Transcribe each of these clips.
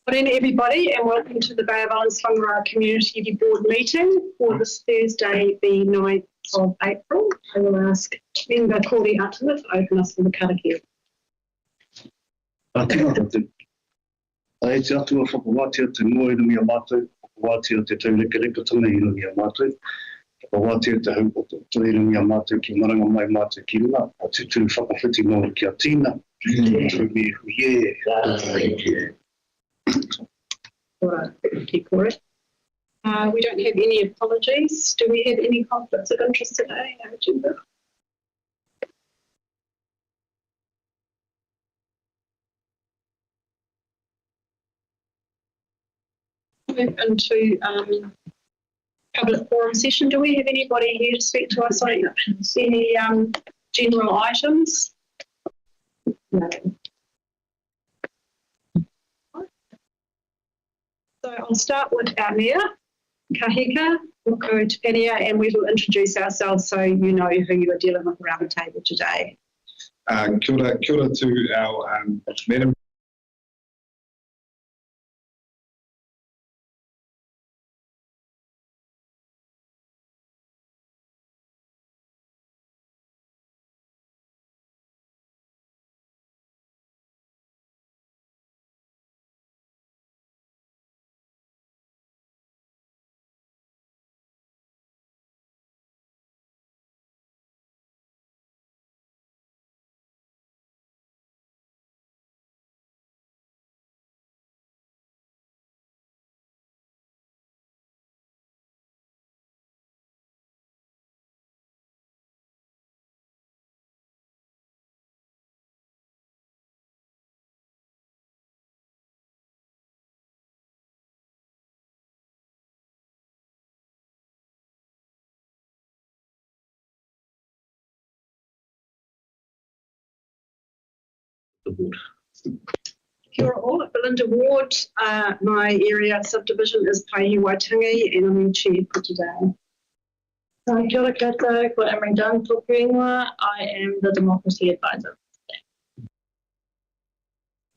Good evening, everybody, and welcome to the Bay of Islands-Whangaroa Community Board meeting for this Thursday, the 9th of April. I will ask Member Corey Atama to open us with the karakia. Ai te atua whakawātia te ngoa i rungi a mātou, whakawātia te taurekerekatanga i rungi a mātou, whakawātia te haupatoto i rungi a mātou ki maranga mai mātou ki runga, a tutu whakawhiti noa ki a tīna. All right, thank you, Corey. We don't have any apologies. Do we have any conflicts of interest today in our agenda? Move into public forum session. Do we have anybody here to speak to us on any general items? No. So I'll start with our Mayor, Kaheka Moko Tupenia, and we will introduce ourselves so you know who you are dealing with around the table today. Kia ora to our Madam. The board. Kia ora all, Belinda Ward. My area subdivision is Paihi Waitangi, and I'm in chair for today. Kia ora koutou, ko Emery Dunn tōku ingoa. I am the Democracy Advisor.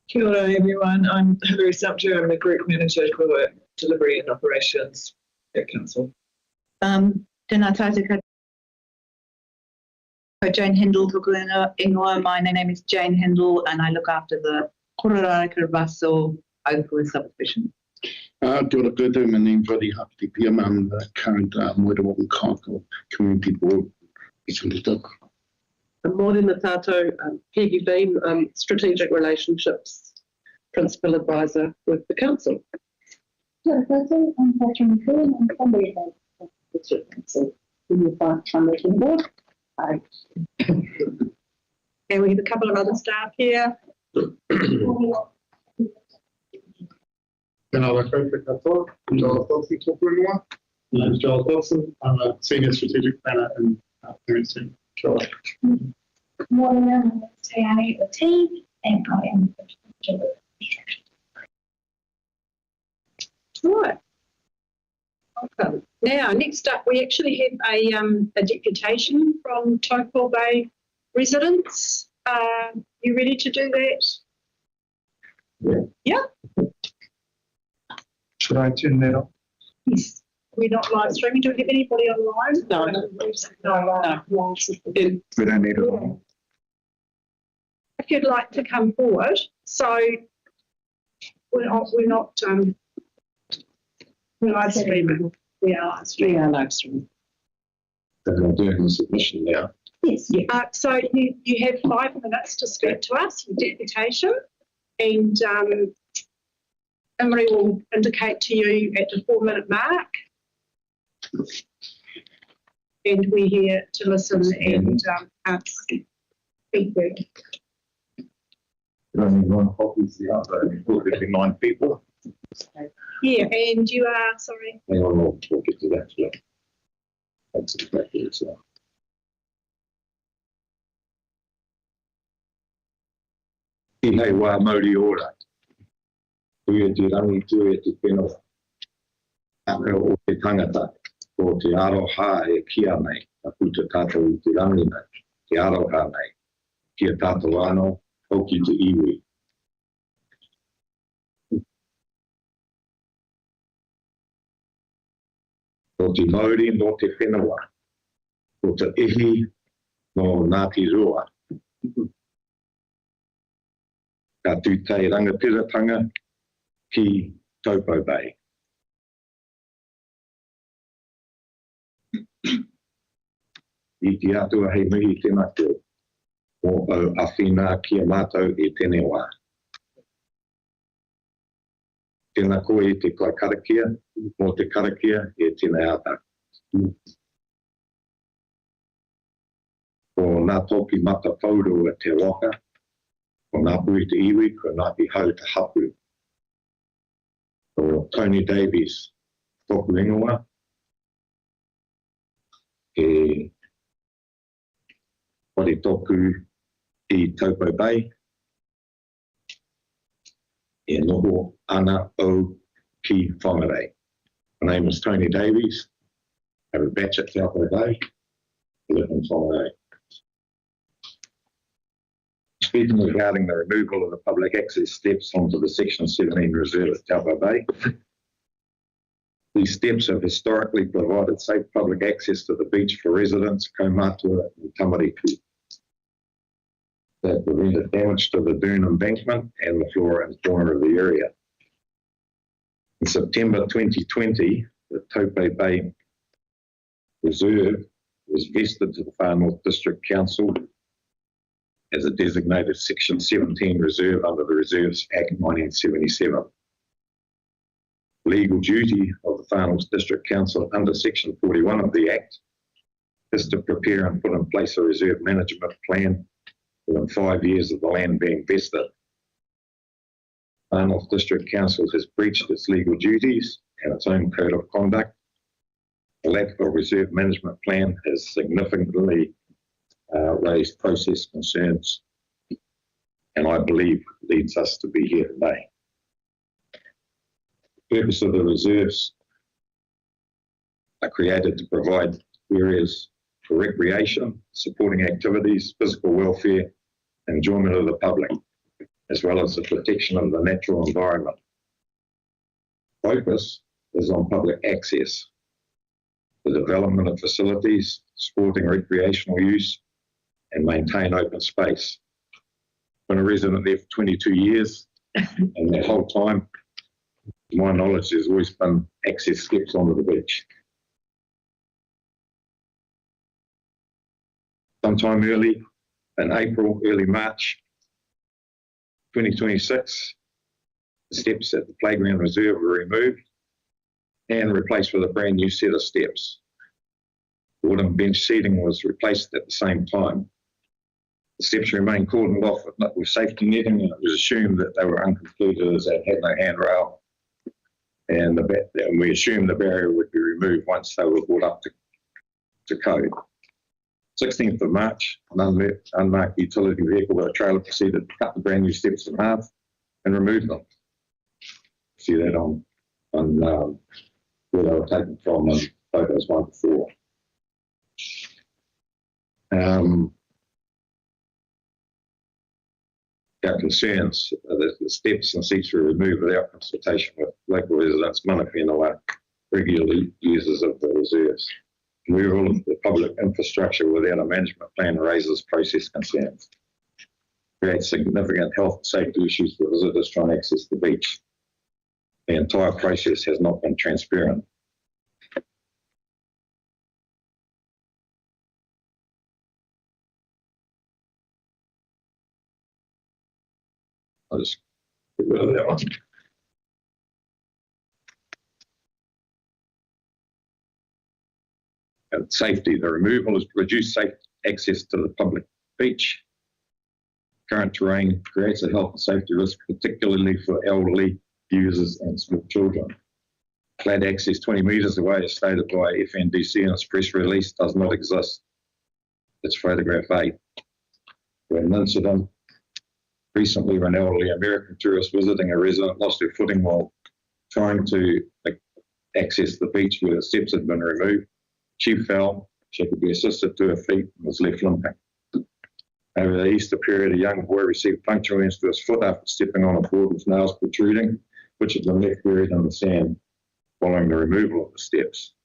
Kia ora everyone, I'm Hilary Sumpter, I'm the Group Manager for Delivery and Operations at Council. Tēnā tātou koutou, Jane Hindle tōku ingoa. My name is Jane Hindle and I look after the Kororara Kirvaso Aukua subdivision. Kia ora koutou, my name is Roddy Hapti Piam. I'm the current Moerawong Kāko Community Board. Mōrena tātou, Peggy Bean, Strategic Relationships Principal Advisor with the Council. Kia ora koutou, I'm Catherine Coon, I'm Fundraising of the District Council. We will find fundraising board. And we have a couple of other staff here. Tēnā ora koutou katoa, I'm Joel Thompson tōku ingoa. My name is Joel Thompson, I'm a Senior Strategic Planner in FNDC. Kia ora. Morning, my name is Tayani Oti, and I am the Director of Construction. Right. Welcome. Now, next up, we actually have a deputation from Taupo Bay residents. You ready to do that? Yeah. Should I turn that on? Yes. We're not live streaming. Do we have anybody online? No. We don't need it on. If you'd like to come forward, so we're not live streaming. We are live streaming. I'm doing the submission now. Yes. So you have 5 minutes to speak to us, your deputation, and Emery will indicate to you at the 4-minute mark. And we're here to listen and ask feedback. Only one copy is the other, there'll be 9 people. Yeah, and you are, sorry. Hang on, we'll get to that. Yeah. That's exactly it. So. I hei wā mauri ora. Tui e te rangi, tui e te whenua. O te tangata, o te aroha e kia nei, a puta tātou I te rangi nei, te aroha nei, kia tātou ano, hoki te iwi. o te Māori no te whenua, o te ihi no Ngāti Rua. Ka tūtei rangatiratanga ki Taupo Bay. I te atua hei mihi tēnā koe, o au awhina ki a mātou e tēnei wā. Tēnā koe i te kai karakia, mō te karakia e tēnei ata. Ko ngā toki mata whauru e te waka, ko ngā pui te iwi, ko ngā pi hau te hapu. Ko Tony Davies, tōku ingoa, e whare tōku i Taupo Bay, e noho ana au ki whangarei. My name is Tony Davies. I have a batch at Taupo Bay. I live in Whangarei. Speaking regarding the removal of the public access steps onto the Section 17 reserve at Taupo Bay, these steps have historically provided safe public access to the beach for residents, kaumātua and tamariki. They have prevented damage to the dune embankment and the flora and fauna of the area. In September 2020, the Taupo Bay Reserve was vested to the Far North District Council as a designated Section 17 reserve under the Reserves Act 1977. Legal duty of the Far North District Council under Section 41 of the Act is to prepare and put in place a reserve management plan within 5 years of the land being vested. Far North District Council has breached its legal duties and its own code of conduct. The lack of a reserve management plan has significantly raised process concerns, and I believe leads us to be here today. The purpose of the reserves are created to provide areas for recreation, supporting activities, physical welfare, enjoyment of the public, as well as the protection of the natural environment. Focus is on public access, the development of facilities, sporting recreational use, and maintain open space. Been a resident there for 22 years, and that whole time, to my knowledge, there's always been access steps onto the beach. Sometime early in April, early March 2026, the steps at the Playground Reserve were removed and replaced with a brand new set of steps. The wooden bench seating was replaced at the same time. The steps remained cordoned off with safety netting, and it was assumed that they were uncompleted as they had no handrail, and we assumed the barrier would be removed once they were brought up to code. 16th of March, an unmarked utility vehicle with a trailer proceeded to cut the brand new steps in half and remove them. See that on where they were taken from in photos 1 to 4. Our concerns are that the steps and seats were removed without consultation with local residents, mana whenua, regular users of the reserves. Removal of the public infrastructure without a management plan raises process concerns, creates significant health and safety issues for visitors trying to access the beach. The entire process has not been transparent. I'll just get rid of that one. And safety, the removal has reduced safe access to the public beach. Current terrain creates a health and safety risk, particularly for elderly users and small children. Flat access 20 metres away, as stated by FNDC in its press release, does not exist. It's photograph 8. We had an incident recently where an elderly American tourist visiting a resident lost her footing while trying to access the beach where the steps had been removed. She fell, she could be assisted to her feet and was left limping. Over the Easter period, a young boy received puncture wounds to his foot after stepping on a board with nails protruding, which had been left buried in the sand following the removal of the steps.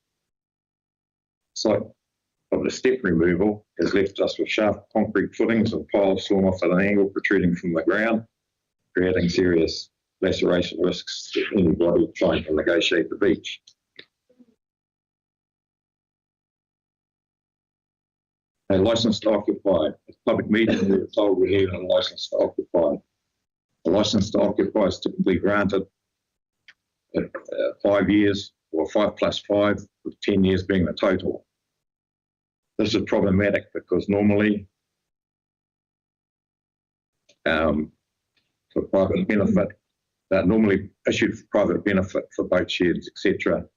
site of the step removal has left us with sharp concrete footings and piles sawn off at an angle protruding from the ground, creating serious laceration risks to anybody trying to negotiate the beach. A licence to occupy. At public meeting, we were told we needed a licence to occupy. A licence to occupy is typically granted at 5 years or 5 + 5, with 10 years being the total. This is problematic because normally for private benefit, they're normally issued for private benefit for boat sheds, etc.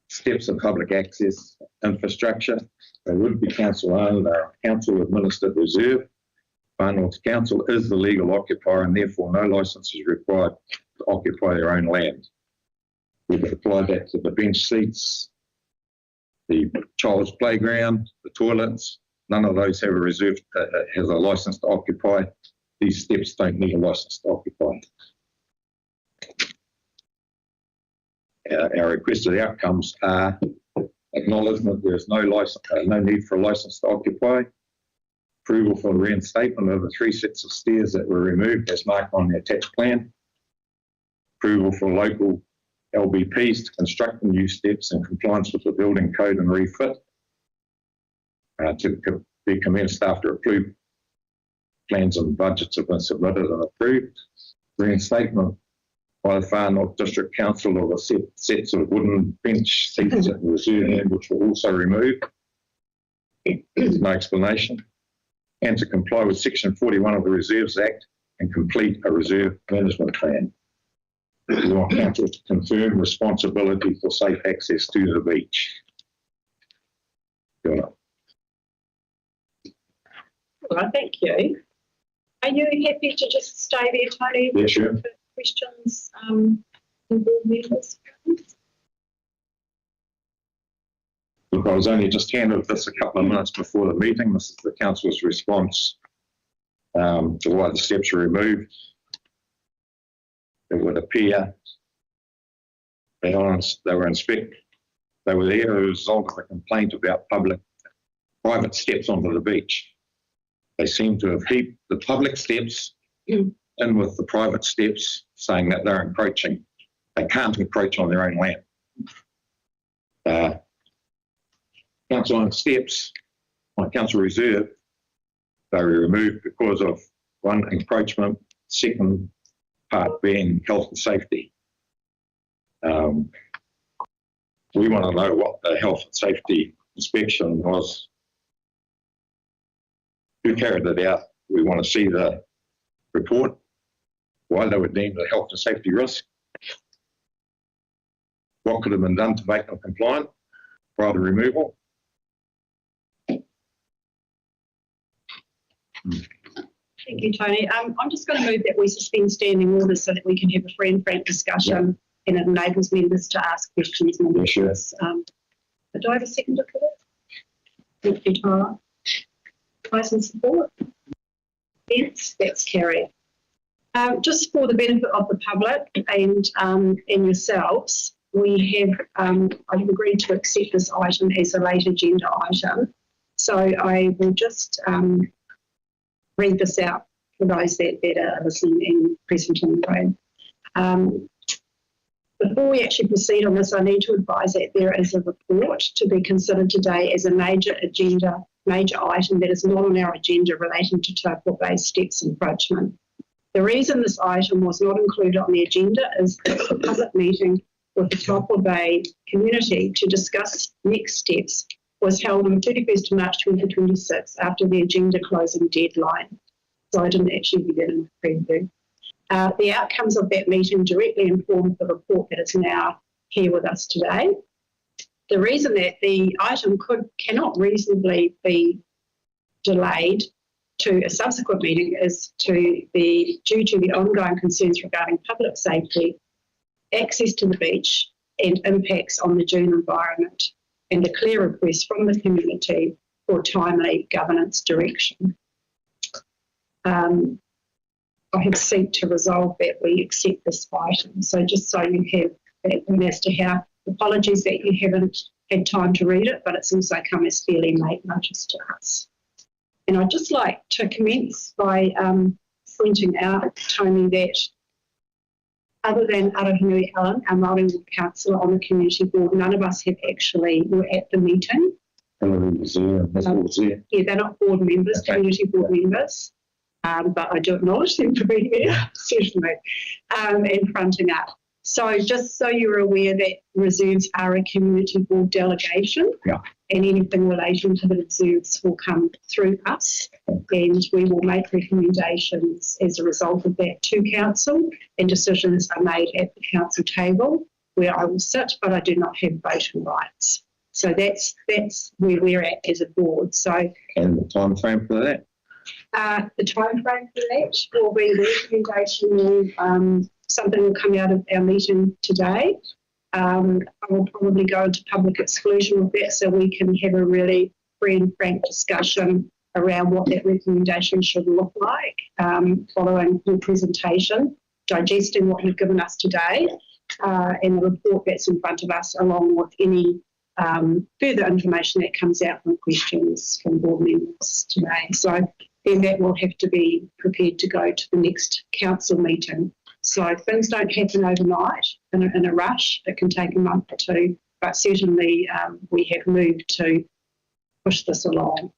Steps of public access infrastructure. They would be council owned, they're council administered reserve. Far North Council is the legal occupier and therefore no licence is required to occupy their own land. We've applied that to the bench seats, the child's playground, the toilets. None of those have a reserve, has a licence to occupy. These steps don't need a licence to occupy. Our requested outcomes are acknowledgement there is no need for a licence to occupy, approval for the reinstatement of the 3 sets of stairs that were removed as marked on the attached plan, approval for local LBPs to construct the new steps in compliance with the building code and refit, to be commenced after approved plans and budgets have been submitted and approved, reinstatement by the Far North District Council of the sets of wooden bench seats at the reserve end, which were also removed. There's no explanation. And to comply with Section 41 of the Reserves Act and complete a reserve management plan. We want council to confirm responsibility for safe access to the beach. Well, thank you. Are you happy to just stay there, Tony? Yeah, sure. For questions from board members? Look, I was only just handed this a couple of minutes before the meeting. This is the council's response to why the steps were removed. It would appear they were inspected. They were there as a result of a complaint about private steps onto the beach. They seem to have heaped the public steps in with the private steps, saying that they're encroaching. They can't encroach on their own land. Council-owned steps on council reserve, they were removed because of one, encroachment, second part being health and safety. We want to know what the health and safety inspection was, who carried it out. We want to see the report, why they were deemed a health and safety risk, what could have been done to make them compliant prior to removal. Thank you, Tony. I'm just going to move that we suspend standing orders so that we can have a free and frank discussion and it enables members to ask questions more. Yeah, sure. Do I have a seconder for that? Thank you, Tara. Advice and support? Yes, that's carried. Just for the benefit of the public and yourselves, we have I've agreed to accept this item as a late agenda item. So I will just read this out for those that are listening and present on the road. Before we actually proceed on this, I need to advise that there is a report to be considered today as a major item that is not on our agenda relating to Taupo Bay steps encroachment. The reason this item was not included on the agenda is that the public meeting with the Taupo Bay community to discuss next steps was held on 31st of March 2026 after the agenda closing deadline. So I didn't actually read that in the preview. The outcomes of that meeting directly informed the report that is now here with us today. The reason that the item cannot reasonably be delayed to a subsequent meeting is due to the ongoing concerns regarding public safety, access to the beach and impacts on the dune environment, and a clear request from the community for timely governance direction. I have sought to resolve that we accept this item. So just so you have that, and as to how, apologies that you haven't had time to read it, but it's also come as fairly late notice to us. And I'd just like to commence by pointing out, Tony, that other than Arahinui Helen, our Māori Ward councillor on the community board, none of us have actually were at the meeting. Yeah, they're not board members, Okay. community board members, but I do acknowledge them for being here, certainly, and fronting up. So just so you're aware that reserves are a community board delegation, Yeah. and anything relating to the reserves will come through us, and we will make recommendations as a result of that to council, and decisions are made at the council table where I will sit, but I do not have voting rights. So that's where we're at as a board. So And the time frame for that? the time frame for that will be the recommendation. Something will come out of our meeting today. I will probably go into public exclusion with that so we can have a really free and frank discussion around what that recommendation should look like following your presentation, digesting what you've given us today and the report that's in front of us, along with any further information that comes out from questions from board members today. So then that will have to be prepared to go to the next council meeting. So things don't happen overnight in a rush. It can take a month or two, but certainly we have moved to push this along.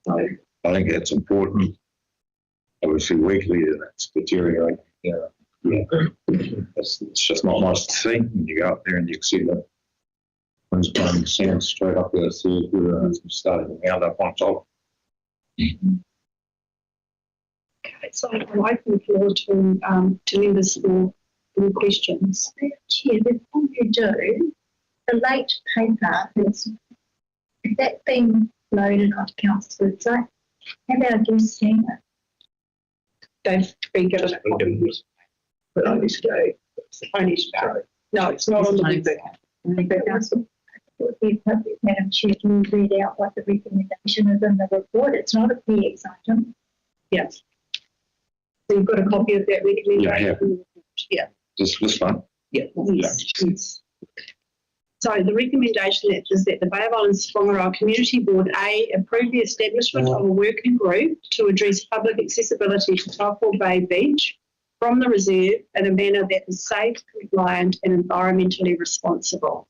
So I think that's important. Obviously, weekly, that's deteriorating. Yeah. It's just not nice to see when you go up there and you see that one's blowing sand straight up the third where it's starting to round up on top. okay, so I'll open the floor to members for any questions. Chair, before you do, the late paper is that being loaded onto council website? Have our guests seen it? They've been given a copy. But only today. Only today. No, it's not on the website. It would be appropriate, Madam Chair, to read out what the recommendation is in the report. It's not a PX item. Yes. So you've got a copy of that recommendation? Yeah. This one? Yeah. Yes. So the recommendation is that the Bay of Islands-Whangaroa Community Board approve the establishment of a working group to address public accessibility to Taupo Bay Beach from the reserve in a manner that is safe, compliant and environmentally responsible.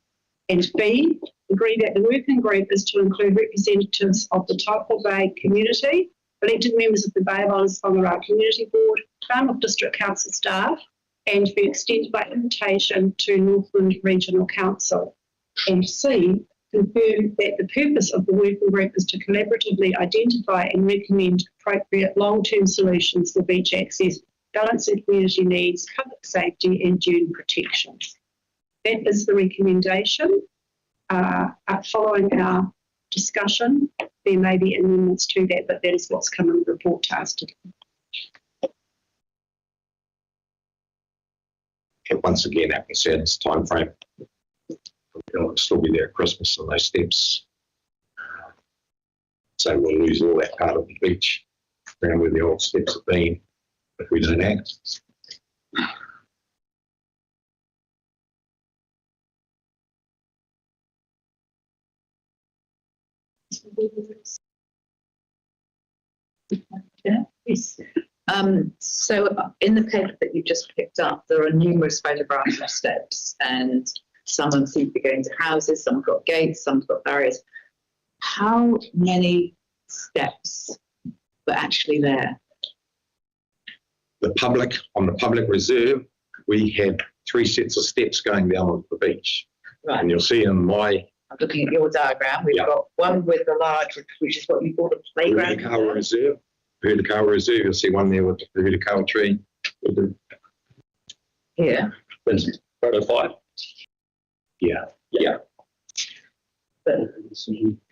And B, agree that the working group is to include representatives of the Taupo Bay community, elected members of the Bay of Islands-Whangaroa Community Board, Falmouth District Council staff, and be extended by invitation to Northland Regional Council. And C, confirm that the purpose of the working group is to collaboratively identify and recommend appropriate long-term solutions for beach access, balancing community needs, public safety and dune protections. That is the recommendation. Following our discussion, there may be amendments to that, but that is what's come in the report to us today. And once again, that was said, it's time frame. It'll still be there at Christmas on those steps. So we'll lose all that part of the beach around where the old steps have been if we don't act. Yes. So in the paper that you just picked up, there are numerous photographs of steps, and some of them seem to be going to houses, some have got gates, some have got barriers. How many steps were actually there? The public, on the public reserve, we had 3 sets of steps going down onto the beach. Right. And you'll see in my I'm looking at your diagram. We've got one with the large, which is what you call the playground. Purikawa Reserve. Purikawa Reserve, you'll see one there with the Purikawa tree. Here. Photo 5. Yeah. But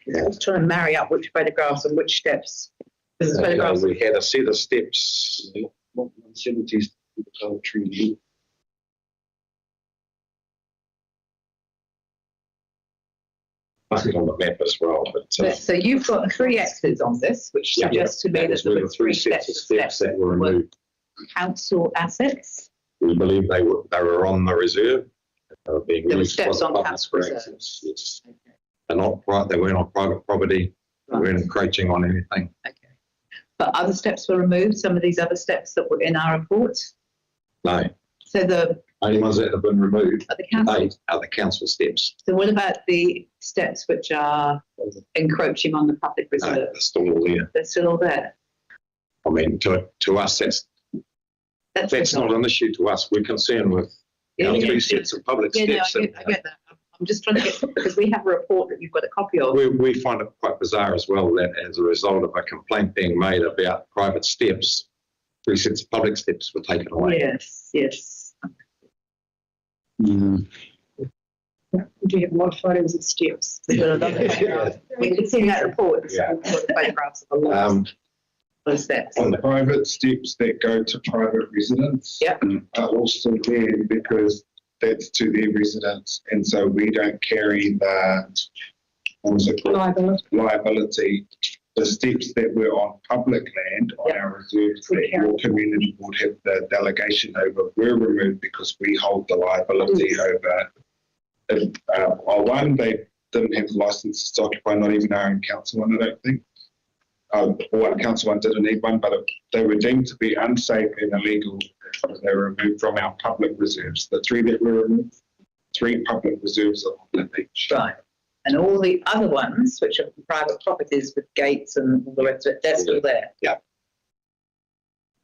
let's try and marry up which photographs and which steps. This is photographs. We had a set of steps. 170s Purikawa tree. I think on the map as well. But, So you've got 3 X's on this, which suggests to me that there were 3 sets of steps that were removed. Council assets. We believe they were on the reserve. They were being There were used steps for on public council access. reserves. Yes. Okay. They're not they weren't on private property. They weren't encroaching on anything. Okay. But other steps were removed, some of these other steps that were in our report. No, So the only ones that have been removed are the council. are the council steps. So what about the steps which are encroaching on the public No, reserve? they're still all there. They're still all there. I mean, to us, that's not an issue to us. We're concerned with three sets of public steps. I get that. I'm just trying to get, because we have a report that you've got a copy of. We find it quite bizarre as well that as a result of a complaint being made about private steps, 3 sets of public steps were taken away. Yes. Do you have more photos of steps? We can see that report. We've got the photographs of a lot of those steps. On the private steps that go to private residents Yep. are also there because that's to their residents, and so we don't carry the liability. The steps that were on public land on our reserves that your community would have the delegation over were removed because we hold the liability over. One, they didn't have licenses to occupy, not even our own council one, I don't think. One council one didn't need one, but they were deemed to be unsafe and illegal. They were removed from our public reserves. The 3 that were removed, 3 public reserves are on the beach. Right. And all the other ones, which are private properties with gates and all the rest of it, they're still there. Yeah.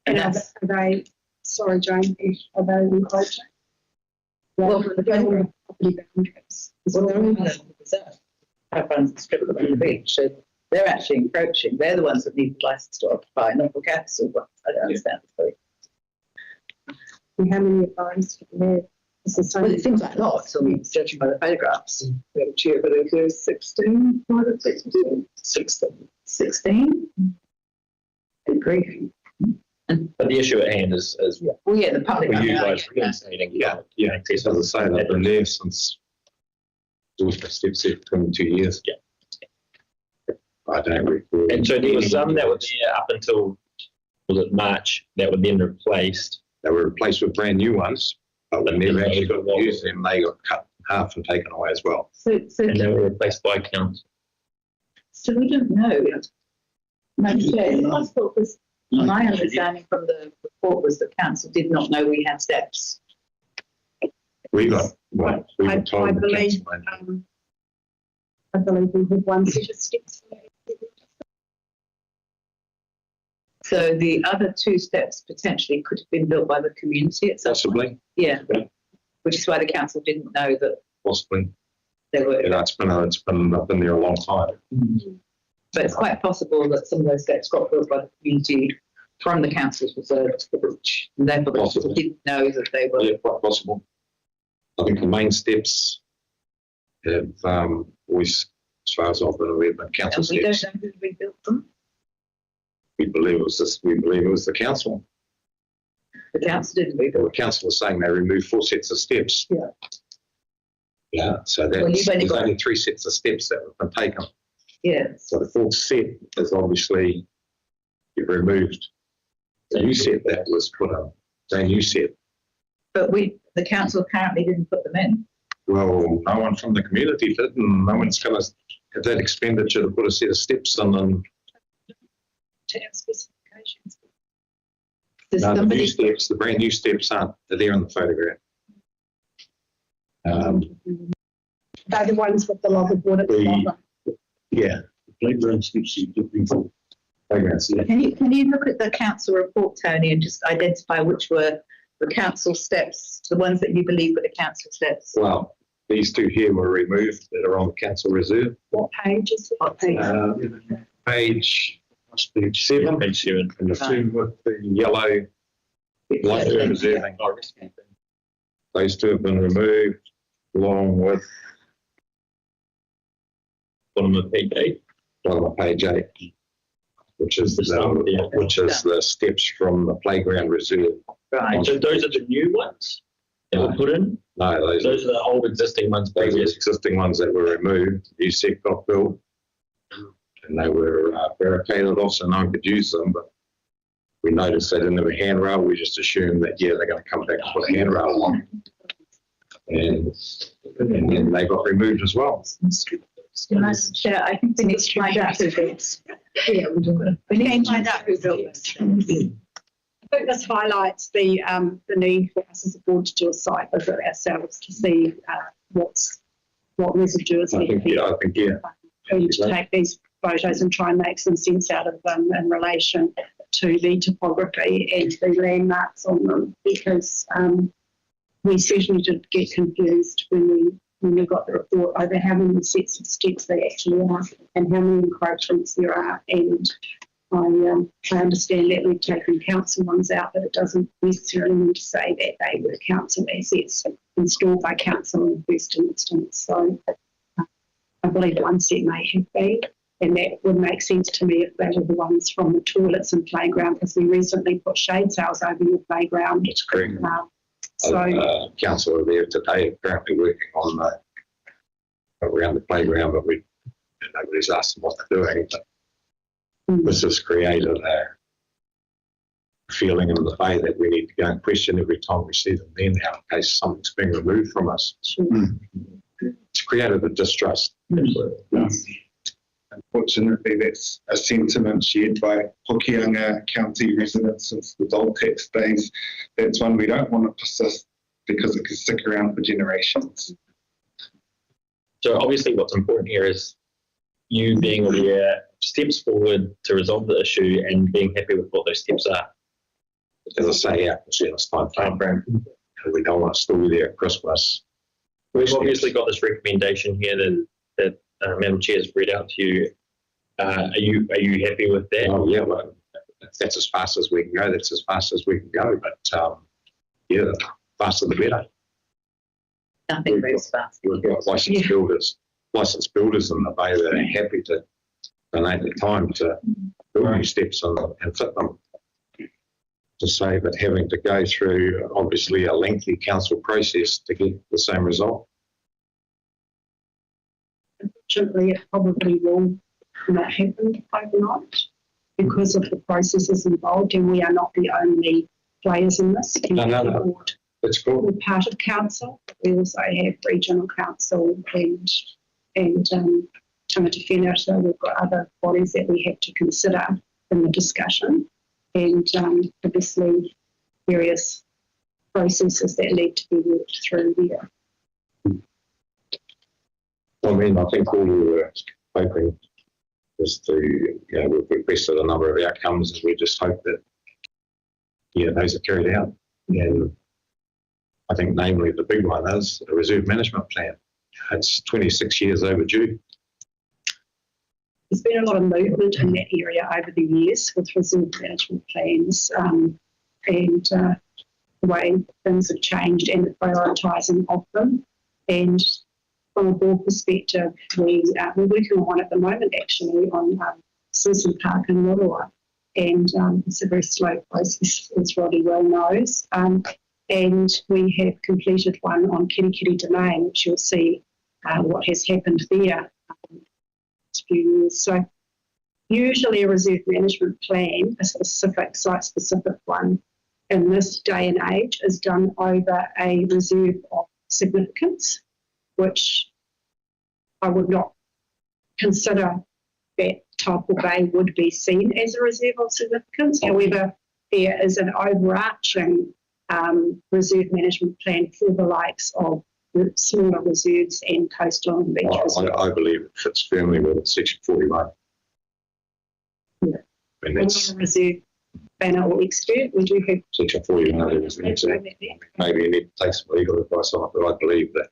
And Are that's, they, sorry, Jane, are they encroaching? well, The property boundaries. well, they're even have runs the strip of the beach, so they're actually encroaching. They're the ones that need the license to occupy, not the council ones. I don't understand the story. And how many of those are there? It's the same. Well, it seems like lots, judging by the photographs. Chair, but there's 16 private sectors. 16? Good grief. But the issue at hand is Well, yeah, the public. for you I know, guys yeah. reinstating. As I say, they've been there since steps there for 22 years. Yeah. I don't recall. And so there were some that were there up until, was it March, that were then replaced. They were replaced with brand new ones, but when they never actually got to use them, they got cut in half and taken away as well. So And they were replaced by council. So we don't know. No, Chair, I thought was, my understanding from the report was that council did not know we had steps. We got, well, we I were told. I the believe, council I believe we had 1 set of steps. So the other 2 steps potentially could have been built by the community at some point. Possibly, Yeah, which is why the council didn't know that possibly. there were. You know, it's been up in there a long time. But it's quite possible that some of those steps got built by the community from the council's reserve to the beach. And therefore the council didn't know that they were. Yeah, quite possible. I think the main steps have always, as far as I've been aware, been council And we don't steps. know who rebuilt them. We believe it was the council. The council didn't rebuild. The council was saying they removed 4 sets of steps. Yeah. Yeah, so Well, you've only there's got- only 3 sets of steps that have been taken. Yes. So the 4th set is obviously you've removed the new set that was put on, the new set. But the council apparently didn't put them in. Well, no one from the community did, and no one's going to have that expenditure to put a set of steps in. And To have specifications. Does no, the somebody, new steps, the brand new steps aren't. They're there in the photograph. They're the ones with the log of water. Yeah. Playground steps. Playgrounds, yeah. can you look at the council report, Tony, and just identify which were the council steps, the ones that you believe were the council steps? Well, these 2 here were removed that are on the council reserve. What page is it? What page? Page, must be 7. Page 7. And the 2 with the yellow light reserving. Those 2 have been removed along with Bottom of page 8. bottom of page 8, which is the steps from the playground reserve. Right. So those are the new ones that were put in? No, those Those are the old existing ones are the previous. existing ones that were removed. New set got built, and they were barricaded off so no one could use them. But we noticed they didn't have a handrail. We just assumed that they're going to come back and put a handrail on, and then they got removed as well. Chair, I think we need to find out who built. Yeah, We need to find out who built this. I think this highlights the need for us as a board to do a site visit ourselves to see what residue is I think, left yeah. and to take these photos and try and make some sense out of them in relation to the topography and the landmarks on them, because we certainly did get confused when we got the report over how many sets of steps there actually are and how many encroachments there are. And I understand that we've taken council ones out, but it doesn't necessarily mean to say that they were council assets installed by council in the first instance. So I believe one set may have been, and that would make sense to me if they were the ones from the toilets and playground, because we recently put shade sails over your playground. That's correct. So Council are there today currently working on around the playground, but nobody's asked them what they're doing. But this has created a feeling in the bay that we need to go and question every time we see them there now in case something's being removed from us. It's created a distrust. Unfortunately, that's a sentiment shared by Hokianga County residents since the dog tax days. That's one we don't want to persist because it can stick around for generations. So obviously what's important here is you being aware, steps forward to resolve the issue and being happy with what those steps are. As I say, yeah, it's in this time frame. And we don't want to still be there at Christmas. We've obviously got this recommendation here that Madam Chair has read out to you. Are you happy with that? Oh, yeah, well, that's as fast as we can go. That's as fast as we can go. But yeah, the faster the better. Nothing moves fast. We've got licensed builders in the bay that are happy to donate the time to build new steps and fit them. To say that having to go through obviously a lengthy council process to get the same result. Unfortunately, it probably will not happen overnight because of the processes involved, and we are not the only players in this. No. It's cool. We're part of council. We also have regional council and Tangata Whenua, so we've got other bodies that we have to consider in the discussion, and obviously various processes that need to be worked through there. I mean, I think all we were hoping was we've requested a number of outcomes, and we just hope that, those are carried out. And I think namely the big one is a reserve management plan. It's 26 years overdue. There's been a lot of movement in that area over the years with reserve management plans and the way things have changed and the prioritising of them. And from a board perspective, we're working on one at the moment actually on Citizen Park in Rotorua. And it's a very slow process, as Roddy well knows. And we have completed one on Kitty Kitty Domain, which you'll see what has happened there last few years. So usually a reserve management plan, a specific site-specific one, in this day and age is done over a reserve of significance, which I would not consider that Taupo Bay would be seen as a reserve of significance. However, there is an overarching reserve management plan for the likes of smaller reserves and coastal and beach reserves. I believe it fits firmly with Section 41. Yeah. And We're that's not a reserve banner or expert. We do have Section 41. Maybe you need to take some legal advice on it, but I believe that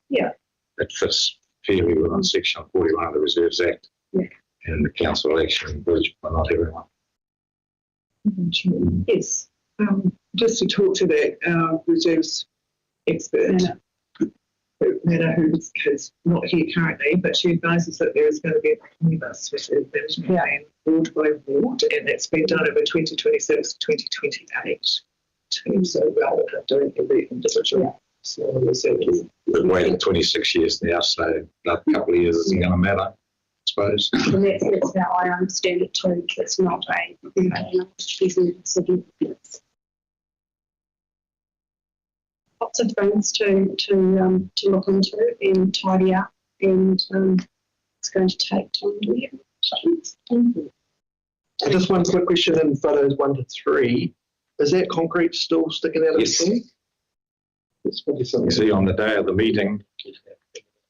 it fits fairly within Section 41 of the Reserves Act and the council election bridge, but not everyone. Yes. Just to talk to that reserves expert, Nana, who's not here currently, but she advises that there is going to be a omnibus reserve management plan ward by ward, and that's been done over 2026 to 2028. So rather than doing every individual small reserve. We've waited 26 years now, so another couple of years isn't going to matter, I suppose. And that's how I understand it too. It's not a significance. Lots of things to look into and tidy up, and it's going to take time. Do we have questions? Just one quick question in photos 1 to 3. Is that concrete still sticking out of Yes. the thing? It's probably You something. see on the day of the meeting,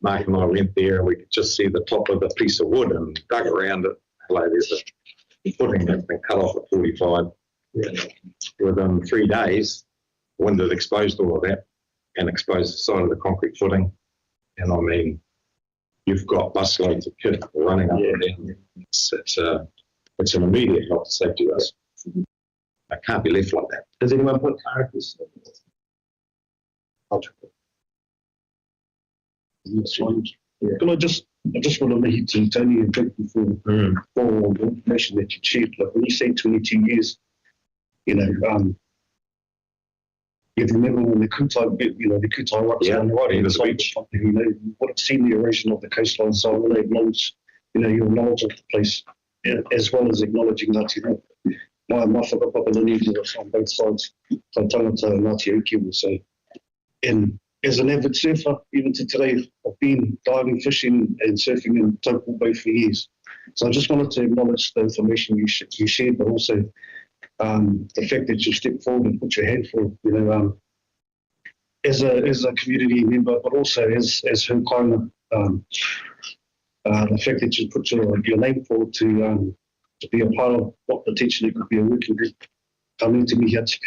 Mark and I went there and we could just see the top of a piece of wood and dug around it. Like there's a footing that's been cut off at 45. Within 3 days, the wind had exposed all of that and exposed the side of the concrete footing. And I mean, you've got busloads of kit running up and down. It's an immediate health and safety risk. It can't be left like that. Does anyone put articles? Can I just want to make it to Tony and thank you for all the information that you shared. Like when you say 22 years, you know, you remember when the Kutai bit, you know, the Kutai rocks on the right hand side of the property, you know, you would have seen the erosion of the coastline, so I want to acknowledge, you know, your knowledge of the place, as well as acknowledging that, you know, my whakapapa lineage on both sides, so tangata and Ngāti Ukiwa. So, and as an avid surfer, even to today, I've been diving, fishing and surfing in Taupo Bay for years. So I just wanted to acknowledge the information you shared, but also the fact that you stepped forward and put your hand forward, you know, as a community member, but also as her kind of the fact that you put your name forward to be a part of what potentially could be a working group. Coming to me here to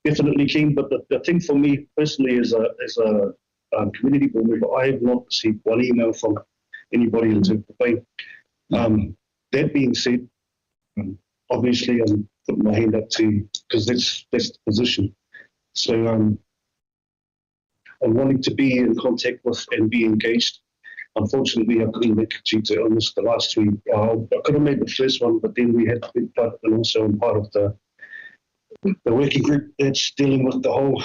definitely keen, but the thing for me personally as a community board member, I have not received one email from anybody in Taupo Bay. That being said, obviously I'm putting my hand up to, because that's the position. So I'm wanting to be in contact with and be engaged. Unfortunately, I couldn't make it due to illness the last week. I could have made the first one, but then we had to be part, and also I'm part of the working group that's dealing with the whole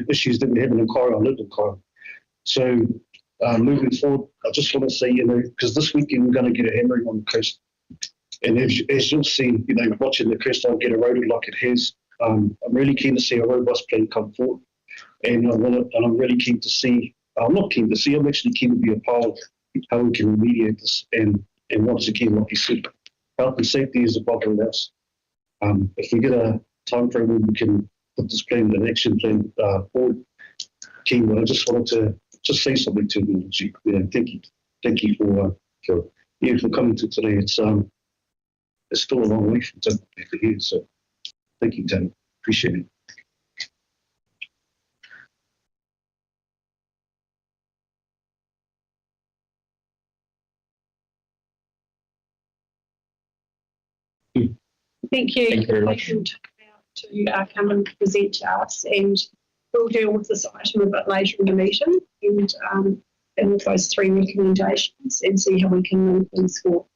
issues that we have in Cairo. I live in Cairo. So moving forward, I just want to say, you know, because this weekend we're going to get a hammering on the coast. And as you'll see, you know, watching the coastline get eroded like it has, I'm really keen to see a robust plan come forward. And I'm really keen to see, I'm not keen to see, I'm actually keen to be a part of how we can remediate this. And once again, like you said, health and safety is above all else. If we get a time frame where we can put this plan, an action plan forward, keen, but I just wanted to just say something to you. Yeah, thank you for coming to today. It's still a long way from Taupo Bay to here, so thank you, Dan. Appreciate it. Thank you. Thank you very much. To come and present to us, and we'll deal with this item a bit later in the meeting, and with those 3 recommendations, and see how we can move things forward.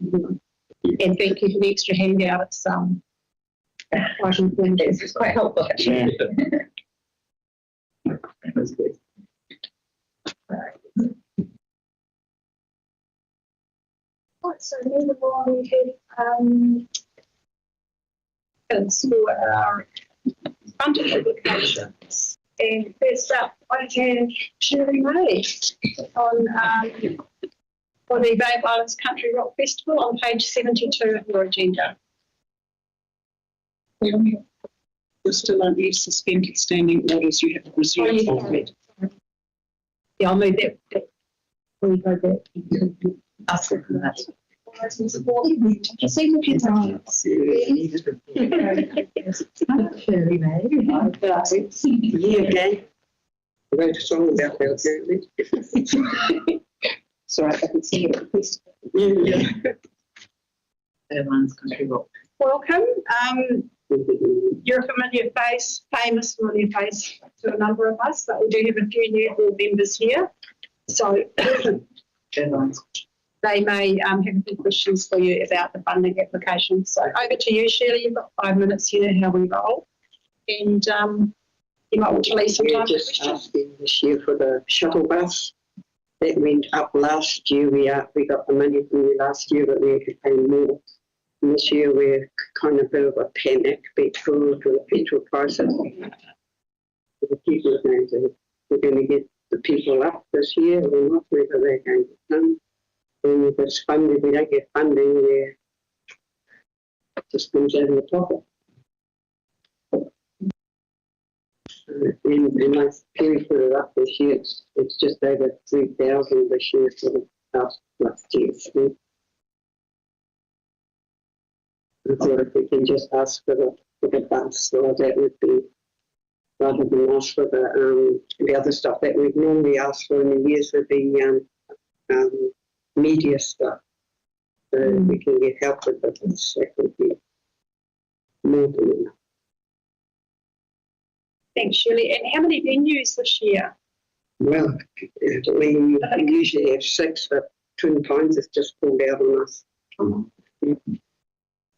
And thank you for the extra handout. It's quite important. It's quite helpful, actually. That's good. Right, so moving on, we have for our funding applications. And first up, I have Shirley May on for the Bay Islands Country Rock Festival on page 72 of your agenda. You're still on these suspended standing orders you have reserved for me. Yeah, I'll move that. We go back. I'll second that. Shirley May. Yeah, okay. I wrote a song about that apparently. So I can see it. Yeah. Islands Country Rock. Welcome. You're a familiar face, famous familiar face to a number of us, but we do have a few new board members here. So they may have a few questions for you about the funding application. So over to you, Shirley. You've got 5 minutes. You know how we roll. And you might want to leave some time for Just questions. asking this year for the shuttle bus. That went up last year. We got the money from you last year, but we had to pay more. And this year we're kind of a bit of a panic because of the petrol prices. The people are going to, we're going to get the people up this year or not, whether they're going to come. And if it's funded, we don't get funding, it just comes out of the pocket. And I clearly put it up this year, it's just over 3,000 this year for the last year. So I thought if we can just ask for the bus, well, that would be, rather than ask for the other stuff that we'd normally ask for in the years would be media stuff. So if we can get help with the bus, that would be more than enough. Thanks, Shirley. And how many venues this year? Well, we usually have 6, but Twin Pines has just pulled out on us.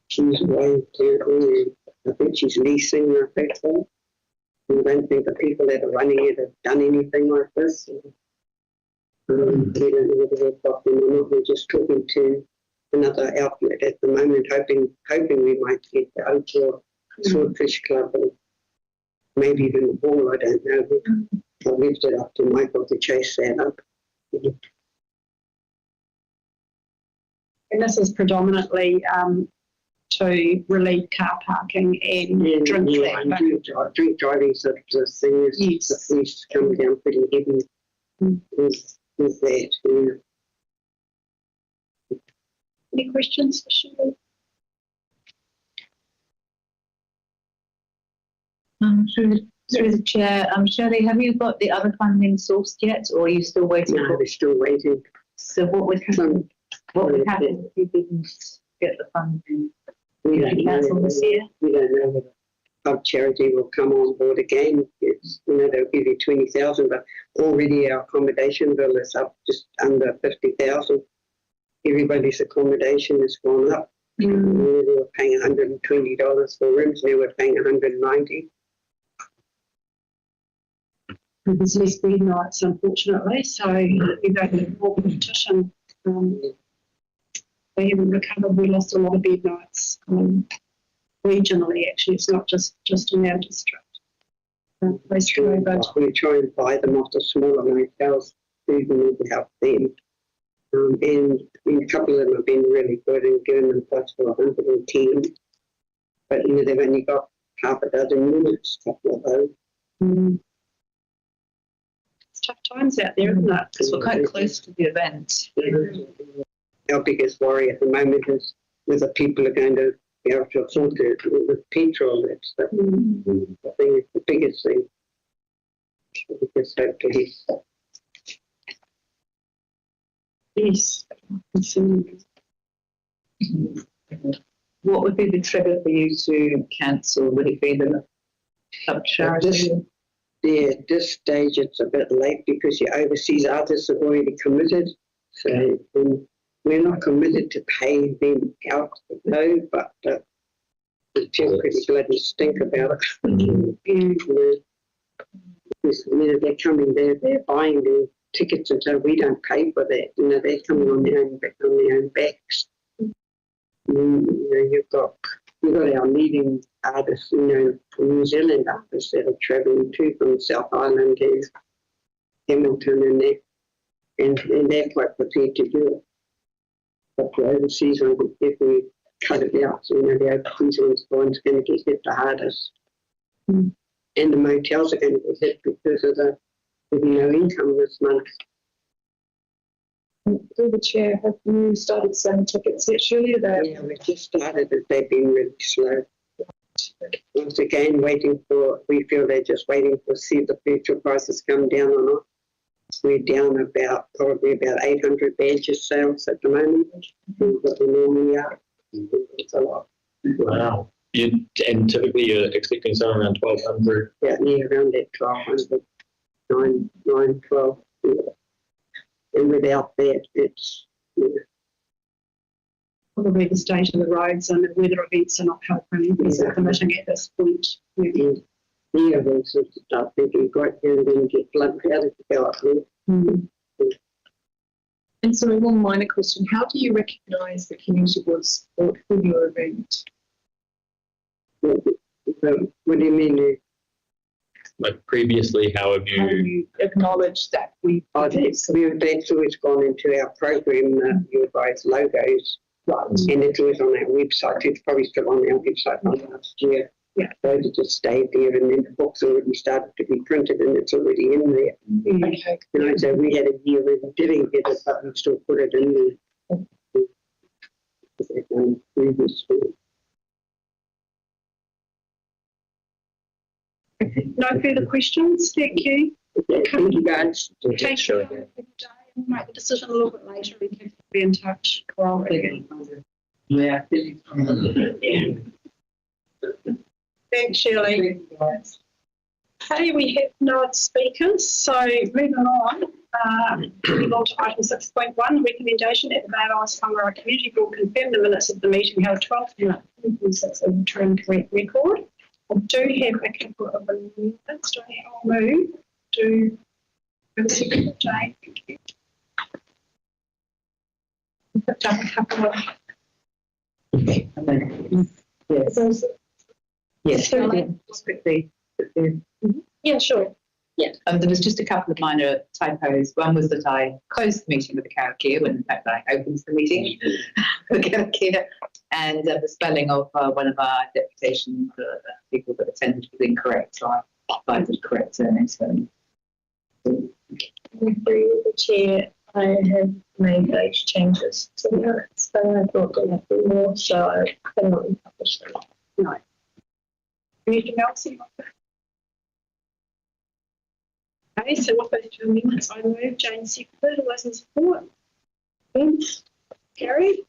She's away to, I think she's leasing her hotel. I don't think the people that are running it have done anything like this. We don't know whether we've got them or not. We're just talking to another outlet at the moment, hoping we might get the outdoor Swordfish Club and maybe even the ball, I don't know. I left it up to Michael to chase that up. And this is predominantly to relieve car parking and drink driving. Drink driving is the thing. Yes. The police come down pretty heavy with that. Any questions for Shirley? Through the chair, Shirley, have you got the other funding sourced yet, or are you still waiting? No, we're still waiting. So what would happen if you didn't get the funding? We don't Cancel this year? We don't know whether Pub Charity will come on board again. It's, they'll give you 20,000, but already our accommodation bill is up just under 50,000. Everybody's accommodation has gone up. We were paying $120 for rooms. Now we're paying $190. There's less bed nights, unfortunately, so we're going to more competition. They haven't recovered. We lost a lot of bed nights regionally, actually. It's not just in our district. We try and buy them off the smaller hotels. We need to help them. And a couple of them have been really good and given them plus for 110. But they've only got half a dozen units, a couple of those. It's tough times out there, isn't it? Because we're quite close to the event. Our biggest worry at the moment is whether people are going to be able to afford the petrol. That's the biggest thing. We just hope to hit. Yes. What would be the trigger for you to cancel? Would it be the Pub Charity? At this stage, it's a bit late because your overseas artists have already committed. So we're not committed to pay them out, though, but we feel pretty bloody stink about it. They're coming there, they're buying their tickets until we don't pay for that. They're coming on their own backs. You've got our leading artists, from New Zealand artists that are travelling too from South Island to Hamilton and there, and they're quite prepared to do it. But the overseas one, if we cut it out, the overseas one's going to get hit the hardest. And the motels are going to get hit because of the no income this month. Through the chair, have you started selling tickets yet, Shirley? Yeah, we just started, but they've been really slow. Once again, we feel they're just waiting to see if the petrol prices come down or not. We're down probably about 800 badges sales at the moment, what we normally are. It's a lot. Wow. And typically you're expecting somewhere around 1,200? Yeah, around that 1,200, 9, 12. Yeah. And without that, it's probably the state of the roads and the weather events are not helping permitting at this point. Yeah, they sort of start thinking, right here, and then get blood powder to go up there. And so one minor question, how do you recognise the community board support for your event? What do you mean? Like previously, how have Have you? you acknowledged that we That's always gone into our program, your guys' logos. right? And it's always on our website. It's probably still on our website from last year. Yeah. Those have just stayed there, and then the book's already started to be printed, and it's already in there. Okay. You know, so we had a year where we didn't get it, but we still put it in there. Previously. No further questions. Thank you. Thank you, guys. Take Sure. care. We'll make the decision a little bit later. We can be in touch. Yeah. Thanks, Shirley. Okay, we have no other speakers. So moving on, moving on to item 6.1, recommendation at the Islands-Whangaroa Community Board confirm the minutes of the meeting held 12th July 2026 of the true and correct record. I do have a couple of amendments. Do I move to a second, Jane? Thank you. I picked up a couple of. Yes. Yes. Shirley? Just quickly. Yeah, sure. Yeah, there was just a couple of minor typos. One was that I closed the meeting with the karakia when in fact I opened the meeting with the karakia, and the spelling of one of our deputation people that attended was incorrect, so I applied the correct surname spelling. Through the chair, I have made those changes to the minutes, so I thought there would be more, so I cannot publish them. No. Anything else? Okay, so with those two amendments, I move Jane seconded, all those in support. Against? Carried.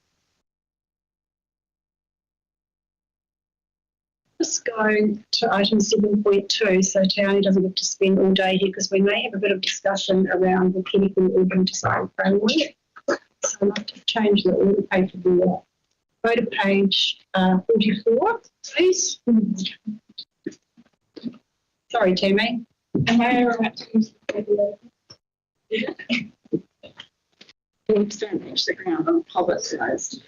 Let's go to item 7.2, so Tony doesn't have to spend all day here because we may have a bit of discussion around the clinical urban design framework. So I'd like to change the order page of the go to page 44, please. Sorry, Tammy. Am I all right to use the paper? Don't reach the ground, I'm publicised.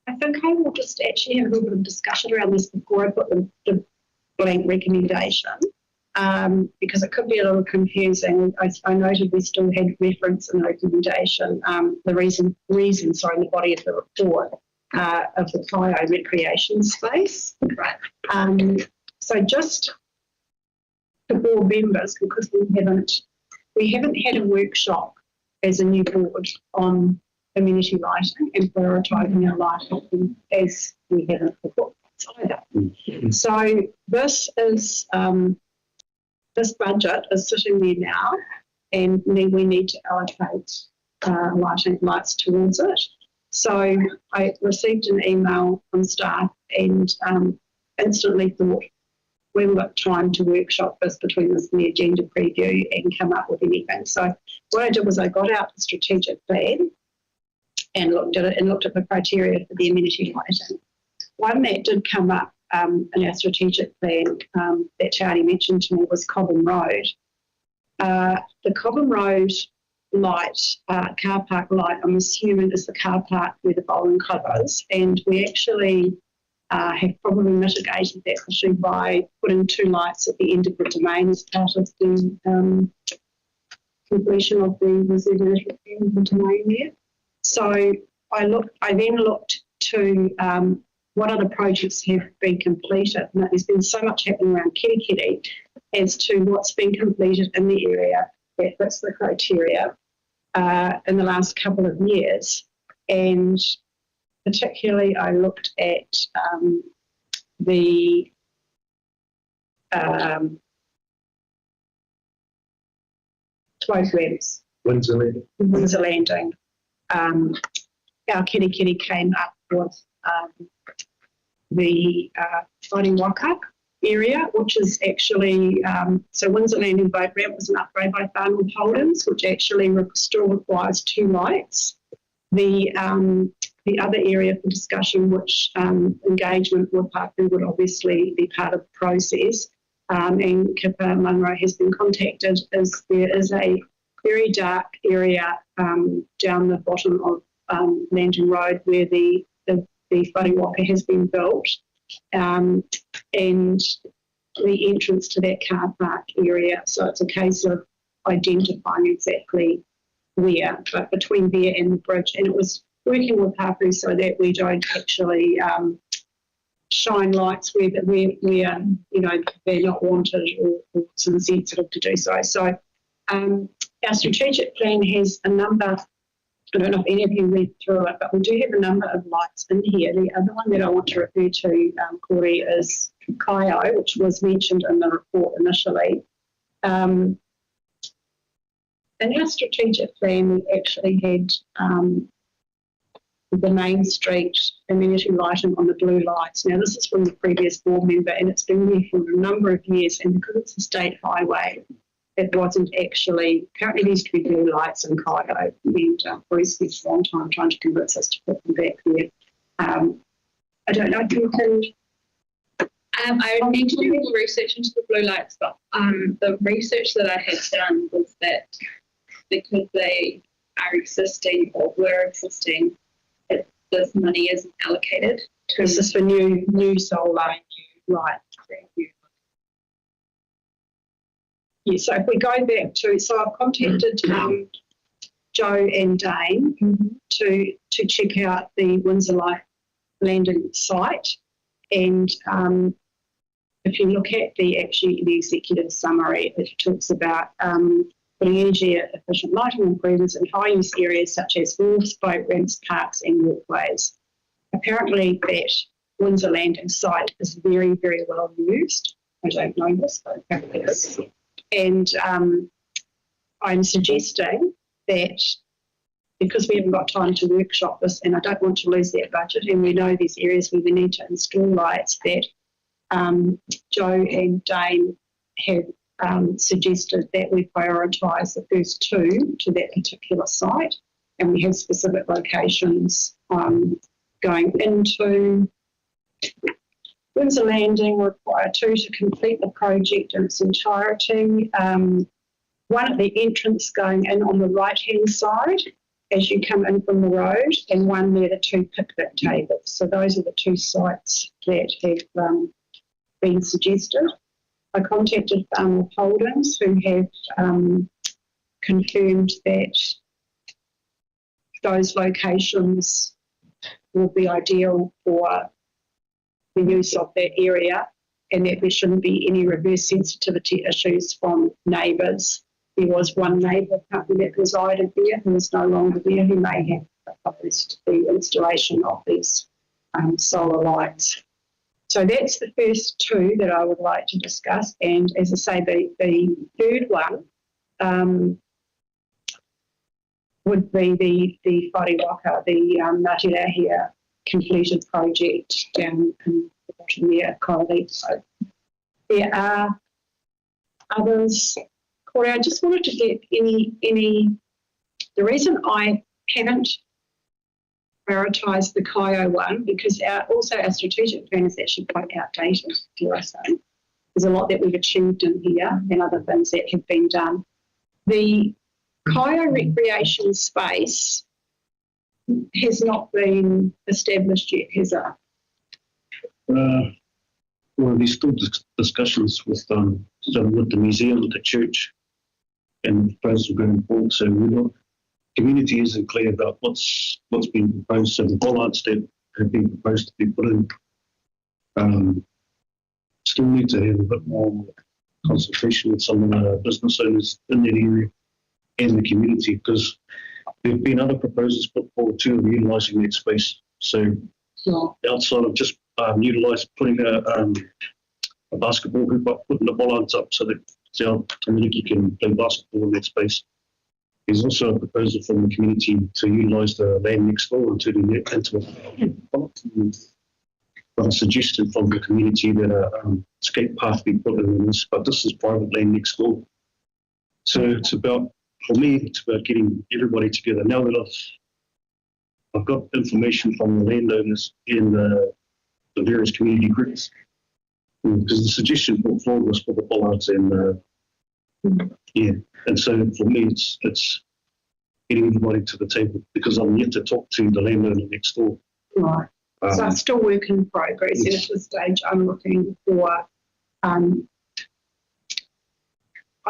I think I will just actually have a little bit of discussion around this before I put the blank recommendation, because it could be a little confusing. I noted we still had reference in the recommendation, the reason, sorry, in the body of the report of the Kaio recreation space. So just for board members, because we haven't had a workshop as a new board on amenity lighting and prioritising our lighting as we haven't before either. So this is this budget is sitting there now, and we need to allocate lights towards it. So I received an email from staff and instantly thought we've got time to workshop this between this and the agenda preview and come up with anything. So what I did was I got out the strategic plan and looked at it and looked at the criteria for the amenity lighting. One that did come up in our strategic plan that Charlie mentioned to me was Cobham Road. The Cobham Road light, car park light, I'm assuming is the car park where the bowling club is, and we actually have probably mitigated that issue by putting 2 lights at the end of the domain as part of the completion of the residential domain there. So I then looked to what other projects have been completed. Now, there's been so much happening around Kitty as to what's been completed in the area that fits the criteria in the last couple of years. And particularly I looked at the Close Ramps, Windsor Landing. Our Kitty came up with the Fighting Waka area, which is actually, so Windsor Landing Boat Ramp was an upgrade by Farnell Holdings, which actually still requires 2 lights. The other area for discussion, which engagement with Parkview would obviously be part of the process, and Kippa Munro has been contacted, is there is a very dark area down the bottom of Landon Road where the the whare waka has been built, and the entrance to that car park area. So it's a case of identifying exactly where, but between there and the bridge. And it was working with Hapu so that we don't actually shine lights where they're not wanted or it's insensitive to do so. So our strategic plan has a number. I don't know if any of you read through it, but we do have a number of lights in here. The other one that I want to refer to, Corey, is Kaio, which was mentioned in the report initially. In our strategic plan, we actually had the Main Street amenity lighting on the blue lights. Now, this is from the previous board member, and it's been there for a number of years, and because it's a state highway, it wasn't actually, apparently there used to be blue lights in Kaio, and Bruce spent a long time trying to convince us to put them back there. I don't know if you can... I would need to do more research into the blue lights, but the research that I had done was that because they are existing or were existing, this money isn't allocated. This is for new solar, right? Yeah, so if we go back to, so I've contacted Joe and Dane to check out the Windsor Light landing site, and if you look at the executive summary, it talks about putting energy efficient lighting improvements in high use areas such as wharves, boat ramps, parks and walkways. Apparently that Windsor landing site is very, very well used. I don't know this, but apparently it is. And I'm suggesting that because we haven't got time to workshop this and I don't want to lose that budget, and we know there's areas where we need to install lights, that Joe and Dane have suggested that we prioritise the first two to that particular site, and we have specific locations going into Windsor Landing. Require 2 to complete the project in its entirety. One at the entrance going in on the right-hand side as you come in from the road, and one near the 2 picnic tables. So those are the 2 sites that have been suggested. I contacted Holdings, who have confirmed that those locations will be ideal for the use of that area, and that there shouldn't be any reverse sensitivity issues from neighbours. There was one neighbour company that resided there who is no longer there, who may have opposed the installation of these solar lights. So that's the first 2 that I would like to discuss. And as I say, the third one would be the whare waka, the Ngāti Rahia completed project down in the bottom there, Corey. So there are others. Corey, I just wanted to get the reason I haven't prioritised the Kaio one, because our strategic plan is actually quite outdated, dare I say. There's a lot that we've achieved in here and other things that have been done. The Kaio recreation space has not been established yet, has it? Well, there's still discussions with the museum, with the church, and the proposal going forward. So the community isn't clear about what's been proposed. So the bollards that have been proposed to be put in still need to have a bit more consultation with some of the business owners in that area and the community, because there have been other proposals put forward too of utilising that space. So outside of just putting a basketball hoop up, putting the bollards up so that our community can play basketball in that space. There's also a proposal from the community to utilise the land next door and turn it into a suggestion from the community that a skate path be put in this, but this is private land next door. So it's about, for me, it's about getting everybody together. Now that I've got information from the landowners in the various community groups, because the suggestion put forward was for the bollards and and so for me it's getting everybody to the table, because I'm yet to talk to the landowner next door. Right. So it's still work in progress. And at this stage, I'm looking for, I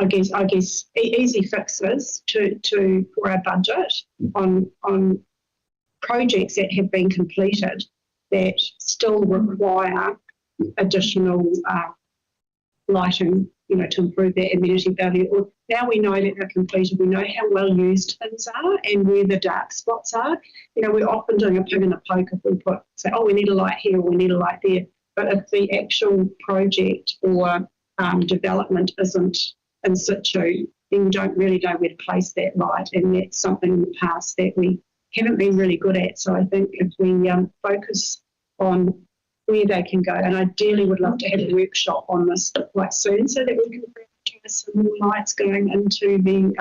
guess, easy fixes for our budget on projects that have been completed that still require additional lighting, to improve their amenity value. Or now we know that they're completed, we know how well used things are and where the dark spots are. We're often doing a pig in a poke if we say, oh, we need a light here, or we need a light there. But if the actual project or development isn't in situ, then we don't really know where to place that light. And that's something in the past that we haven't been really good at. So I think if we focus on where they can go, and ideally would love to have a workshop on this quite soon so that we can prioritize some more lights going into the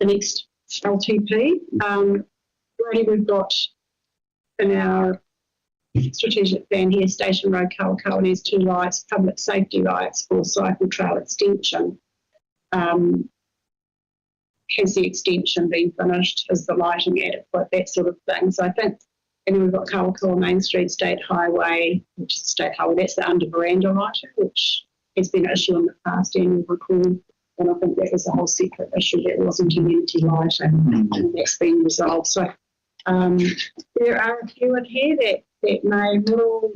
next LTP. Already we've got in our strategic plan here, Station Road, Kawakawa needs 2 lights, public safety lights for cycle trail extension. Has the extension been finished? Is the lighting adequate? That sort of thing. So I think, and then we've got Kawakawa Main Street, State Highway, which is State Highway, that's the under veranda lighting, which has been an issue in the past, and you'll recall, and I think that was a whole separate issue that wasn't community lighting, and that's been resolved. So there are a few in here that may will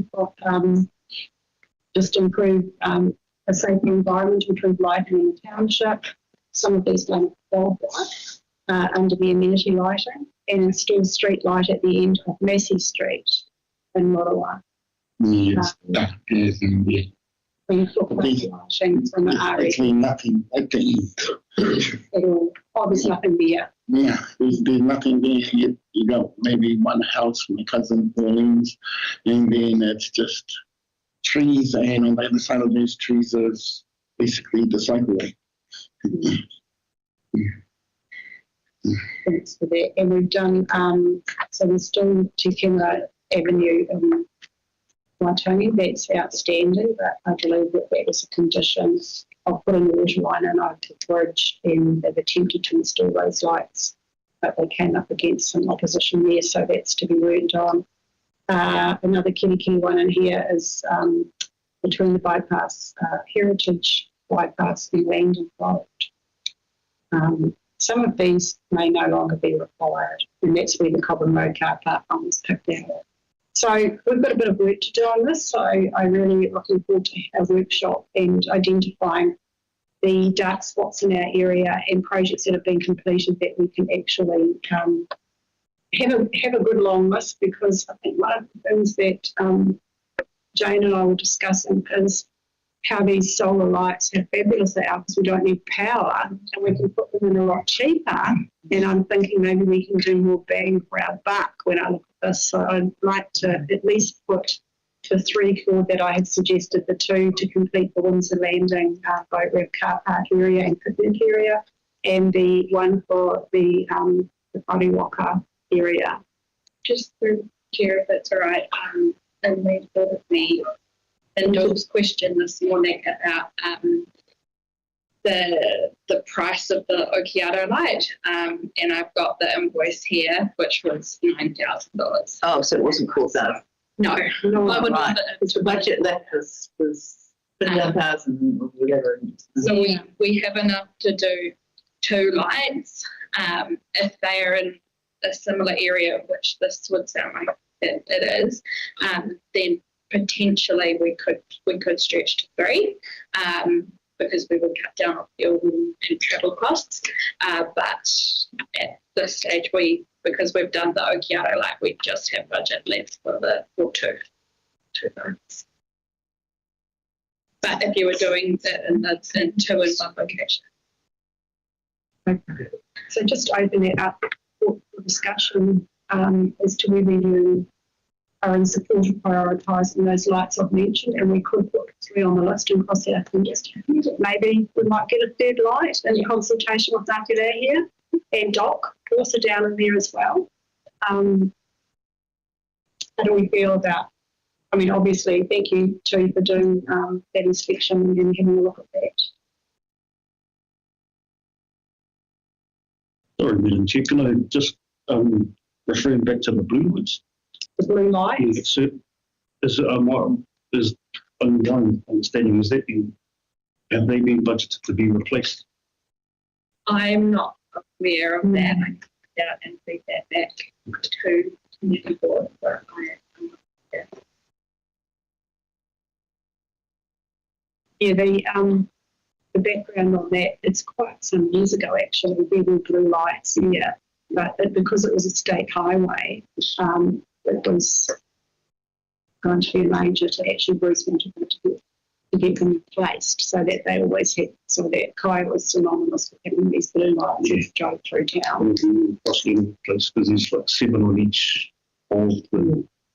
just improve a safer environment, improve lighting in the township. Some of these don't qualify under the amenity lighting, and install street light at the end of Massey Street in Rotorua. Yes, that is indeed. When you talk about lighting from the area, Actually, nothing at the end. there's nothing there. Yeah, there's nothing there yet. Maybe one house, my cousin Pauline's, and then it's just trees, and on the other side of those trees is basically the cycleway. Thanks for that. And we've done, so we're still Tikima Avenue in Waitangi. That's outstanding, but I believe that was a condition of putting the water line in over the bridge, and they've attempted to install those lights, but they came up against some opposition there, so that's to be worked on. Another key one in here is between the bypass, Heritage bypass and Langdon Road. Some of these may no longer be required, and that's where the Cobham Road car park was picked out. So we've got a bit of work to do on this, so I'm really looking forward to a workshop and identifying the dark spots in our area and projects that have been completed that we can actually have a good long list, because I think one of the things that Jane and I were discussing is how these solar lights, how fabulous they are, because we don't need power and we can put them in a lot cheaper. And I'm thinking maybe we can do more bang for our buck when I look at this. So I'd like to at least put the 3 core that I had suggested, the 2 to complete the Windsor Landing boat ramp car park area and picnic area, and the 1 for the Whariwaka area. Just through Chair, if it's all right, and we thought of me and Doug's question this morning about the price of the Okiato light, and I've got the invoice here, which was $9,000. Oh, so it wasn't called that. No, Right. It's a budget that was 15,000 or whatever. So we have enough to do 2 lights. If they are in a similar area, which this would sound like it is, then potentially we could stretch to 3, because we would cut down on fuel and travel costs. But at this stage, because we've done the Okiato light, we just have budget left for 2 months. But if you were doing that in 2 in one location. Okay. So just open it up for discussion as to whether you are in support of prioritising those lights I've mentioned, and we could put 3 on the list and cross out and just maybe we might get a 3rd light in consultation with Nakura here, and Doc also down in there as well. How do we feel about, I mean, obviously, thank you too for doing that inspection and having a look at that. Sorry, Madam Chair, can I just referring back to the Bluewoods? the blue lights. Is only one understanding, have they been budgeted to be replaced? I'm not aware of that. I can find out and feed that back to community board, but I'm not aware. Yeah, the background on that, it's quite some years ago actually, there were blue lights here, but because it was a state highway, it was going to be a major to actually Bruce wanted them to get them replaced so that they always had, so that Kai was synonymous with having these blue lights that drove through town. Possibly replaced because there's like 7 on each pole.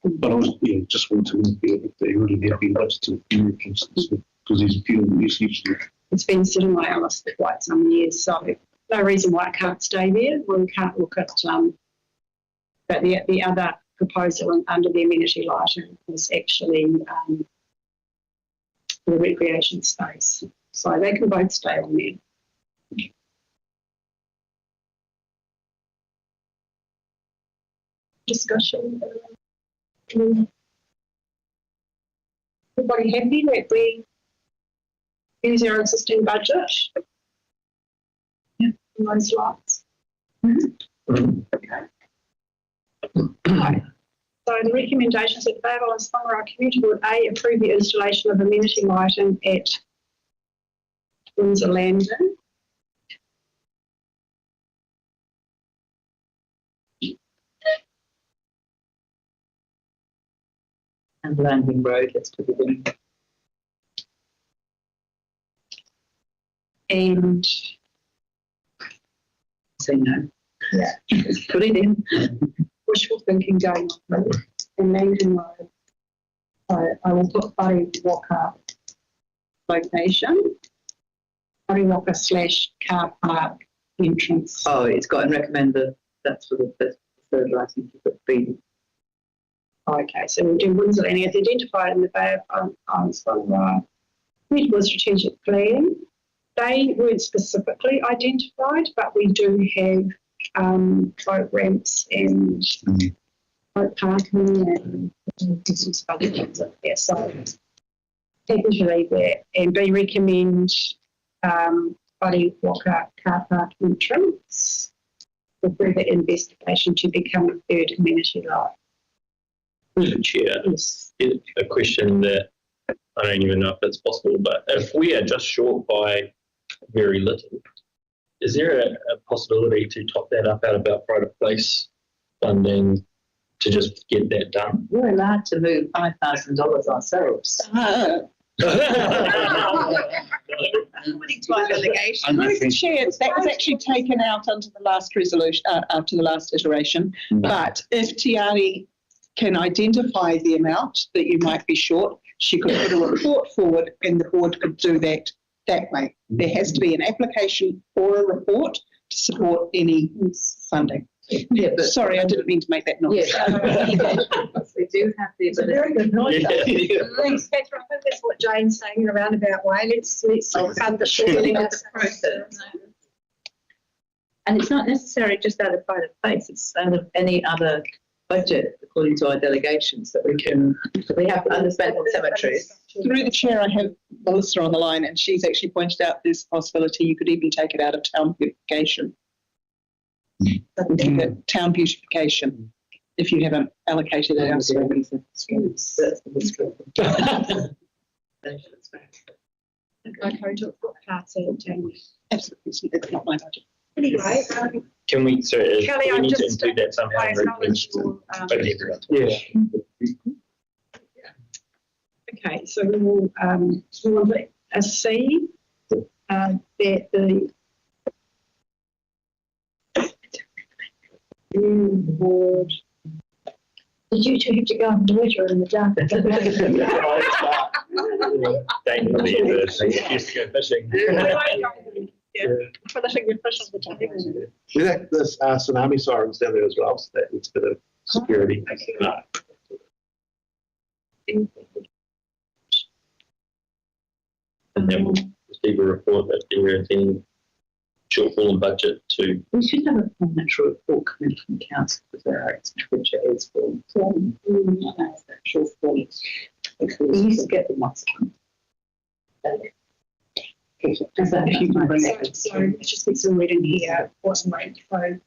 But I was just wanting to know if they really have been budgeted to be replaced because there's fuel usage. It's been sitting on our list for quite some years, so no reason why it can't stay there. We can't look at, but the other proposal under the amenity lighting was actually the recreation space. So they can both stay on there. Discussion. Everybody happy that we use our existing budget? Yeah, on those lights. Okay. Right. So the recommendations at the Islands-Whangaroa Community Board: A, approve the installation of amenity lighting at Windsor Landing. And Landing Road, let's put it in. And Say no. yeah, Put it in. wishful thinking going on and Landing Road. So I will put Buddy Walker location, Buddy Walker / car park entrance. Oh, it's got and recommend that's for the third license to put B. Okay, so we'll do Windsor Landing. It's identified in the Bay of Islands-Whangaroa Community Board strategic plan. They weren't specifically identified, but we do have boat ramps and boat parking and some other things up there. So happy to leave that. And B, recommend Buddy Walker car park entrance for further investigation to become a third amenity light. Chair, Yes. a question that I don't even know if it's possible, but if we are just short by very little, is there a possibility to top that up out of our private place funding to just get that done? We're allowed to move $5,000 ourselves. Chair, that was actually taken out under the last resolution, after the last iteration. But if Tiari can identify the amount that you might be short, she could put a report forward and the board could do that way. There has to be an application or a report to support any funding. Yeah, but Sorry, I didn't mean to make that noise. we do have the It's a very good noise. Yeah. Thanks, Catherine. I think that's what Jane's saying in a roundabout way. Let's fund the shortening of the process. And it's not necessarily just out of private place, it's out of any other budget according to our delegations that we have underspent on cemeteries. Through the chair, I have Melissa on the line and she's actually pointed out this possibility. You could even take it out of town beautification. Town beautification, if you haven't allocated it elsewhere. Okay, to put parts in town. Absolutely, it's not my budget. Anyway, Can we, so Kelly, we I need to just include that somehow I in acknowledge recommendation. your, Yeah. okay, so we will see that the board. Did you two have to go and water in the dark? Thank you for the university. Used to go fishing. Finishing your fish on the table. There's tsunami sirens down there as well, so that needs a bit of security. And then we'll receive a report that there is any shortfall in budget to. We should have a financial report coming from council with their expenditure is for shortfall. We used to get them once a month. So it just needs some reading here, what's made for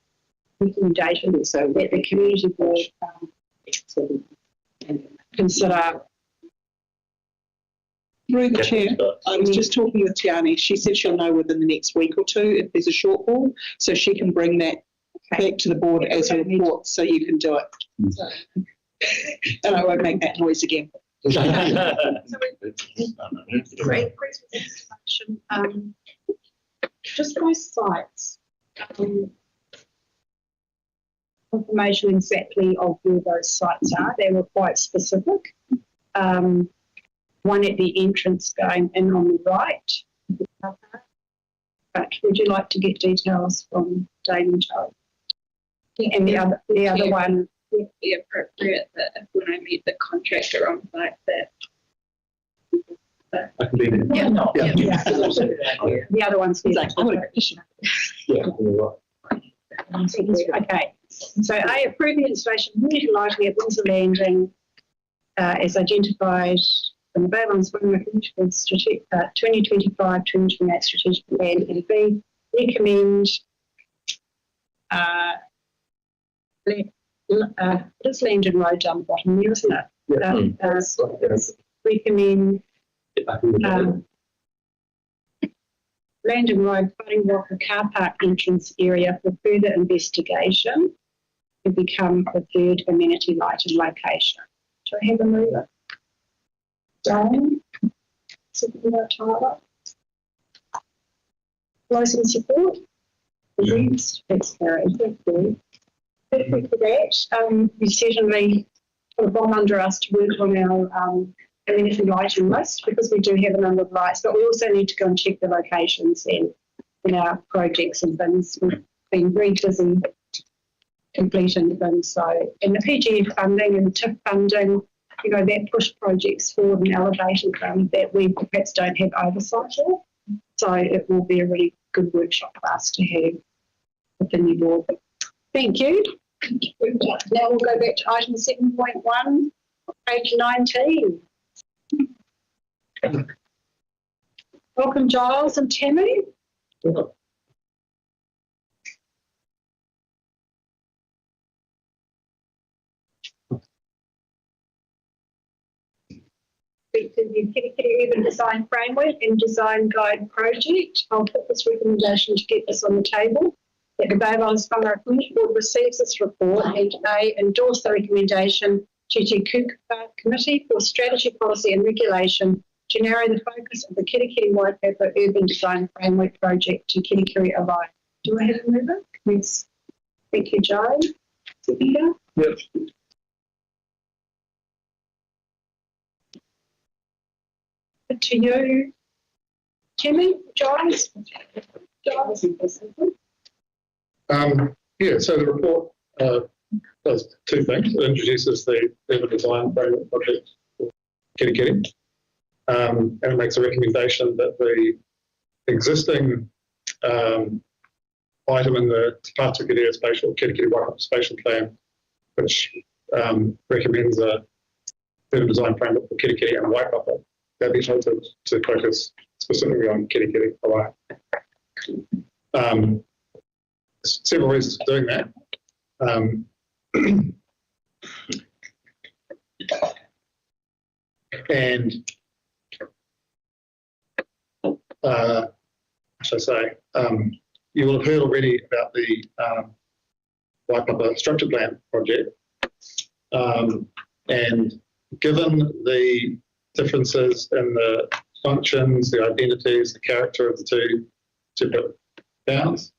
recommendation, so that the community board consider. Through the chair, I was just talking with Tiani. She said she'll know within the next week or two if there's a shortfall, so she can bring that back to the board as a report, so you can do it. And I won't make that noise again. Just by sites, information exactly of where those sites are. They were quite specific. One at the entrance going in on the right. But would you like to get details from Dave and Joe? And the other one. Would be appropriate that if when I meet the contractor on site that I can be there. The other one's Like, I would- okay. So A, approve the installation of community lighting at Windsor Landing as identified in the Islands-Whangaroa 2025-2028 strategic plan, and B, recommend this Landon Road down the bottom here, isn't it? Recommend Landon Road, Floating Rocker car park entrance area for further investigation to become a third amenity lighting location. Do I have a mover? Dane? Seconder Tyler? Closing support? Against? That's carried. Thank you. Perfect for that. We certainly put a bomb under us to work on our amenity lighting list because we do have a number of lights, but we also need to go and check the locations in our projects and things. We've been very busy completing things. So in the PGF funding and TIF funding, you know, that push projects forward and elevated them that we perhaps don't have oversight of. So it will be a really good workshop for us to have with the new board. Thank you. Now we'll go back to item 7.1, page 19. Welcome, Giles and Tammy. The Kitty Urban Design Framework and Design Guide Project. I'll put this recommendation to get this on the table. That the Bay Islands-Whangaroa Community Board receives this report and A, endorse the recommendation to Te Kukupa Committee for Strategy, Policy and Regulation to narrow the focus of the Kirikiri White Paper Urban Design Framework Project to Kirikiri Alive. Do I have a mover? Yes. Thank you, Joe. Seconder? Yep. To you, Timmy, Giles? Giles? So the report does two things. It introduces the urban design framework project for Kirikiri, and it makes a recommendation that the existing item in the Te Pātukurea spatial Kirikiri Waikato spatial plan, which recommends a urban design framework for Kirikiri and Waikato, that be altered to focus specifically on Kirikiri Alive. Several reasons for doing that. And you will have heard already about the Waipapa structure plan project. And given the differences in the functions, the identities, the character of the two separate towns,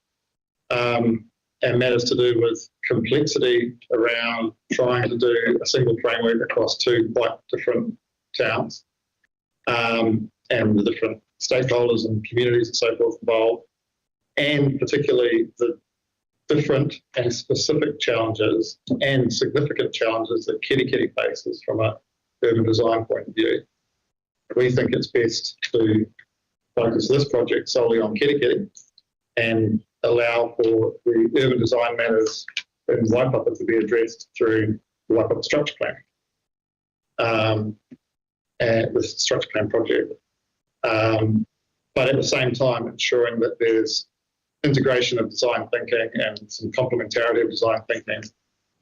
and matters to do with complexity around trying to do a single framework across two quite different towns, and the different stakeholders and communities and so forth involved, and particularly the different and specific challenges and significant challenges that Kirikiri faces from an urban design point of view. We think it's best to focus this project solely on Kirikiri and allow for the urban design matters in Waipapa to be addressed through the Waipapa structure plan and the structure plan project. But at the same time, ensuring that there's integration of design thinking and some complementarity of design thinking.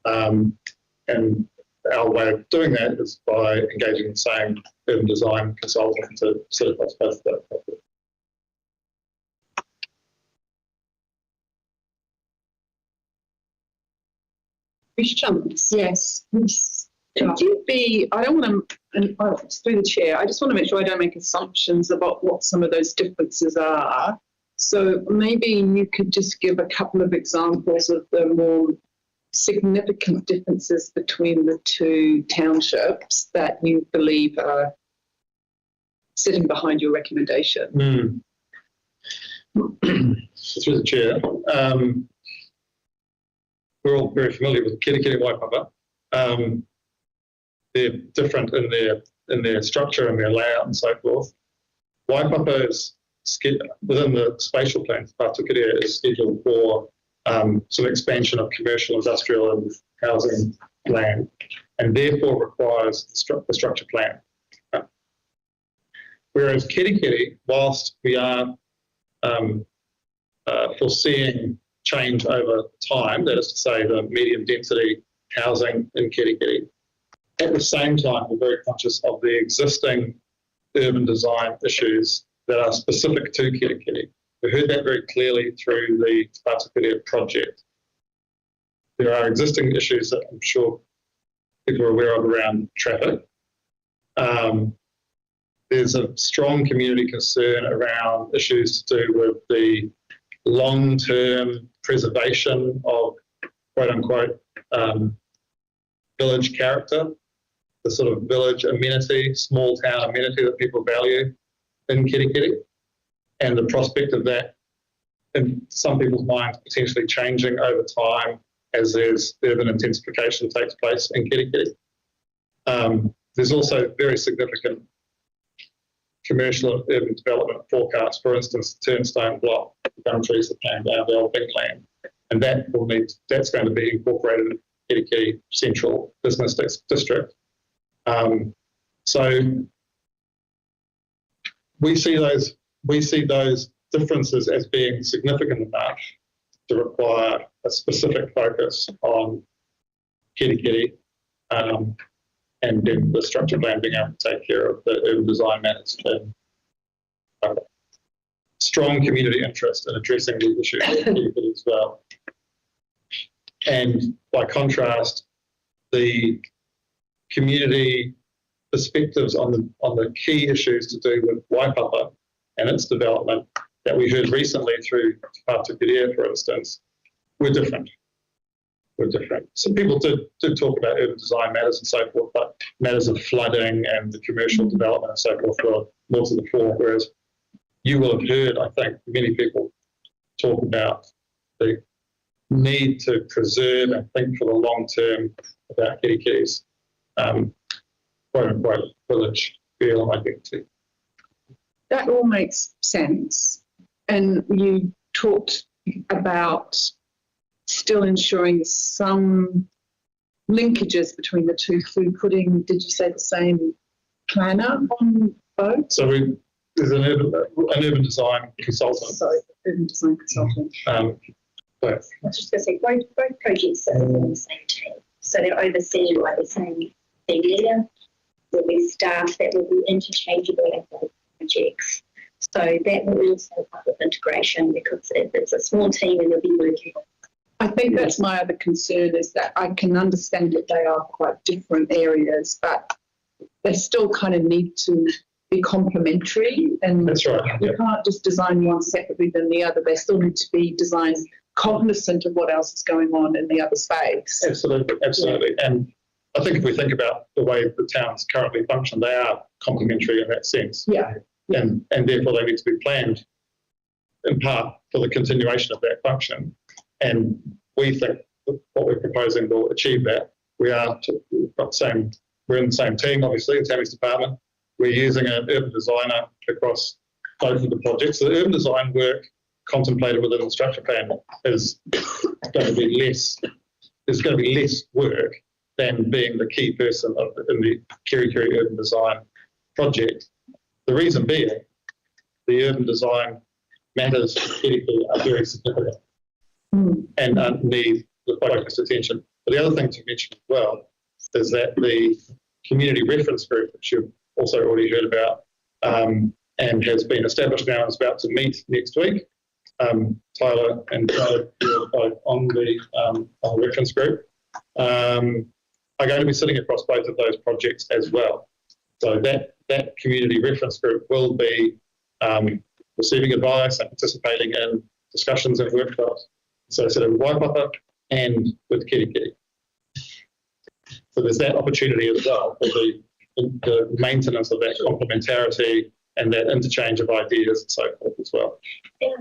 And our way of doing that is by engaging the same urban design consultant to sit across both of those projects. Questions? Yes. Could you be, I don't want to, and through the chair, I just want to make sure I don't make assumptions about what some of those differences are. So maybe you could just give a couple of examples of the more significant differences between the two townships that you believe are sitting behind your recommendation. Through the chair, we're all very familiar with Kirikiri and Waipapa. They're different in their structure and their layout and so forth. Waipapa is within the spatial plan, Pātukuria is scheduled for some expansion of commercial, industrial and housing land, and therefore requires the structure plan. Whereas Kirikiri, whilst we are foreseeing change over time, that is to say the medium density housing in Kirikiri, at the same time we're very conscious of the existing urban design issues that are specific to Kirikiri. We heard that very clearly through the Pātukuria project. There are existing issues that I'm sure people are aware of around traffic. There's a strong community concern around issues to do with the long-term preservation of quote-unquote village character, the sort of village amenity, small town amenity that people value in Kirikiri, and the prospect of that in some people's minds potentially changing over time as there's urban intensification takes place in Kirikiri. There's also very significant commercial and urban development forecasts, for instance, the Turnstone block, the gum trees that came down the old big land, and that's going to be incorporated in Kirikiri Central Business District. So we see those differences as being significant enough to require a specific focus on Kirikiri, and then the structure plan being able to take care of the urban design matters and strong community interest in addressing these issues in Kirikiri as well. And by contrast, the community perspectives on the key issues to do with Waipapa and its development that we heard recently through Pātukuria, for instance, were different. So people did talk about urban design matters and so forth, but matters of flooding and the commercial development and so forth were more to the fore, whereas you will have heard, I think, many people talk about the need to preserve and think for the long term about Kirikiri's quote-unquote village feel and identity. That all makes sense. And you talked about still ensuring some linkages between the two through putting, did you say the same planner on both? So there's an urban design consultant. Sorry, urban design consultant. I was just going to say, both projects are on the same team. So they're overseen by the same team leader. There'll be staff that will be interchangeable in both projects. So that will also help with integration because it's a small team and they'll be working. I think that's my other concern is that I can understand that they are quite different areas, but they still kind of need to be complementary. And that's right. You can't just design one separately than the other. They still need to be designed cognizant of what else is going on in the other space. Absolutely. Yeah. And I think if we think about the way the towns currently function, they are complementary in that sense. Yeah. And therefore they need to be planned in part for the continuation of that function. And we think that what we're proposing will achieve that. We're in the same team, obviously, in Tammy's department. We're using an urban designer across both of the projects. The urban design work contemplated within the structure plan is going to be less. There's going to be less work than being the key person in the Kerikeri urban design project. The reason being, the urban design matters for Kerikeri are very significant and need the focused attention. But the other thing to mention as well is that the community reference group, which you've also already heard about, and has been established now and is about to meet next week. Tyler and Joe are both on the reference group, are going to be sitting across both of those projects as well. So that community reference group will be receiving advice and participating in discussions and workshops. So with Waipapa and with Kerikeri. So there's that opportunity as well for the maintenance of that complementarity and that interchange of ideas and so forth as well. Yeah,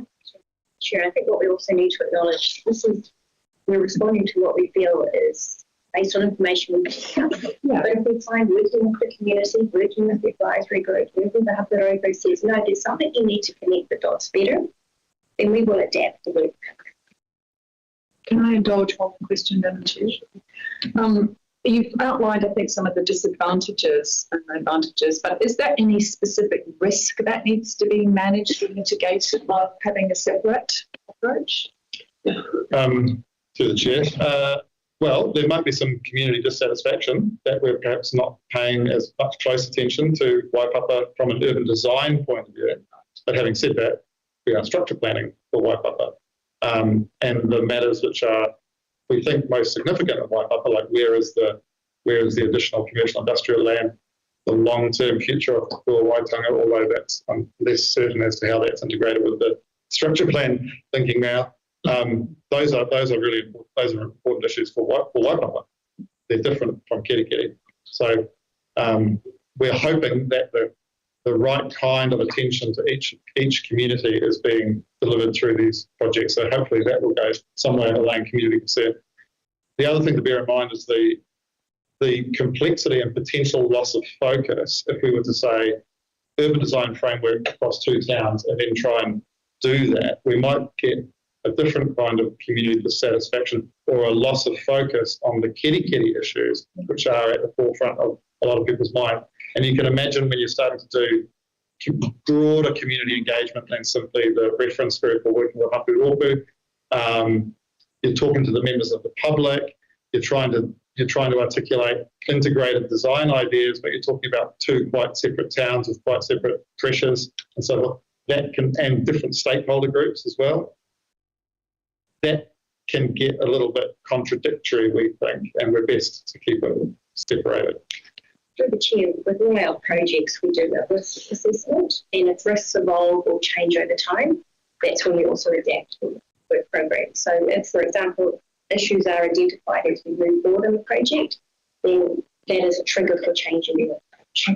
sure. I think what we also need to acknowledge, we're responding to what we feel is based on information we have. Yeah. But if we find working with the community, working with the advisory group, working with the Haparogo says, no, there's something you need to connect the dots better, then we will adapt the work. Can I indulge one question, Madam Chair? You've outlined, I think, some of the disadvantages and advantages, but is there any specific risk that needs to be managed or mitigated by having a separate approach? To the Chair, well, there might be some community dissatisfaction that we're perhaps not paying as much close attention to Waipapa from an urban design point of view. But having said that, we are structure planning for Waipapa. And the matters which are, we think, most significant in Waipapa, like where is the additional commercial industrial land, the long-term future of Waitangi, although that's I'm less certain as to how that's integrated with the structure plan thinking now. Those are important issues for Waipapa. They're different from Kerikeri. So we're hoping that the right kind of attention to each community is being delivered through these projects. So hopefully that will go some way in allaying community concern. The other thing to bear in mind is the complexity and potential loss of focus if we were to say urban design framework across two towns and then try and do that. We might get a different kind of community dissatisfaction or a loss of focus on the Kerikeri issues, which are at the forefront of a lot of people's mind. And you can imagine when you're starting to do broader community engagement than simply the reference group or working with Hapu Opu, you're talking to the members of the public, you're trying to articulate integrated design ideas, but you're talking about two quite separate towns with quite separate pressures, and so that can, and different stakeholder groups as well. That can get a little bit contradictory, we think, and we're best to keep it separated. Through the Chair, with all our projects, we do a risk assessment, and if risks evolve or change over time, that's when we also adapt the work program. So if, for example, issues are identified as we move forward in the project, then that is a trigger for changing the approach.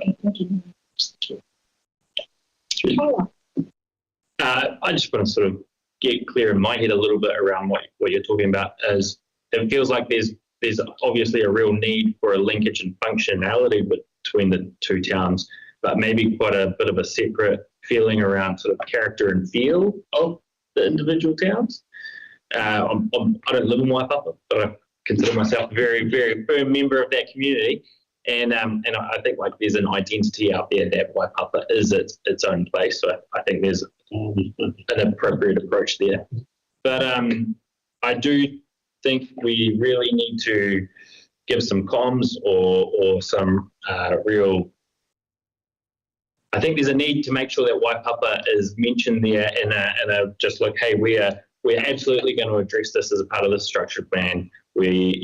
I just want to sort of get clear in my head a little bit around what you're talking about. As it feels like there's obviously a real need for a linkage and functionality between the two towns, but maybe quite a bit of a separate feeling around sort of character and feel of the individual towns. I don't live in Waipapa, but I consider myself a very, very firm member of that community. And I think like there's an identity out there that Waipapa is its own place. So I think there's an appropriate approach there. But I do think we really need to give some comms or some real. I think there's a need to make sure that Waipapa is mentioned there in a just like, hey, we're absolutely going to address this as a part of this structure plan. We're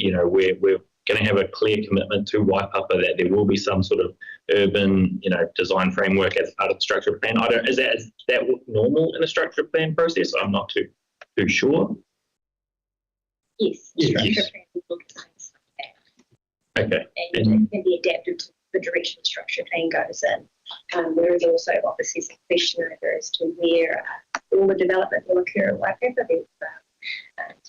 going to have a clear commitment to Waipapa that there will be some sort of urban, design framework as part of the structure plan. Is that normal in a structure plan process? I'm not too sure. Yes. Structure plan will look at things like that. Okay. And it can be adapted to the direction the structure plan goes in. There is also obviously some question over as to where all the development will occur at Waipapa.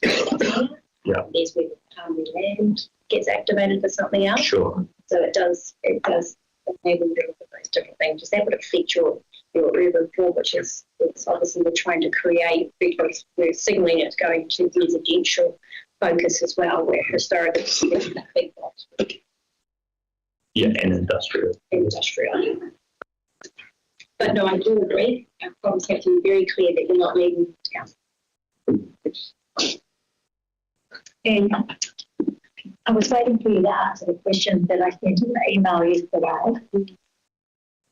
There's where the land gets activated for something else. Sure. So it does enable you to look at those different things. That would affect your your urban core, which is it's obviously we're trying to create because we're signalling it's going to residential focus as well, where historically it's been that big box. Yeah, and industrial. Industrial. But no, I do agree. Our problems have to be very clear that you're not leaving town. And I was waiting for you to answer the question that I sent in the email yesterday.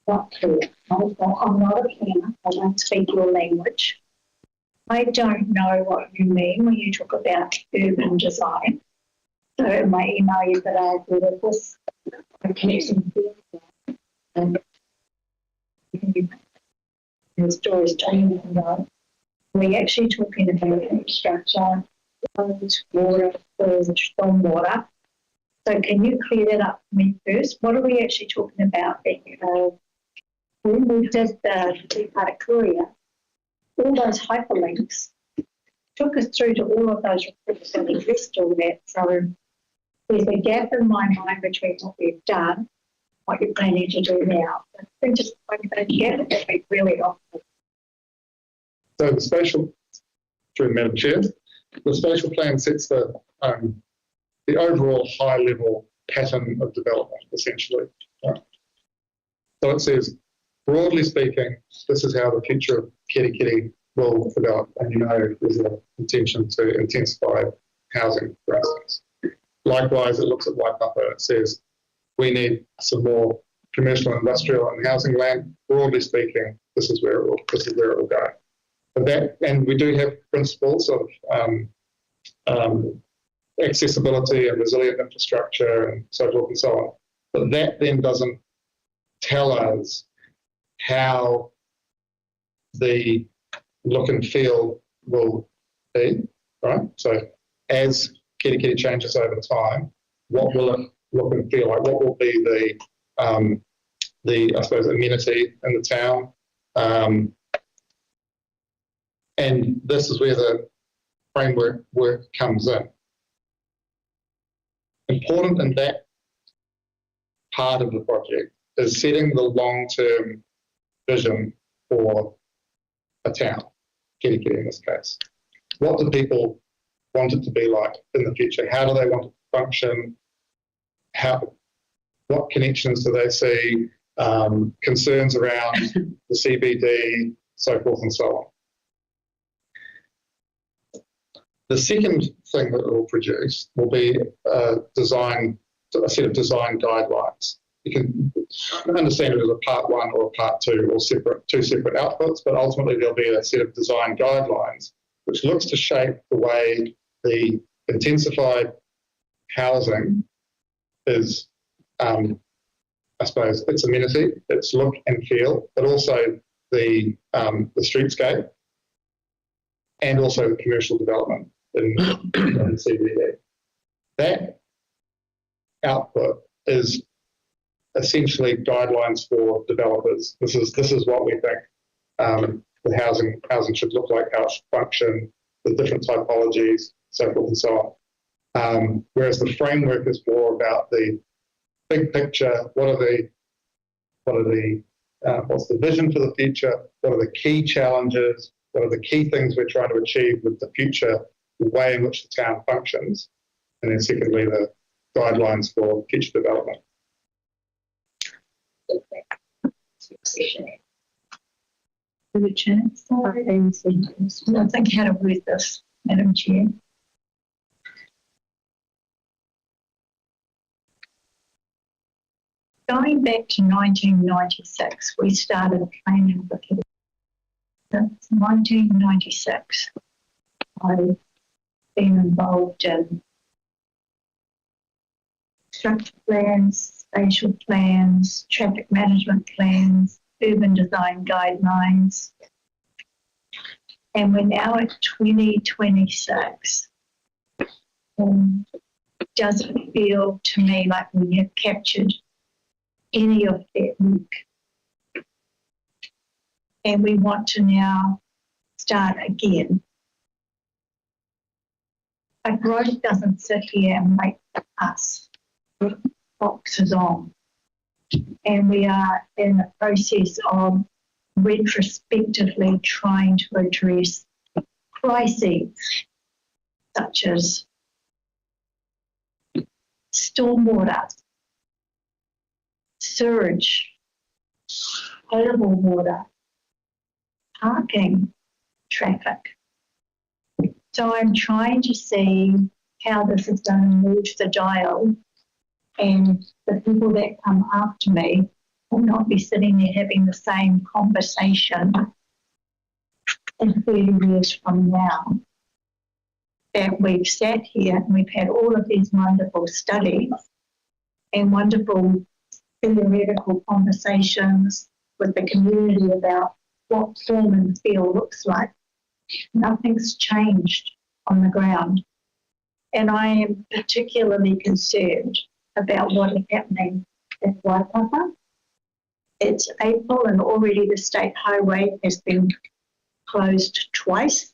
Not clear. I'm not a planner. I don't speak your language. I don't know what you mean when you talk about urban design. So in my email yesterday, I said it was a connection and the stories changing. We're actually talking about infrastructure, water, stormwater. So can you clear that up for me first? What are we actually talking about there? When we did the three-part Korea, all those hyperlinks took us through to all of those reports and addressed all that. So there's a gap in my mind between what we've done, what you're planning to do now. I just like that gap that we really offer. So the spatial, through Madam Chair, the spatial plan sets the overall high-level pattern of development, essentially. Right? So it says, broadly speaking, this is how the future of Kirikiri will develop, and you know there's an intention to intensify housing, for instance. Likewise, it looks at Waipapa and it says, we need some more commercial, industrial and housing land. Broadly speaking, this is where it will go. But that, and we do have principles of accessibility and resilient infrastructure and so forth and so on. But that then doesn't tell us how the look and feel will be, right? So as Kirikiri changes over time, what will it look and feel like? What will be the I suppose, amenity in the town? And this is where the framework work comes in. Important in that part of the project is setting the long-term vision for a town, Kirikiri in this case. What do people want it to be like in the future? How do they want it to function? What connections do they see? Concerns around the CBD, so forth and so on. The second thing that it will produce will be a set of design guidelines. You can understand it as a part one or a part two or two separate outputs, but ultimately there'll be a set of design guidelines which looks to shape the way the intensified housing is, I suppose, its amenity, its look and feel, but also the streetscape and also the commercial development in the CBD. That output is essentially guidelines for developers. This is what we think the housing should look like, how it should function, the different typologies, so forth and so on. Whereas the framework is more about the big picture. What's the vision for the future? What are the key challenges? What are the key things we're trying to achieve with the future, the way in which the town functions? And then secondly, the guidelines for future development. Good chance. I think how to word this, Madam Chair. Going back to 1996, we started planning for Kirikiri. Since 1996, I've been involved in structure plans, spatial plans, traffic management plans, urban design guidelines, and we're now at 2026. Does it feel to me like we have captured any of that work? And we want to now start again. Our growth doesn't sit here and make us put boxes on. And we are in the process of retrospectively trying to address crises such as stormwater, sewage, potable water, parking, traffic. So I'm trying to see how this is going to move the dial, and the people that come after me will not be sitting there having the same conversation in 30 years from now. That we've sat here and we've had all of these wonderful studies and wonderful theoretical conversations with the community about what form and feel looks like. Nothing's changed on the ground. And I am particularly concerned about what is happening in Waipapa. It's April and already the state highway has been closed twice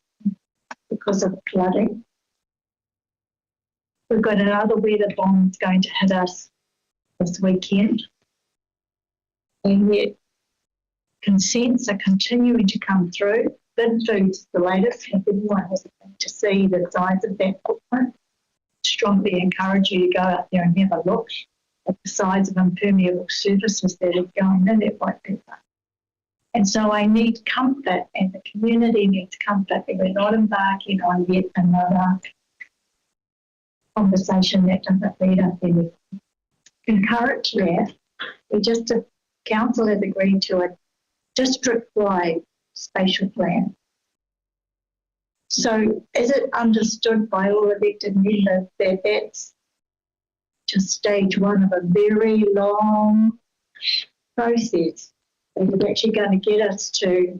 because of flooding. We've got another weather bomb going to hit us this weekend. And yet consents are continuing to come through. Bin Food's the latest. If anyone has to see the size of that footprint, strongly encourage you to go out there and have a look at the size of impermeable surfaces that are going in at Waipapa. And so I need comfort, and the community needs comfort, that we're not embarking on yet another conversation that doesn't lead us anywhere. Concurrent to that, council has agreed to a district-wide spatial plan. So is it understood by all elected members that that's just stage one of a very long process that is actually going to get us to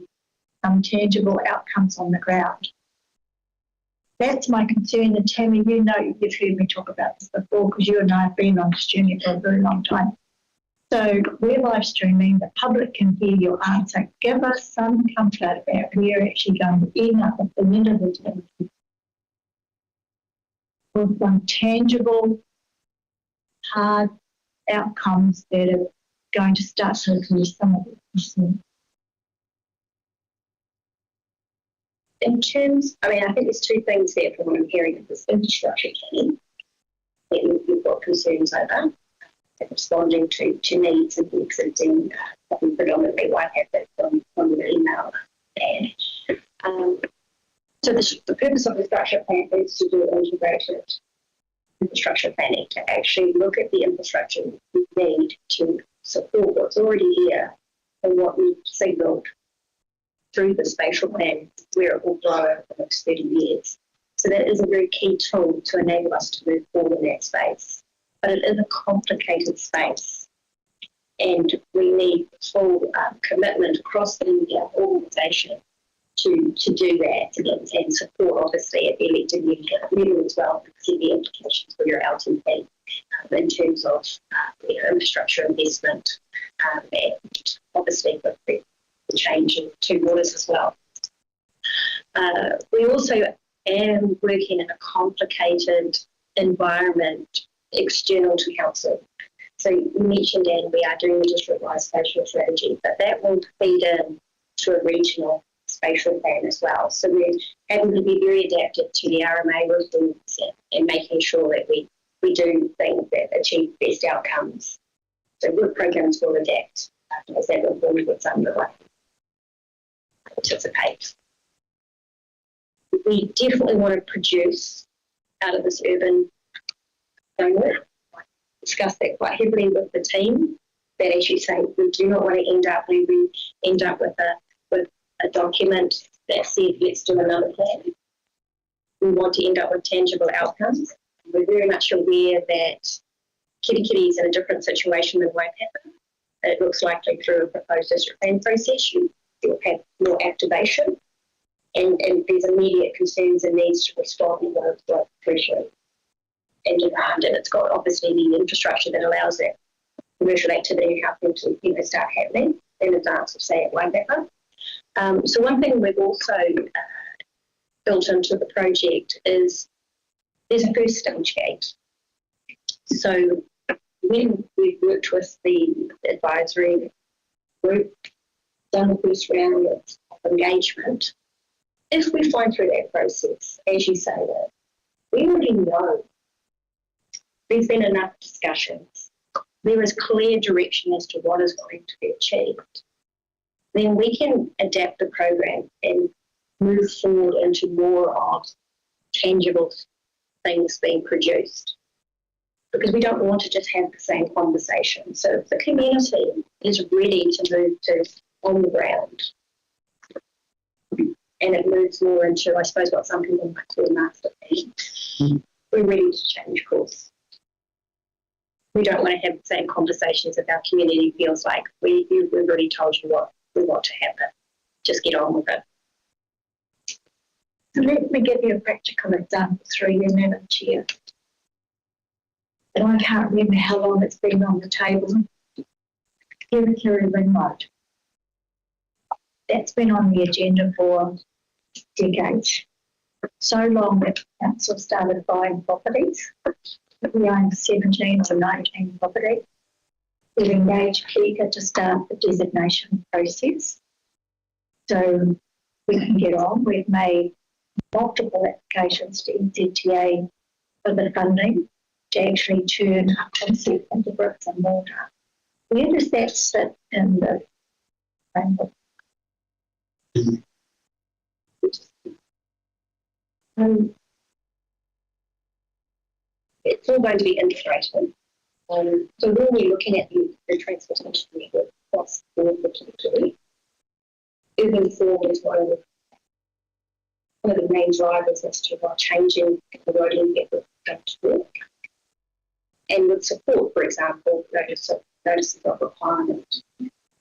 some tangible outcomes on the ground? That's my concern. And Tammy, you know, you've heard me talk about this before because you and I have been on this journey for a very long time. So we're live streaming, the public can hear your answer. Give us some comfort about where you're actually going to end up at the end of the day with some tangible, hard outcomes that are going to start to address some of the concerns. In terms, I think there's two things there from what I'm hearing of this infrastructure planning that you've got concerns over. Responding to needs of the existing, predominantly white habits on the email. So the purpose of the structure plan is to do integrated infrastructure planning, to actually look at the infrastructure we need to support what's already here and what we've signalled through the spatial plan, where it will grow over the next 30 years. So that is a very key tool to enable us to move forward in that space. But it is a complicated space, and we need full commitment across the organisation to do that and support, obviously, at the elected level as well, because of the implications for your LTP in terms of infrastructure investment and obviously with the change to waters as well. We also am working in a complicated environment external to council. So you mentioned, and we are doing a district-wide spatial strategy, but that will feed in to a regional spatial plan as well. So we're having to be very adapted to the RMA reforms and making sure that we do things that achieve best outcomes. So work programs will adapt as that reform gets underway. Participate. We definitely want to produce out of this urban framework. Discuss that quite heavily with the team. That, as you say, we do not want to end up where we end up with a document that said, let's do another plan. We want to end up with tangible outcomes. We're very much aware that Kitty is in a different situation than Waipapa. It looks likely through a proposed district plan process, you'll have more activation, and there's immediate concerns and needs to respond with pressure and demand, and it's got obviously the infrastructure that allows that commercial activity happening to start happening in advance of, say, at Waipapa. So one thing we've also built into the project is there's a first stage gate. So when we've worked with the advisory group, done the first round of engagement, if we find through that process, as you say, that we already know there's been enough discussions, there is clear direction as to what is going to be achieved, then we can adapt the program and move forward into more of tangible things being produced. Because we don't want to just have the same conversation. So if the community is ready to move to on the ground, and it moves more into, I suppose, what some people might call master plan, we're ready to change course. We don't want to have the same conversations if our community feels like we've already told you what we want to happen. Just get on with it. So let me give you a practical example through you, Madam Chair. And I can't remember how long it's been on the table. Kerikeri Ring Road. That's been on the agenda for decades. So long that the council started buying properties. We own 17 or 19 properties. We've engaged Kika to start the designation process. So we can get on. We've made multiple applications to NZTA for the funding to actually turn a concept into bricks and mortar. Where does that sit in the framework? It's all going to be integrated. So when we're looking at the transportation network across the board, particularly, urban forward is one of the main drivers as to why changing the roading network going to work. And with support, for example, notices of requirement.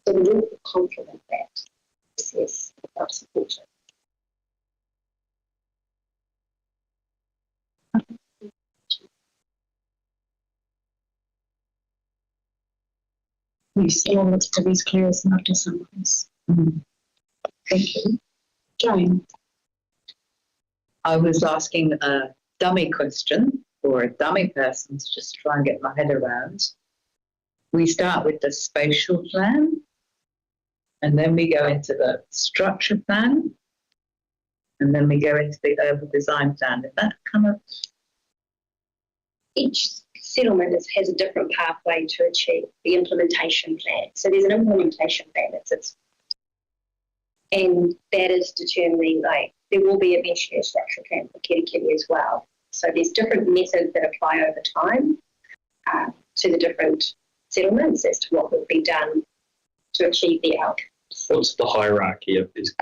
So we will complement that process of support. You see all that's pretty clear as not to summarize. Thank you. Jane. I was asking a dummy question for a dummy person to just try and get my head around. We start with the spatial plan, and then we go into the structure plan, and then we go into the urban design plan. Is that kind of... Each settlement has a different pathway to achieve the implementation plan. So there's an implementation plan that sits, and that is determining, like, there will be eventually a structural plan for Kerikeri as well. So there's different methods that apply over time to the different settlements as to what will be done to achieve the outcome. What's the hierarchy of this?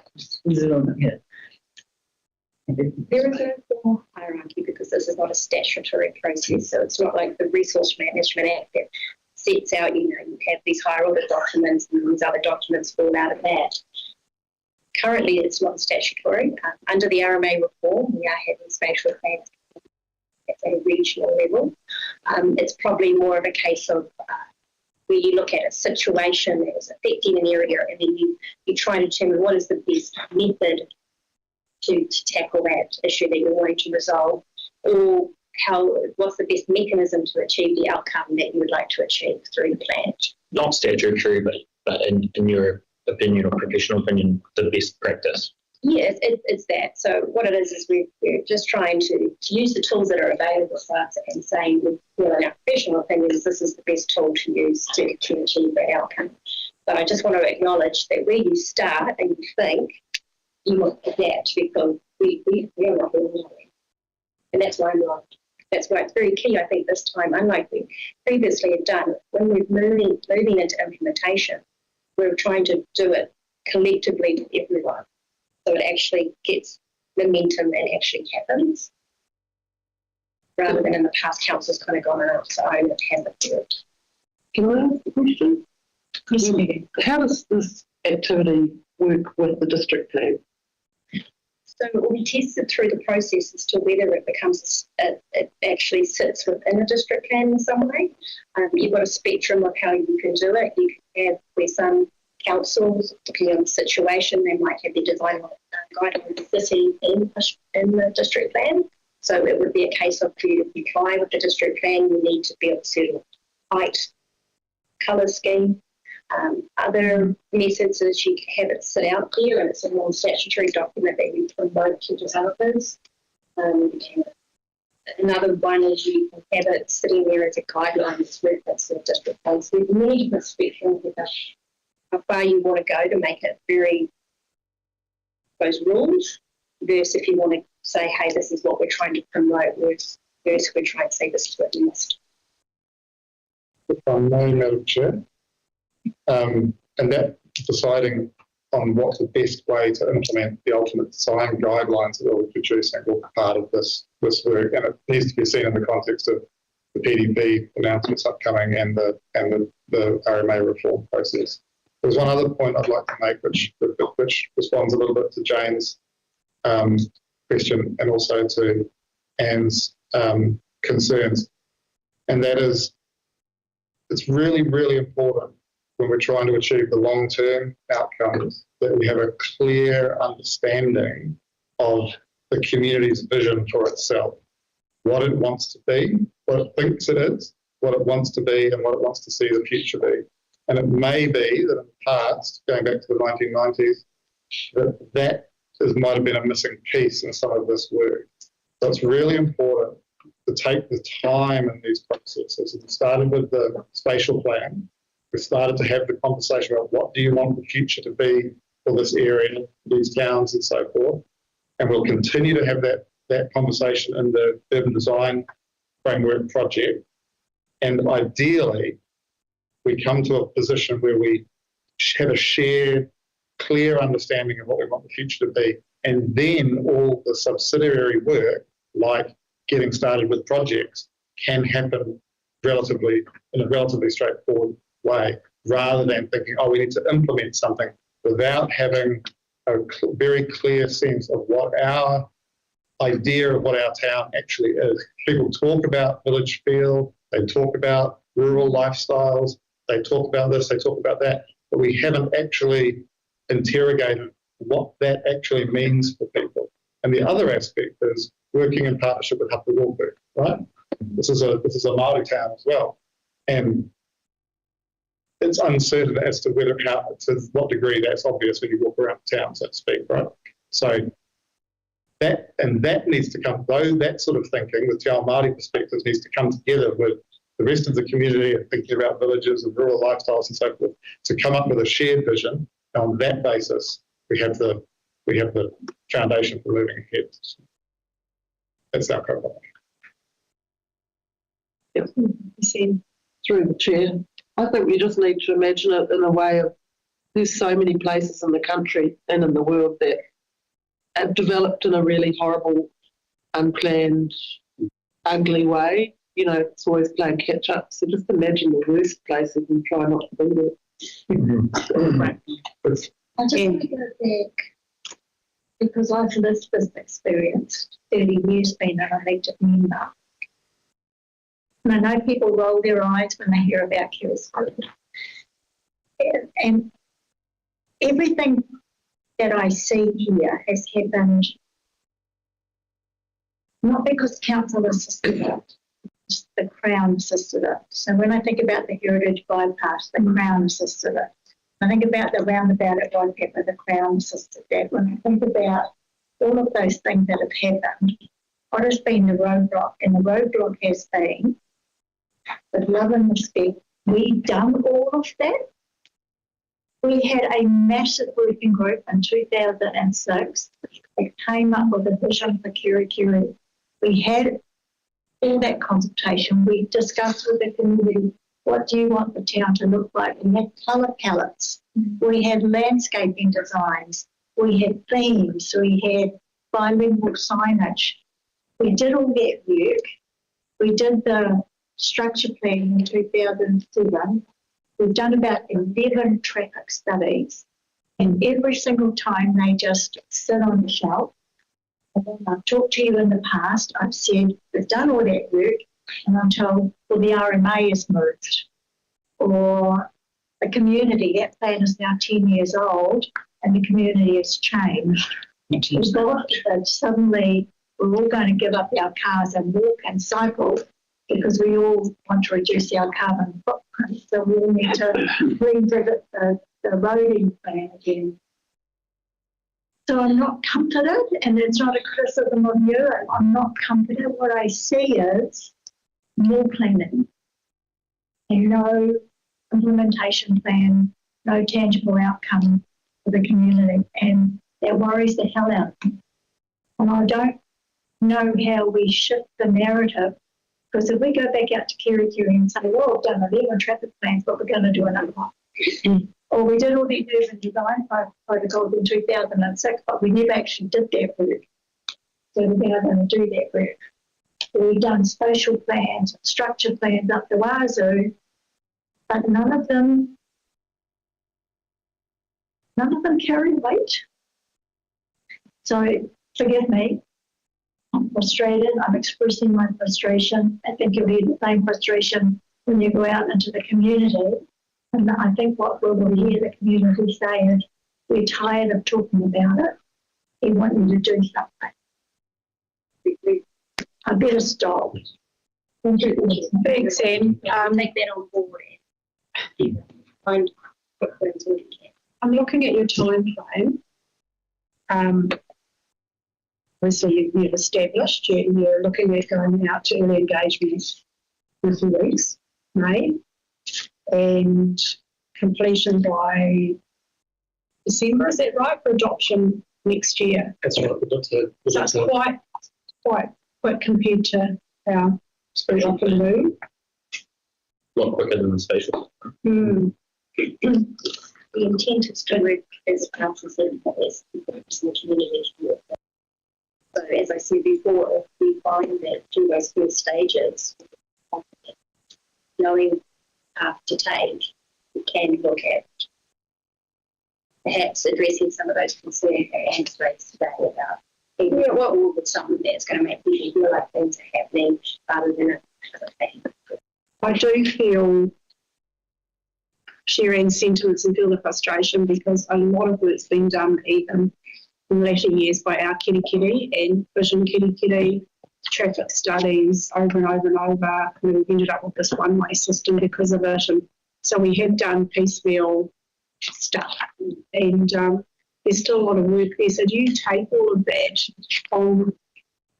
Yeah. There is no formal hierarchy because this is not a statutory process. So it's not like the Resource Management Act that sets out, you have these higher order documents and these other documents fall out of that. Currently, it's not statutory. Under the RMA reform, we are having spatial plans at a regional level. It's probably more of a case of where you look at a situation that is affecting an area and then you try to determine what is the best method to tackle that issue that you're wanting to resolve, or what's the best mechanism to achieve the outcome that you would like to achieve through the plan. Not statutory, but in your opinion or professional opinion, the best practice. Yeah, it's that. So what it is we're just trying to use the tools that are available to us and saying, well, in our professional opinions, this is the best tool to use to achieve that outcome. But I just want to acknowledge that where you start and you think, you must adapt because we are not all knowing. And that's why that's why it's very key, I think, this time, unlike we previously have done, when we're moving into implementation, we're trying to do it collectively with everyone. So it actually gets momentum and actually happens. Rather than in the past, council's kind of gone on its own and hasn't worked. Can I ask a question? How does this activity work with the district plan? So we test it through the process as to whether it becomes, it actually sits within a district plan in some way. You've got a spectrum of how you can do it. You can have where some councils, depending on the situation, they might have their design guide on the city in the district plan. So it would be a case of for you to comply with the district plan, you need to be of a certain height, colour scheme. Other methods is you have it sit out there and it's a non-statutory document that you promote to developers. Another one is you can have it sitting there as a guideline that's referenced in district plans. There's many different spectrums about how far you want to go to make it very those rules versus if you want to say, hey, this is what we're trying to promote versus we're trying to say this is what you must. If I may, Madam Chair, and that deciding on what's the best way to implement the ultimate design guidelines that we're producing will be part of this work, and it needs to be seen in the context of the PDP announcements upcoming and the RMA reform process. There's one other point I'd like to make, which responds a little bit to Jane's question and also to Anne's concerns, and that is it's really, really important when we're trying to achieve the long-term outcomes that we have a clear understanding of the community's vision for itself, what it wants to be, what it thinks it is, what it wants to be, and what it wants to see the future be. And it may be that in the past, going back to the 1990s, that might have been a missing piece in some of this work. So it's really important to take the time in these processes. We started with the spatial plan. We started to have the conversation about what do you want the future to be for this area, these towns and so forth. And we'll continue to have that conversation in the urban design framework project. And ideally, we come to a position where we have a shared, clear understanding of what we want the future to be. And then all the subsidiary work, like getting started with projects, can happen in a relatively straightforward way, rather than thinking, oh, we need to implement something without having a very clear sense of what our idea of what our town actually is. People talk about village feel, they talk about rural lifestyles, they talk about this, they talk about that, but we haven't actually interrogated what that actually means for people. And the other aspect is working in partnership with Hapa Walker, right? This is a Māori town as well. And it's uncertain as to to what degree that's obvious when you walk around town, so to speak, right? So that needs to come, though that sort of thinking, the Te Ao Māori perspectives, needs to come together with the rest of the community and thinking about villages and rural lifestyles and so forth to come up with a shared vision. And on that basis, we have the foundation for moving ahead. That's our cover. Yep. Through the chair, I think we just need to imagine it in a way of there's so many places in the country and in the world that have developed in a really horrible, unplanned, ugly way. You know, it's always playing catch up. So just imagine the worst places and try not to be there. I just want to go back because I've lived this experience 30 years being an elected member. And I know people roll their eyes when they hear about Kiwis. And everything that I see here has happened not because council assisted it, it's the Crown assisted it. So when I think about the Heritage Bypass, the Crown assisted it. I think about the roundabout at Waipapa, the Crown assisted that. When I think about all of those things that have happened, what has been the roadblock? And the roadblock has been, with love and respect, we've done all of that. We had a massive working group in 2006 that came up with a vision for Kirikiri. We had all that consultation. We discussed with the community, what do you want the town to look like? We had colour palettes. We had landscaping designs. We had themes. We had bilingual signage. We did all that work. We did the structure plan in 2007. We've done about 11 traffic studies, and every single time they just sit on the shelf. And when I've talked to you in the past, I've said, we've done all that work, and I'm told, well, the RMA is moved. Or the community, that plan is now 10 years old, and the community has changed. It's not that suddenly we're all going to give up our cars and walk and cycle because we all want to reduce our carbon footprint. So we'll need to revisit the roading plan again. So I'm not comforted, and it's not a criticism of you, I'm not comforted. What I see is more planning and no implementation plan, no tangible outcome for the community, and that worries the hell out of me. And I don't know how we shift the narrative, because if we go back out to Kirikiri and say, well, we've done 11 traffic plans, but we're going to do another one. Or we did all the urban design protocols in 2006, but we never actually did that work. So we're now going to do that work. We've done spatial plans, structure plans up the wazoo, but none of them carry weight. So forgive me, I'm frustrated, I'm expressing my frustration. I think you'll hear the same frustration when you go out into the community. And I think what we will hear the community say is, we're tired of talking about it. We want you to do something. I better stop. Thanks, Anne. Take that on board. Find quick wins when you can. I'm looking at your time frame. Obviously, you've established, you're looking at going out to early engagements in 2 weeks, May, and completion by December, is that right, for adoption next year? That's right. So it's quite quick compared to our very often move. A lot quicker than the spatial. Mm. The intent is to work as council said, as the community. So as I said before, if we find that through those first stages, knowing path to take, we can look at perhaps addressing some of those concerns that Anne's raised today about what will be something that's going to make people feel like things are happening rather than a thing. I do feel Sharon's sentiments and feel the frustration, because a lot of work's been done even in later years by our kitty and Vision kitty, traffic studies over and over and over. And we've ended up with this one-way system because of it. And so we have done piecemeal stuff, and there's still a lot of work there. So do you take all of that on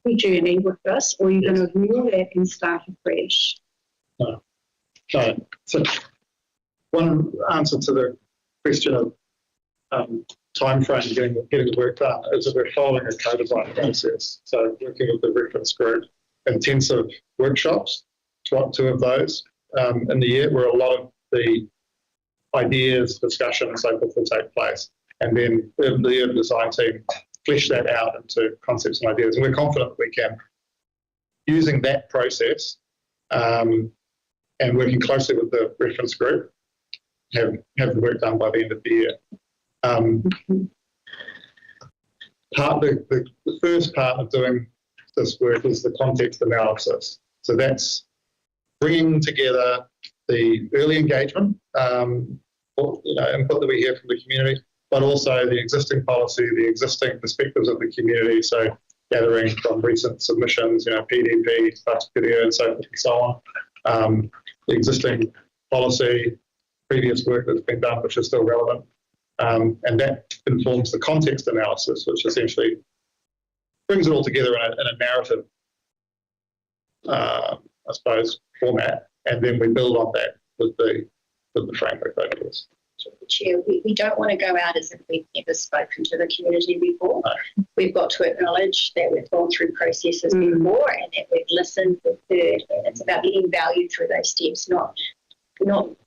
your journey with this, or are you going to ignore that and start afresh? No. So one answer to the question of time frame getting the work done is that we're following a co-design process. So working with the reference group, intensive workshops, two of those in the year, where a lot of the ideas, discussion and so forth will take place. And then the urban design team flesh that out into concepts and ideas. And we're confident we can, using that process and working closely with the reference group, have the work done by the end of the year. The first part of doing this work is the context analysis. So that's bringing together the early engagement, input that we hear from the community, but also the existing policy, the existing perspectives of the community. So gathering from recent submissions, PDP, video, and so forth and so on. The existing policy, previous work that's been done, which is still relevant. And that informs the context analysis, which essentially brings it all together in a narrative, I suppose, format, and then we build on that with the framework ideas. Chair, we don't want to go out as if we've never spoken to the community before. No. We've got to acknowledge that we've gone through processes before and that we've listened, we've heard, and it's about getting value through those steps, not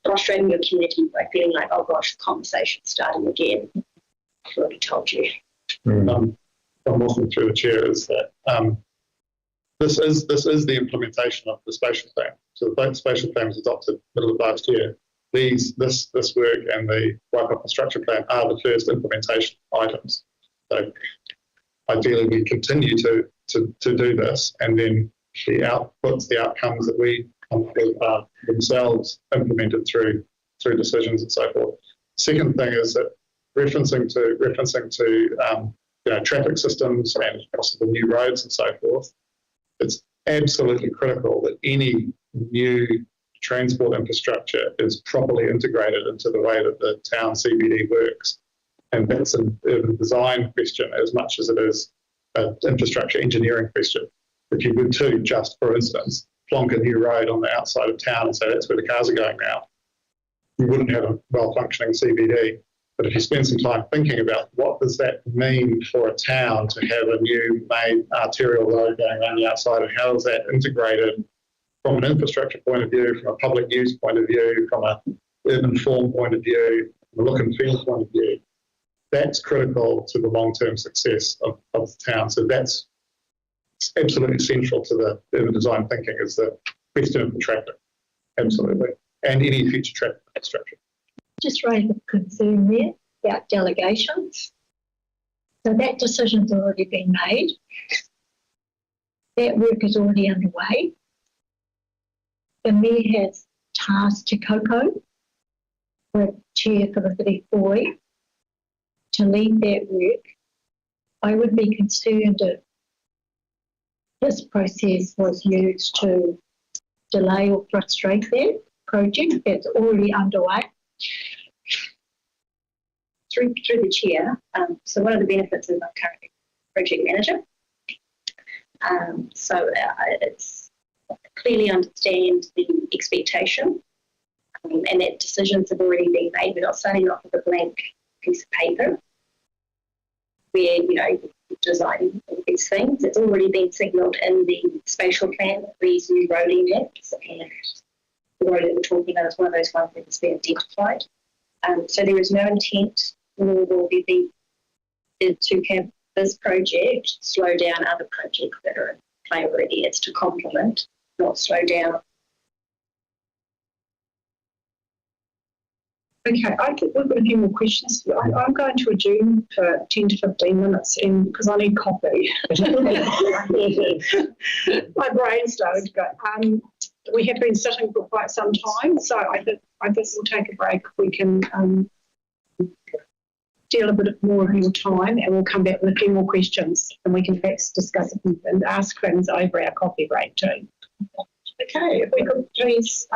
frustrating your community by feeling like, oh gosh, the conversation's starting again. I've already told you. I'm walking through the chair is that this is the implementation of the spatial plan. So the spatial plan was adopted middle of last year. This work and the Waipapa structure plan are the first implementation items. So ideally we continue to do this, and then the outputs, the outcomes that we come up with are themselves implemented through decisions and so forth. Second thing is that referencing to traffic systems and possible new roads and so forth, it's absolutely critical that any new transport infrastructure is properly integrated into the way that the town CBD works. And that's an urban design question as much as it is an infrastructure engineering question. If you were to, just for instance, plonk a new road on the outside of town and say that's where the cars are going now, you wouldn't have a well-functioning CBD. But if you spend some time thinking about what does that mean for a town to have a new main arterial road going around the outside, and how is that integrated from an infrastructure point of view, from a public use point of view, from an urban form point of view, from a look and feel point of view, that's critical to the long-term success of the town. So that's absolutely central to the urban design thinking, is the question of the traffic, absolutely, and any future traffic infrastructure. Just raised a concern there about delegations. So that decision's already been made. That work is already underway. The Mayor has tasked Te Coco, the Chair for the City Boy, to lead that work. I would be concerned if this process was used to delay or frustrate that project that's already underway. Through the chair, so one of the benefits is I'm currently project manager. It's clearly understand the expectation, and that decisions have already been made. We're not starting off with a blank piece of paper where, designing all these things. It's already been signalled in the spatial plan with these new roading maps, and the road that we're talking about is one of those ones that's been identified. So there is no intent, nor will there be, to have this project slow down other projects that are in play already. It's to complement, not slow down. Okay, I think we've got a few more questions. I'm going to adjourn for 10 to 15 minutes because I need coffee. My brain's starting to go. We have been sitting for quite some time, so I think we'll take a break. We can deal a bit more of your time, and we'll come back with a few more questions, and we can perhaps discuss it and ask things over our coffee break too. Okay, if we could please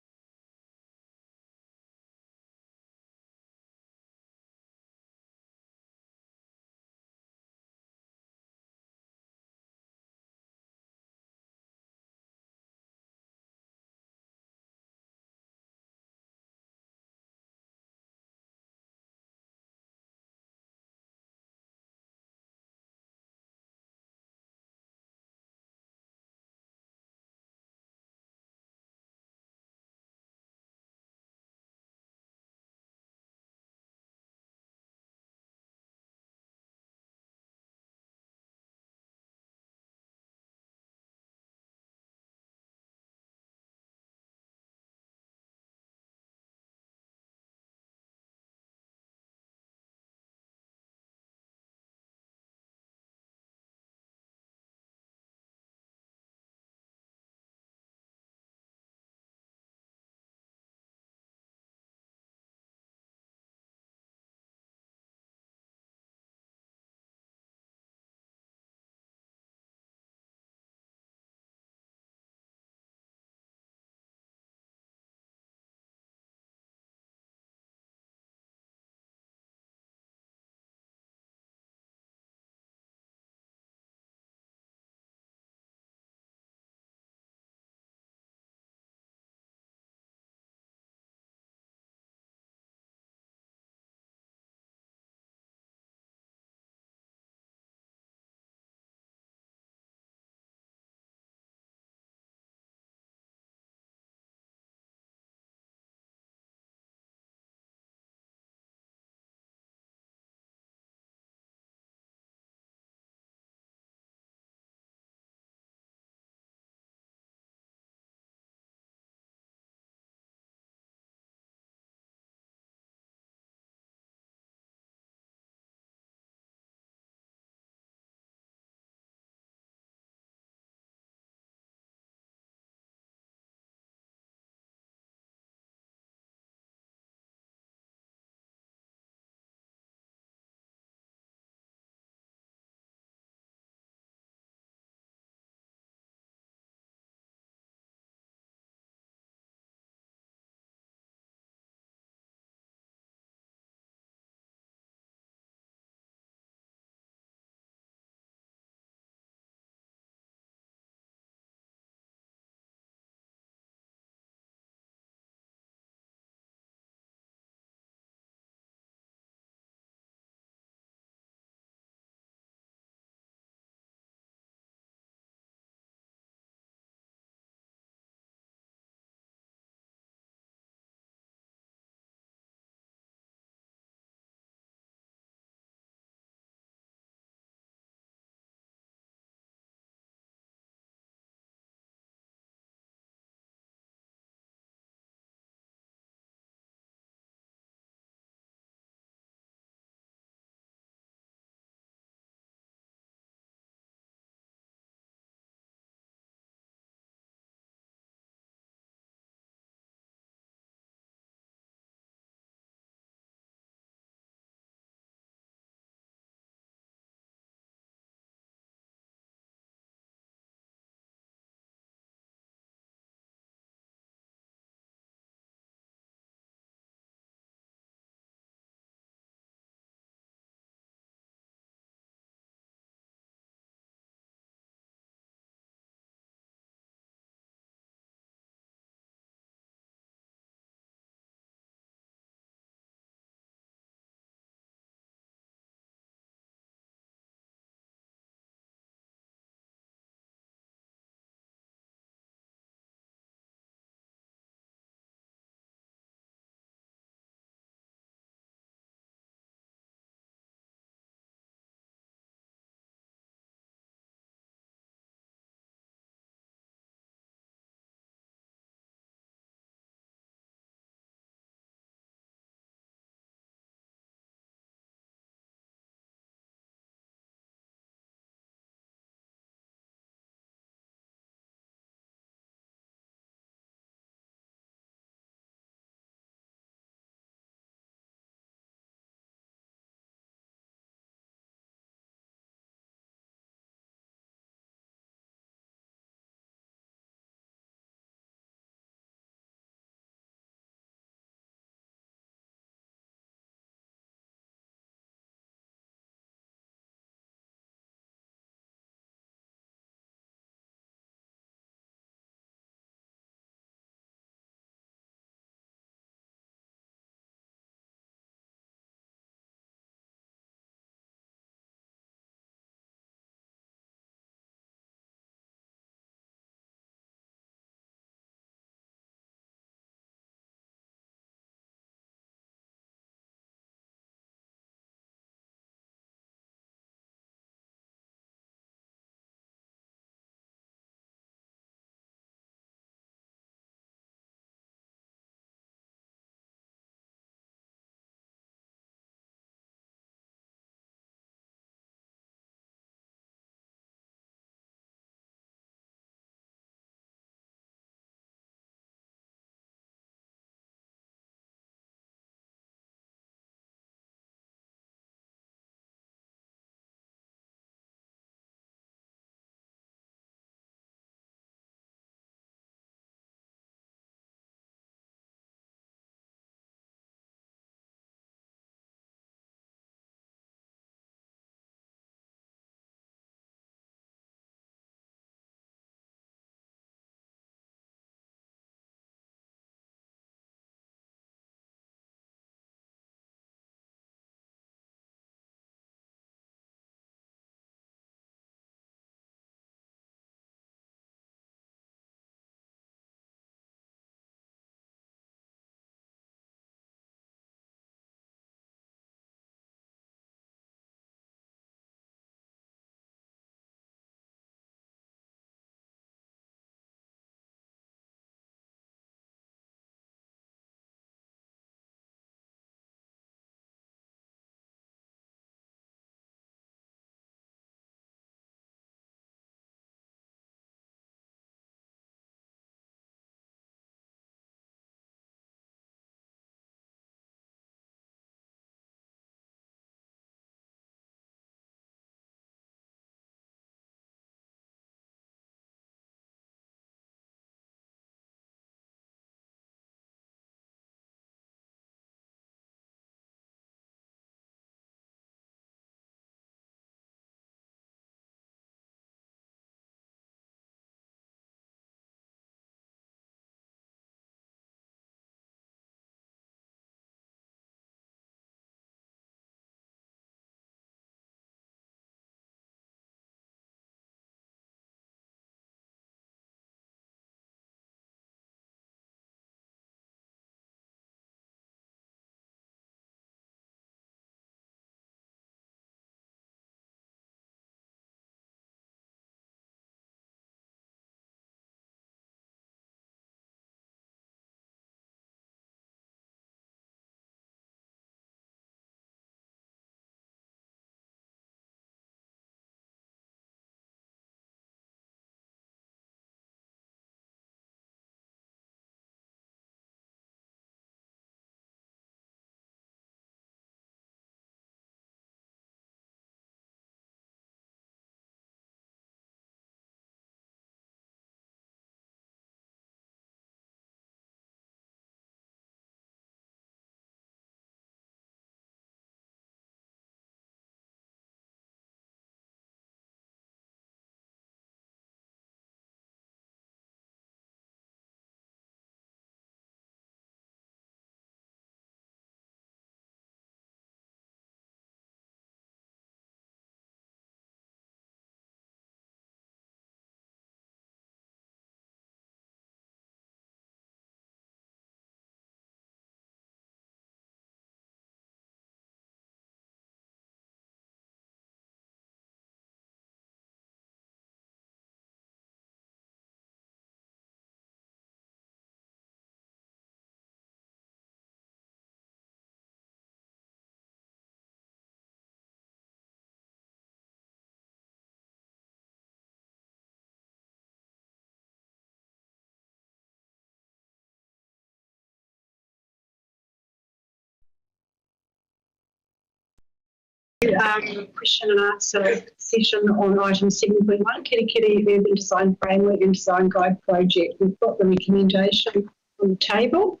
Question and answer session on item 7.1, Kirikiri Urban Design Framework and Design Guide Project. We've got the recommendation on the table.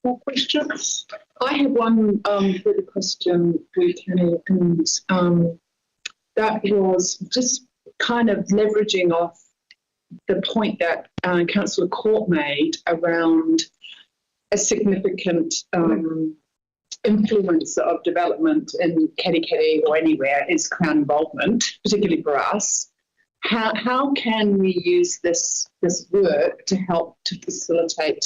More questions? I have one further question for you, Kenny, and that was just kind of leveraging off the point that Councillor Court made around a significant influence of development in Kirikiri or anywhere is Crown involvement, particularly for us. How can we use this work to help to facilitate,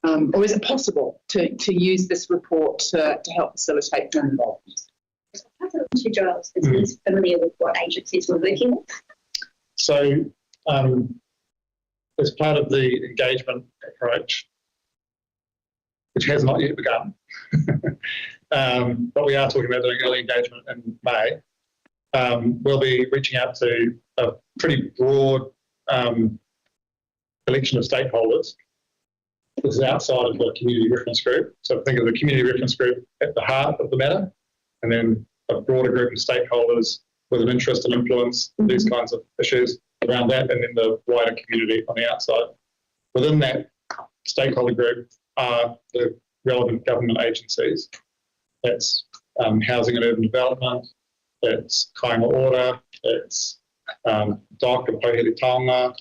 or is it possible to use this report to help facilitate Crown involvement? Two jobs is he's familiar with what agencies we're working with. So, as part of the engagement approach, which has not yet begun, but we are talking about doing early engagement in May, we'll be reaching out to a pretty broad collection of stakeholders. This is outside of the community reference group. So think of the community reference group at the heart of the matter, and then a broader group of stakeholders with an interest and influence in these kinds of issues around that, and then the wider community on the outside. Within that stakeholder group are the relevant government agencies. That's housing and urban development, it's Kāinga Ora, it's DOC and Pohiri Taonga,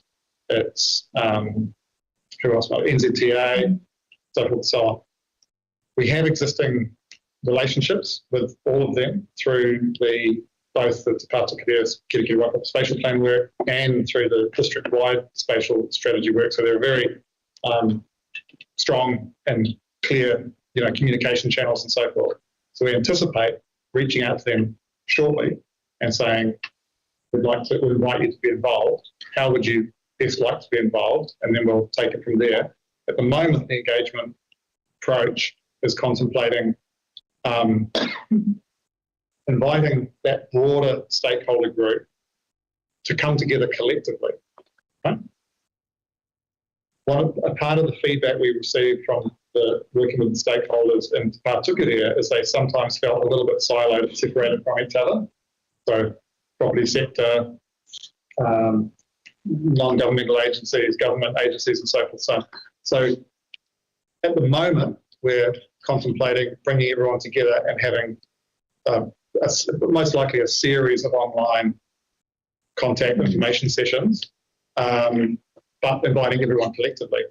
it's who else? NZTA, so forth and so on. We have existing relationships with all of them through both the Te Pātukarea Kirikiri Waikato spatial plan work and through the district-wide spatial strategy work. So they're very strong and clear, communication channels and so forth. So we anticipate reaching out to them shortly and saying, we'd invite you to be involved. How would you best like to be involved? And then we'll take it from there. At the moment, the engagement approach is contemplating inviting that broader stakeholder group to come together collectively. Right? A part of the feedback we received from working with the stakeholders in Te Pātukarea is they sometimes felt a little bit siloed and separated from each other. So property sector, non-governmental agencies, government agencies and so forth. So at the moment, we're contemplating bringing everyone together and having most likely a series of online contact information sessions, but inviting everyone collectively.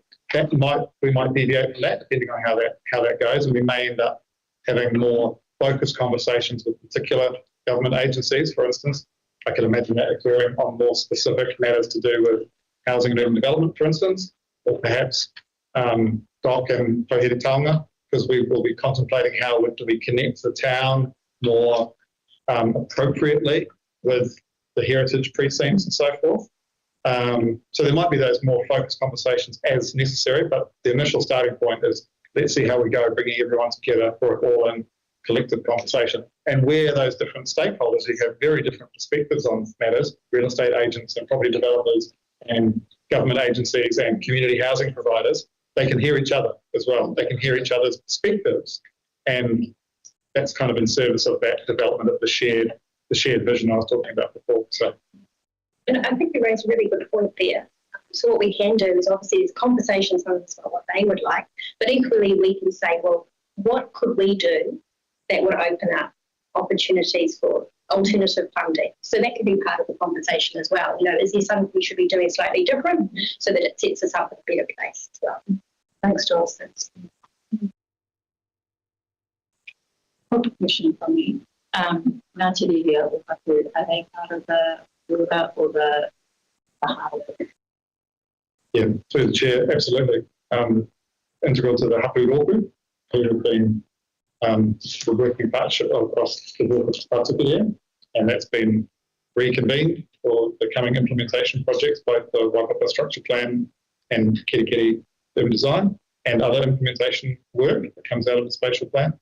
We might deviate from that depending on how that goes, and we may end up having more focused conversations with particular government agencies. For instance, I could imagine that occurring on more specific matters to do with housing and urban development, for instance, or perhaps DOC and Pohiri Taonga, because we will be contemplating how do we connect the town more appropriately with the heritage precincts and so forth. So there might be those more focused conversations as necessary, but the initial starting point is let's see how we go, bringing everyone together for an all-in collective conversation. And where those different stakeholders who have very different perspectives on matters, real estate agents and property developers and government agencies and community housing providers, they can hear each other as well. They can hear each other's perspectives. And that's kind of in service of that development of the shared vision I was talking about before. So, and I think you raised a really good point there. So what we can do is obviously it's conversations on what they would like, but equally we can say, well, what could we do that would open up opportunities for alternative funding? So that could be part of the conversation as well. Is there something we should be doing slightly different so that it sets us up in a better place as well? Thanks, Dawson. Quick question from me. Ngāti Reo, are they part of the build-up or the heart of it? Yeah, through the chair, absolutely. Integral to the Hapu Rōku, who have been the working partnership across the board of Pātukarea, and that's been reconvened for the coming implementation projects, both the Waikato Structure Plan and Kirikiri Urban Design, and other implementation work that comes out of the spatial plan.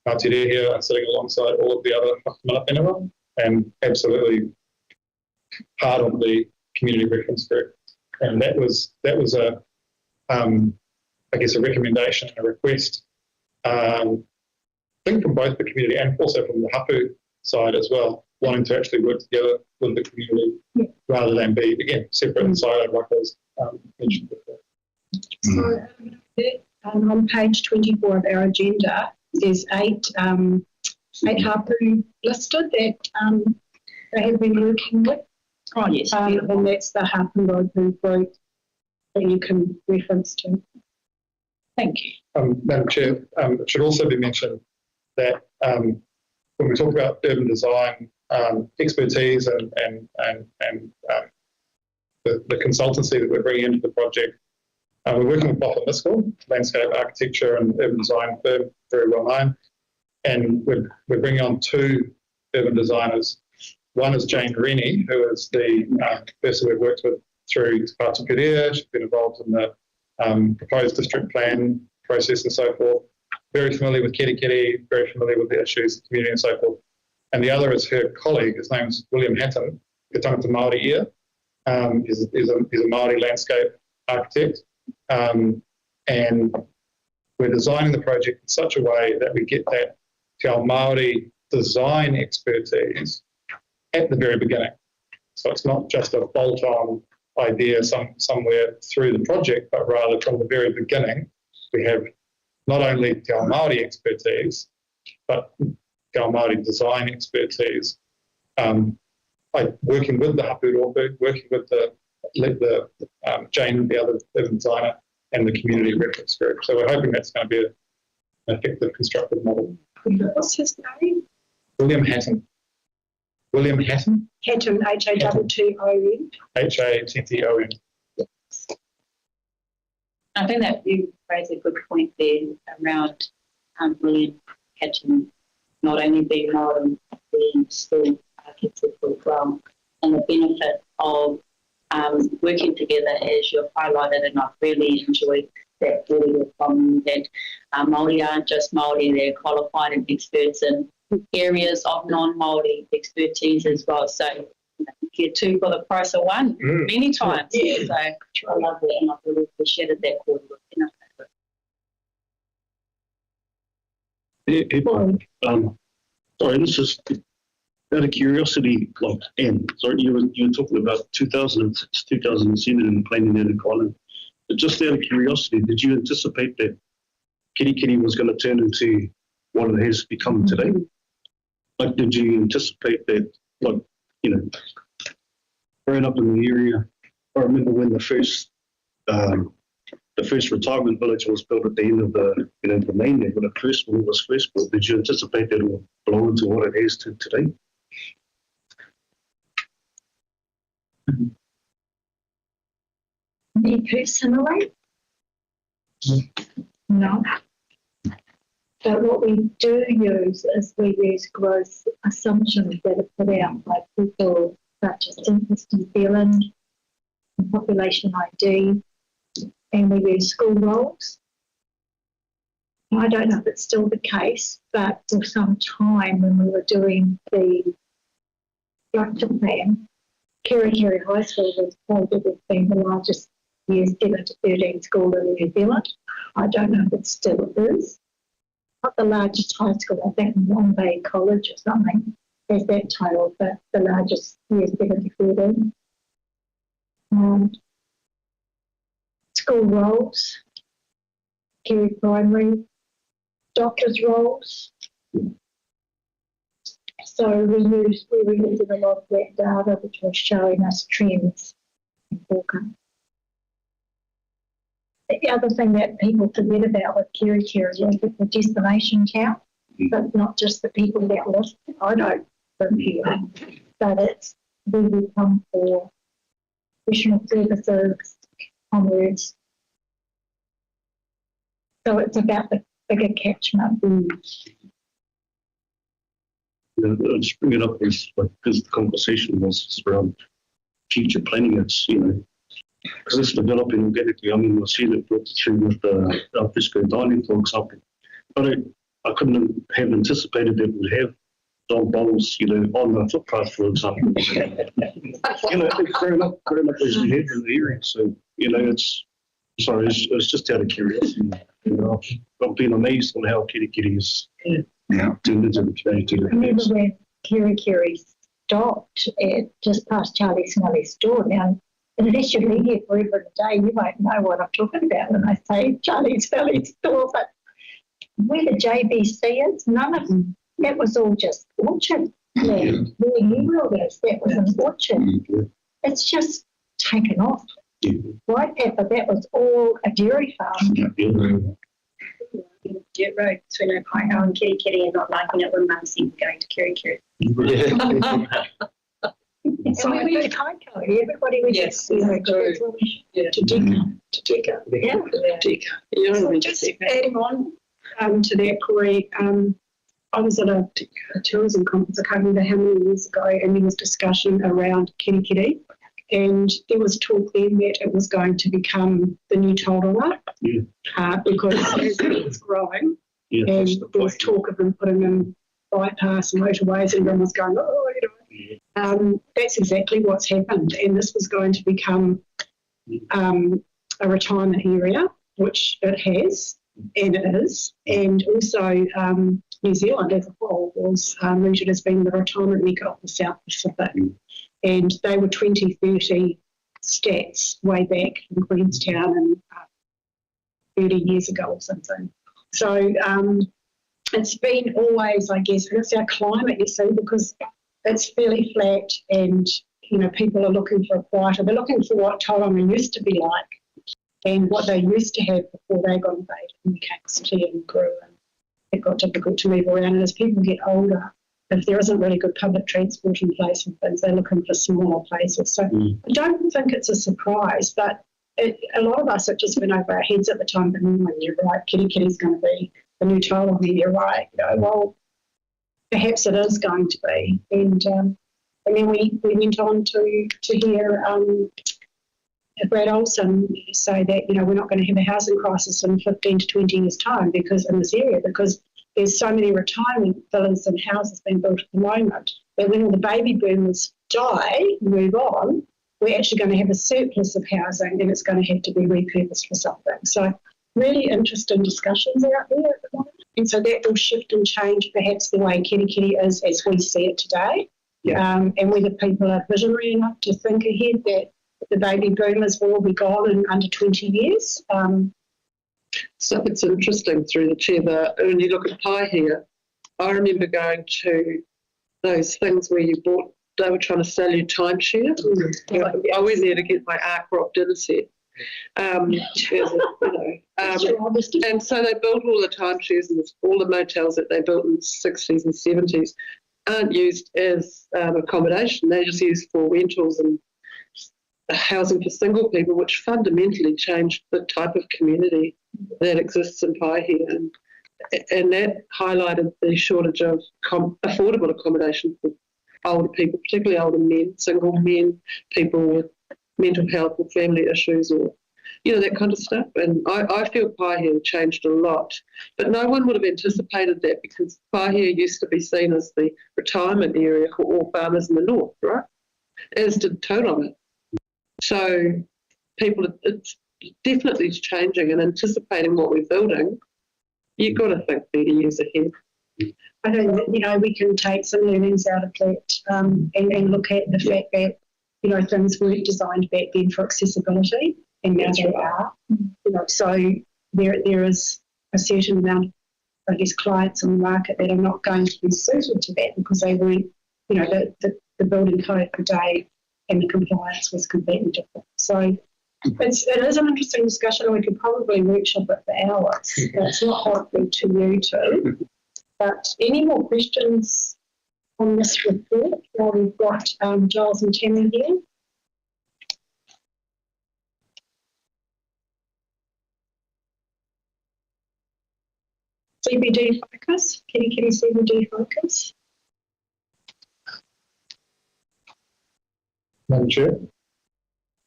Ngāti Reo here are sitting alongside all of the other mana whenua, and absolutely part of the community reference group. And that was a recommendation, a request think from both the community and also from the hapu side as well, wanting to actually work together with the community rather than be, again, separate and siloed like I was mentioned before. So on page 24 of our agenda, there's eight hapu listed that they have been working with. Oh, yes. And that's the hapu road group that you can reference to. Thank you. Madam Chair, it should also be mentioned that when we talk about urban design expertise and the consultancy that we're bringing into the project, we're working with Boffa Miskell, landscape architecture and urban design firm, very well known, and we're bringing on two urban designers. One is Jane Rennie, who is the person we've worked with through Te Pātu Perea. She's been involved in the proposed district plan process and so forth. Very familiar with Kiri, very familiar with the issues, the community and so forth. And the other is her colleague. His name is William Hatton, He tangata Māori ia. He's a Māori landscape architect. And we're designing the project in such a way that we get that Te Ao Māori design expertise at the very beginning. So it's not just a bolt-on idea somewhere through the project, but rather from the very beginning, we have not only Te Ao Māori expertise, but Te Ao Māori design expertise. Working with the hapu rōpū, working with the Jane, the other urban designer, and the community reference group. So we're hoping that's going to be an effective constructive model. What's his name? William Hatton. William Hatton? Hatton, Hatton. Hatton. I think that you raise a good point there around William Hatton not only being Māori, but being still architect as well, and the benefit of working together as you've highlighted, and I've really enjoyed that earlier from that Māori aren't just Māori, they're qualified and experts in areas of non-Māori expertise as well. So you get two for the price of one many times. Yeah. So I love that, and I've really appreciated that call. Sorry, this is out of curiosity, sorry, you were talking about 2006, 2007 in planning in Island. But just out of curiosity, did you anticipate that Kiri was going to turn into what it has become today? Like, did you anticipate that, growing up in the area, I remember when the first retirement village was built at the end of the mainland, when the first one was first built. Did you anticipate that it would blow into what it is to today? Me personally? No. But what we do use is we use growth assumptions that are put out by people such as Interest New Zealand, Population ID, and we use school roles. I don't know if it's still the case, but for some time when we were doing the structure plan, Kiri High School was quoted as being the largest years 7 to 13 school in New Zealand. I don't know if it still is. Not the largest high school, I think Bombay College or something has that title, but the largest years 7 to 13. School roles, Kiri Primary, doctors' roles. So we were using a lot of that data which was showing us trends in forecast. The other thing that people forget about with Kiri is the destination count, but not just the people that live. I don't live here, but it's where we come for professional services, commerce. So it's about the bigger catchment. I'll just bring it up because the conversation was around future planning. It's, because it's developing organically. I mean, we'll see that brought through with the alfresco dining, for example. But I couldn't have anticipated that we'd have dog bowls, on the footpath, for example. Growing up as we have in the area. So, it's just out of curiosity. I've been amazed on how Kiri is Yeah, I remember when Kiri stopped at just past Charlie Smalley's store. Now, unless you've been here forever and a day, you won't know what I'm talking about when I say Charlie's Valley store. But where the JBC is, none of them, that was all just orchard land. Where New World is, that was an orchard. It's just taken off. Right, but that was all a dairy farm. Dirt road between Kaiko and Kitty and not liking it when Mum seemed going to Kiri. So we went to Kaiko. Everybody went to Deka. So just adding on to that, Corey, I was at a tourism conference, I can't remember how many years ago, and there was discussion around Kitty. And there was talk then that it was going to become the new Tauranga because as it was growing, and there was talk of them putting in bypass motorways, and everyone was going, that's exactly what's happened. And this was going to become a retirement area, which it has, and it is. And also New Zealand as a whole was mooted as being the retirement mecca of the South Pacific. And they were 2030 stats way back in Queenstown and 30 years ago or something. So it's been always, I guess, and it's our climate, you see, because it's fairly flat and, you know, people are looking for a quieter. They're looking for what Tauranga used to be like and what they used to have before they got invaded and City and grew and it got difficult to move around. And as people get older, if there isn't really good public transport in place and things, they're looking for smaller places. So I don't think it's a surprise, but a lot of us, it just went over our heads at the time, but you're right, Kitty's going to be the new Tauranga, you're right. You know, well, perhaps it is going to be. And then we went on to hear Brad Olsen say that, you know, we're not going to have a housing crisis in 15 to 20 years' time because in this area, because there's so many retirement villas and houses being built at the moment that when all the baby boomers die, move on, we're actually going to have a surplus of housing and it's going to have to be repurposed for something. So really interesting discussions out there at the moment. And so that will shift and change perhaps the way Kitty is as we see it today. And whether people are visionary enough to think ahead that the baby boomers will all be gone in under 20 years. So it's interesting through the chair that when you look at pie here, I remember going to those things where you bought, they were trying to sell you timeshare. I went there to get my Ark Rock dinner set. And so they built all the timeshares and all the motels that they built in the 60s and 70s aren't used as accommodation. They're just used for rentals and housing for single people, which fundamentally changed the type of community that exists in Paihia. And that highlighted the shortage of affordable accommodation for older people, particularly older men, single men, people with mental health or family issues or, you know, that kind of stuff. And I feel Paihia changed a lot. But no one would have anticipated that because Paihia used to be seen as the retirement area for all farmers in the north, right? As did Tauranga. So people, it's definitely changing and anticipating what we're building. You've got to think 30 years ahead. I think that, you know, we can take some learnings out of that and look at the fact that, you know, things weren't designed back then for accessibility and now they are. You know, so there is a certain amount of, I guess, clients on the market that are not going to be suited to that because they weren't, you know, the building code per day and the compliance was completely different. So it is an interesting discussion and we could probably workshop it for hours. It's not helpful to you too. But any more questions on this report? Well, we've got Giles and Tammy here. CBD focus, Kitty CBD focus. Madam Chair.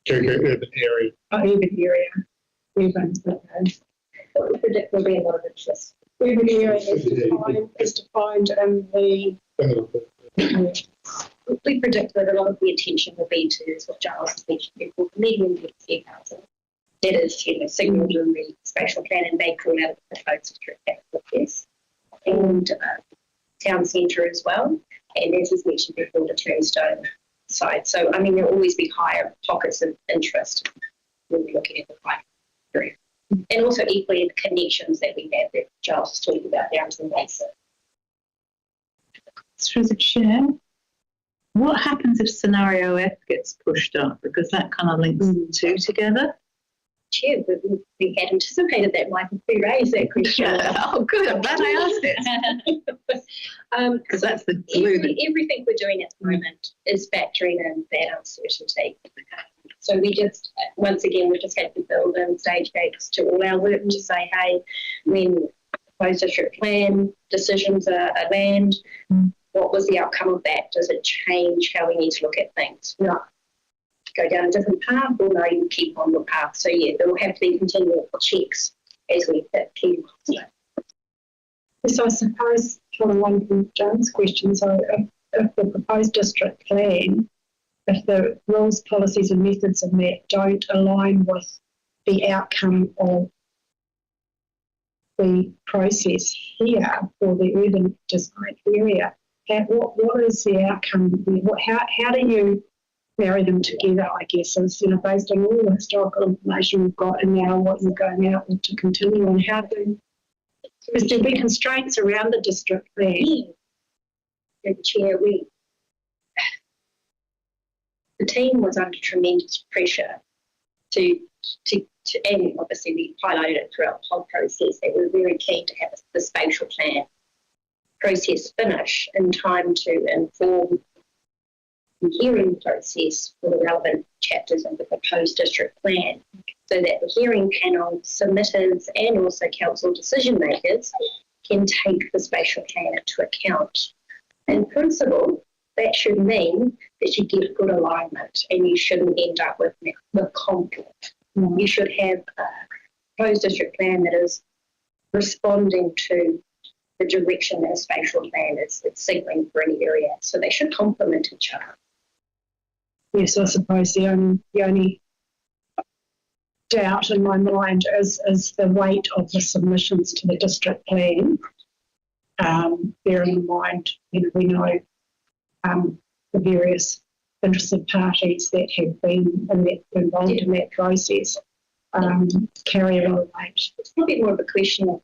Urban area. Urban area. Urban, okay. What we predict will be a lot of interest. Urban area is defined in the... We predict that a lot of the attention will be to what Giles has mentioned before, medium density housing. That is, you know, signalled in the spatial plan and they call out the codes to track that with this. And town centre as well. And as is mentioned before, the Turnstone side. So, I mean, there'll always be higher pockets of interest when we're looking at the pipe area. And also equally the connections that we have that Giles was talking about down to the basin. Through the chair, what happens if scenario F gets pushed up? Because that kind of links the two together. Chair, we had anticipated that Michael pre-raised that question. Oh, good. I'm glad I asked it. Because that's the glue. Everything we're doing at the moment is factoring in that uncertainty. So we just, once again, we just had to build in stage gates to all our work to say, hey, when proposed district plan decisions are land, what was the outcome of that? Does it change how we need to look at things? No. Go down a different path, or no, you keep on your path. So yeah, there will have to be continual checks as we hit key milestones. So I suppose, following on from Joan's question, so if the proposed district plan, if the rules, policies and methods of that don't align with the outcome of the process here for the urban design area, what is the outcome? How do you marry them together, I guess, is, based on all the historical information we've got and now what you're going out with to continue on, how do, is there be constraints around the district plan? The chair, the team was under tremendous pressure to and obviously we highlighted it throughout the whole process that we're very keen to have the spatial plan process finish in time to inform the hearing process for the relevant chapters of the proposed district plan, so that the hearing panel, submitters and also council decision makers can take the spatial plan into account. In principle, that should mean that you get good alignment and you shouldn't end up with conflict. You should have a proposed district plan that is responding to the direction that a spatial plan is signalling for any area. So they should complement each other. Yes, I suppose the only doubt in my mind is the weight of the submissions to the district plan. Bearing in mind, we know the various interested parties that have been involved in that process carry a lot of weight. It's probably more of a question of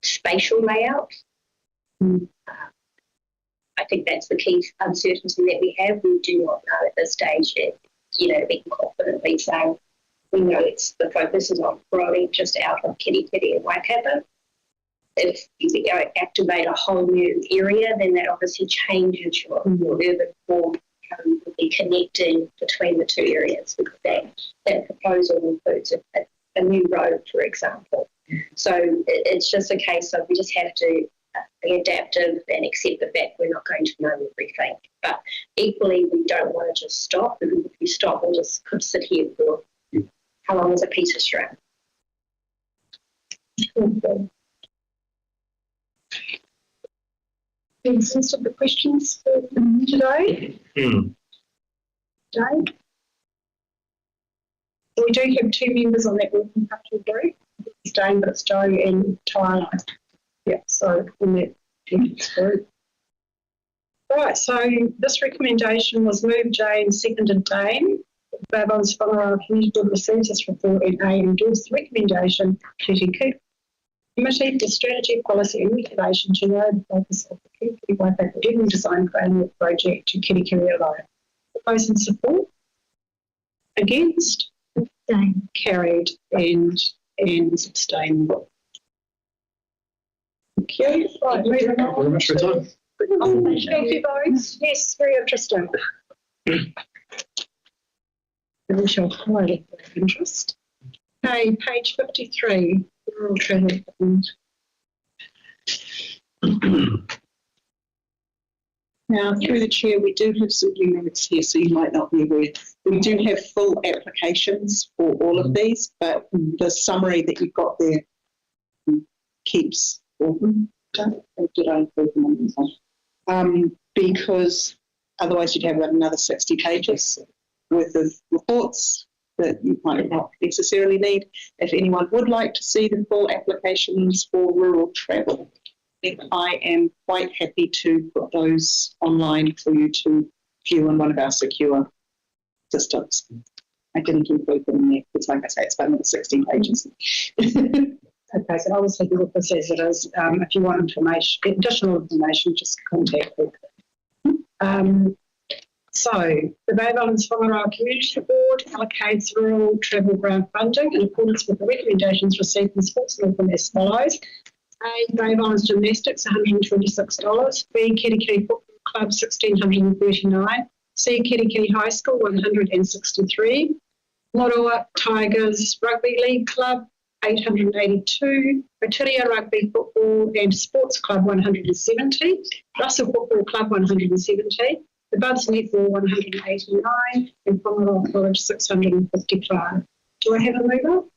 spatial layout. I think that's the key uncertainty that we have. We do not know at this stage yet, we can confidently say we know the focus is on growing just out of Kitty and Waikato. If you activate a whole new area, then that obviously changes your urban form. Will be connecting between the two areas, because that proposal includes a new road, for example. So it's just a case of we just have to be adaptive and accept the fact we're not going to know everything. But equally, we don't want to just stop. Because if we stop, we'll just could sit here for how long is a piece of string. Most of the questions for today. Jane? So we do have two members on that working capital group. It's Jane, but it's Joe and Tyler. Yeah, so in that group. Right, so this recommendation was moved Jane, seconded Dane. Islands-Whangaroa Community Board Census Report and A endorsed the recommendation to keep Committee for Strategy, Policy and Regulation to know the focus of the Kitty Waikato Urban Design Framework Project to Kitty alone. Those in support? Against? Abstain. Carried and abstained. Thank you. Right, moving on. Thank you very much for your time. Thank you both. Yes, very interesting. We shall highlight that interest. Okay, page 53. Rural travel. Now, through the chair, we do have some new minutes here, so you might not be aware. We do have full applications for all of these, but the summary that you've got there keeps all of them. Did I include them on this one? Because otherwise you'd have about another 60 pages worth of reports that you might not necessarily need. If anyone would like to see the full applications for rural travel, then I am quite happy to put those online for you to view in one of our secure systems. I didn't include them in there because, like I say, it's about another 16 pages. Okay, so obviously the book says it is. If you want information, additional information, just contact me. So the Bay Islands-Whangaroa Community Board allocates rural travel grant funding in accordance with the recommendations received from Sports Northern as follows. A, Bay Islands Gymnastics, $126. B, Kirikiri Football Club, $1,639. C, Kirikiri High School, $163. Moroa Tigers Rugby League Club, $882. Oturia Rugby Football and Sports Club, $170. Russell Football Club, $170. The Buds Netball, $189. And Whangaroa College, $655. Do I have a mover?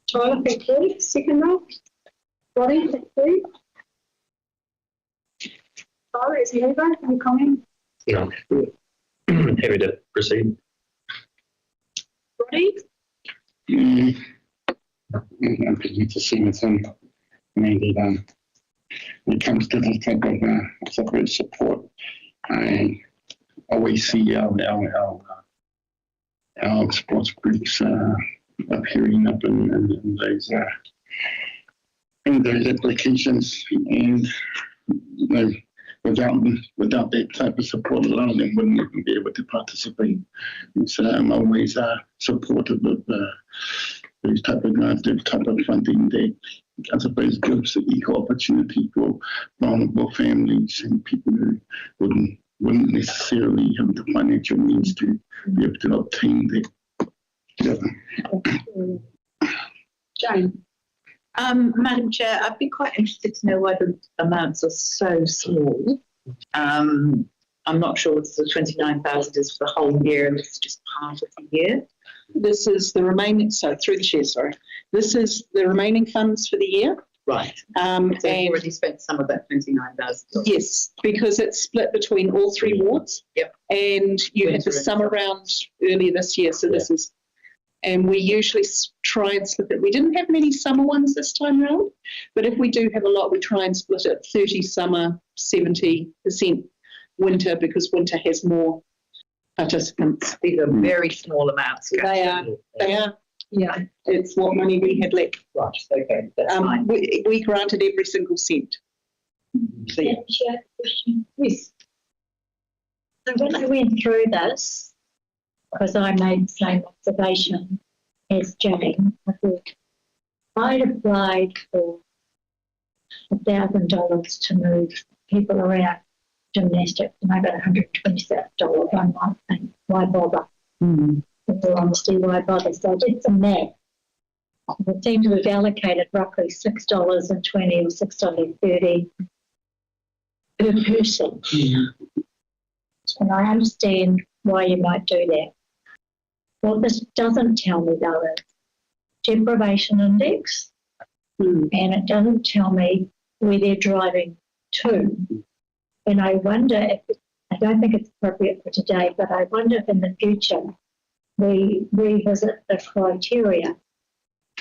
Tyler, thank you. Second row. Roddy, thank you. Tyler, is he over? Any comment? No. Happy to proceed. Roddy? I'm pretty to see with him. Maybe when it comes to this type of separate support, I always see our sports groups appearing up in those applications, and you know, without that type of support alone, they wouldn't even be able to participate. And so I'm always supportive of those type of grants, that type of funding that I suppose gives the equal opportunity for vulnerable families and people who wouldn't necessarily have the financial means to be able to obtain that. Jane? Madam Chair, I'd be quite interested to know why the amounts are so small. I'm not sure if the 29,000 is for the whole year and it's just part of the year. This is the remaining, so through the chair, sorry. This is the remaining funds for the year. Right. So and you've already spent some of that 29,000. yes, because it's split between all three wards. Yep. And you had the summer round earlier this year, so this is, and we usually try and split it. We didn't have many summer ones this time round, but if we do have a lot, we try and split it 30 summer, 70% winter, because winter has more participants. These are very small amounts. They are. Yeah, it's what money we had left. Right, okay, that's fine. We granted every single cent. So, yeah. Yes. So when I went through this, because I made the same observation as Jane, I thought I'd applied for $1,000 to move people around gymnastics, and I got $127 one month. And why bother? In all honesty, why bother? So I did some math. It seemed to have allocated roughly $6.20 or $6.30 per person. And I understand why you might do that. What this doesn't tell me, though, is deprivation index, and it doesn't tell me where they're driving to. And I wonder if, I don't think it's appropriate for today, but I wonder if in the future we revisit the criteria.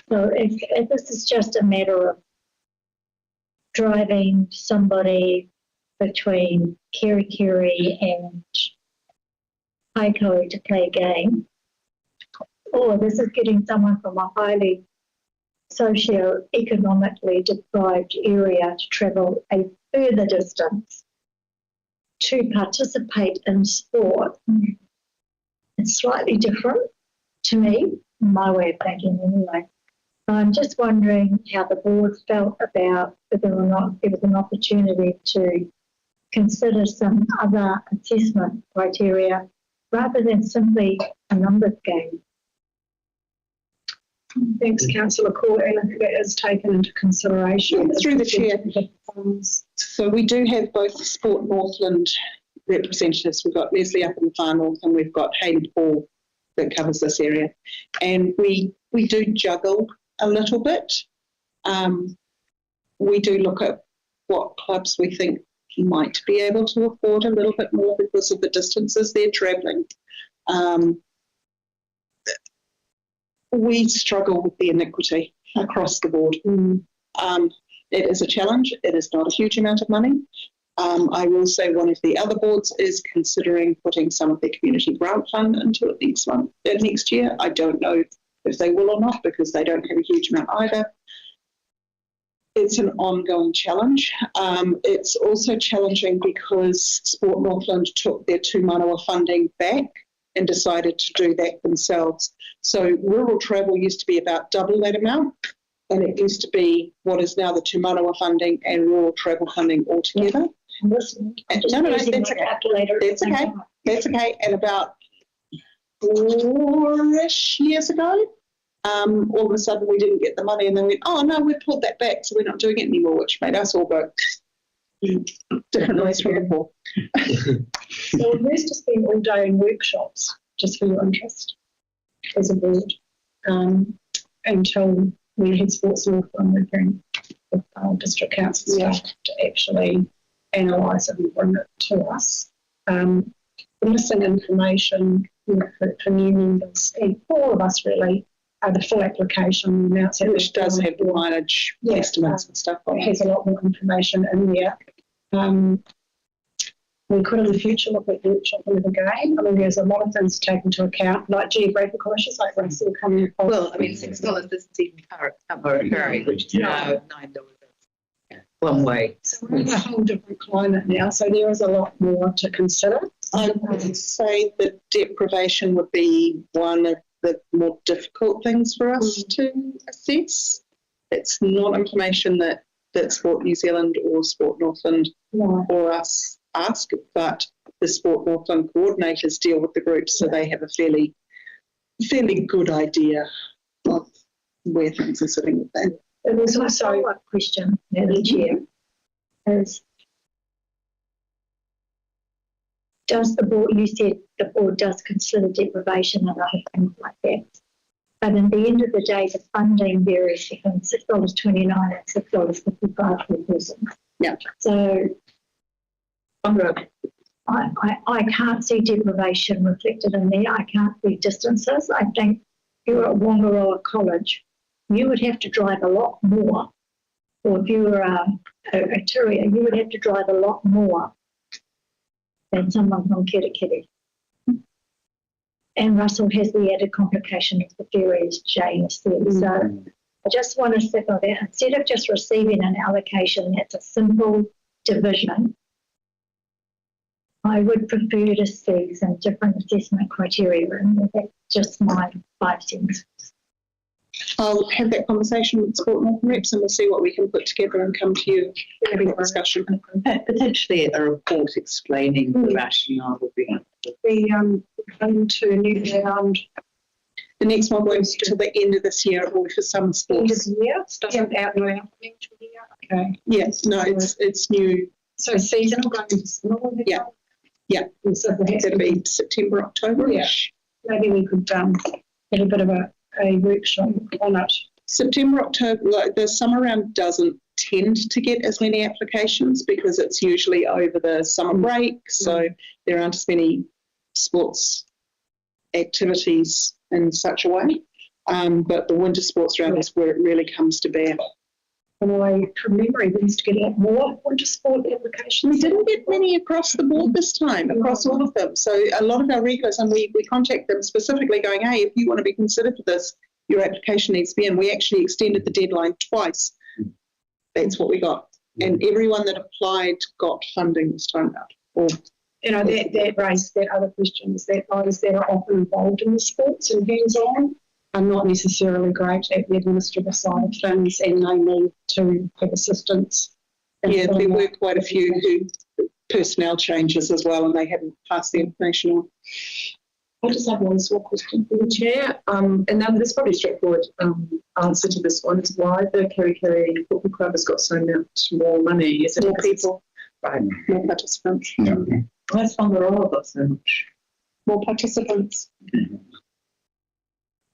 So if this is just a matter of driving somebody between Kirikiri and Haikoi to play a game, or this is getting someone from a highly socio-economically deprived area to travel a further distance to participate in sport, it's slightly different to me, my way of thinking anyway. I'm just wondering how the board felt about whether or not there was an opportunity to consider some other assessment criteria rather than simply a numbers game. Thanks, Councillor Court, and I think that is taken into consideration. Through the chair. So we do have both the Sport Northland representatives. We've got Leslie up in the far north, and we've got Hayley Paul that covers this area. And we do juggle a little bit. We do look at what clubs we think might be able to afford a little bit more because of the distances they're travelling. We struggle with the inequity across the board. It is a challenge. It is not a huge amount of money. I will say one of the other boards is considering putting some of their community grant fund into it next year. I don't know if they will or not because they don't have a huge amount either. It's an ongoing challenge. It's also challenging because Sport Northland took their Tū Manawa funding back and decided to do that themselves. So rural travel used to be about double that amount, and it used to be what is now the Tū Manawa funding and rural travel funding altogether. No, that's okay. That's okay. And about 4-ish years ago, all of a sudden we didn't get the money, and then we went, oh no, we pulled that back, so we're not doing it anymore, which made us all go different noise from before. So we've just been all day in workshops, just for your interest, as a board, until we had Sports Northland working with district council staff to actually analyse it and bring it to us. The missing information for new members and all of us really are the full application amounts, which does have the mileage estimates and stuff. It has a lot more information in there. We could in the future look at workshop again. I mean, there's a lot of things to take into account, like geographical issues, like Russell coming across. Well, I mean, $6 doesn't even cover a ferry, which is now $9 one way. So we're in a whole different climate now, so there is a lot more to consider. I would say that deprivation would be one of the more difficult things for us to assess. It's not information that Sport New Zealand or Sport Northland or us ask, but the Sport Northland coordinators deal with the groups, so they have a fairly good idea of where things are sitting with them. There was also a follow-up question, Madam Chair, is does the board, you said the board does consider deprivation and other things like that, but at the end of the day, the funding varies between $6.29 and $6.55 per person. Yeah. So I can't see deprivation reflected in there. I can't see distances. I think if you're at Whangaroa College, you would have to drive a lot more. Or if you were a Turia, you would have to drive a lot more than someone from Kirikiri. And Russell has the added complication of the ferry, as Jane said. So I just want to sit on that. Instead of just receiving an allocation that's a simple division, I would prefer to see some different assessment criteria, and that's just my 5 cents. I'll have that conversation with Sport Northland reps and we'll see what we can put together and come to you having a discussion. Potentially a report explaining the rationale would be helpful. Going to New Zealand. The next one goes to the end of this year or for some sports. End of the year? Starting out in our financial year? Okay. Yes, no, it's new. So seasonal going to summer? Yeah. So it'll be September, October-ish. Yeah. Maybe we could have a bit of a workshop on it. September, October, like the summer round doesn't tend to get as many applications because it's usually over the summer break, so there aren't as many sports activities in such a way. But the winter sports round is where it really comes to bear. And I, from memory, we used to get a lot more winter sport applications. We didn't get many across the board this time, across all of them. So a lot of our regulars, and we contact them specifically going, hey, if you want to be considered for this, your application needs to be in. We actually extended the deadline twice. That's what we got. And everyone that applied got funding this time out. Or, that raised that other questions that those that are often involved in the sports and hands-on are not necessarily great at the administrative side of things, and they need to have assistance. Yeah, there were quite a few who personnel changes as well, and they haven't passed the information on. I just have one small question for the Chair, and then this probably straightforward answer to this one is why the Kirikiri Football Club has got so much more money. Is it more people? Right, more participants. Yeah. That's Whangaroa got so much. More participants.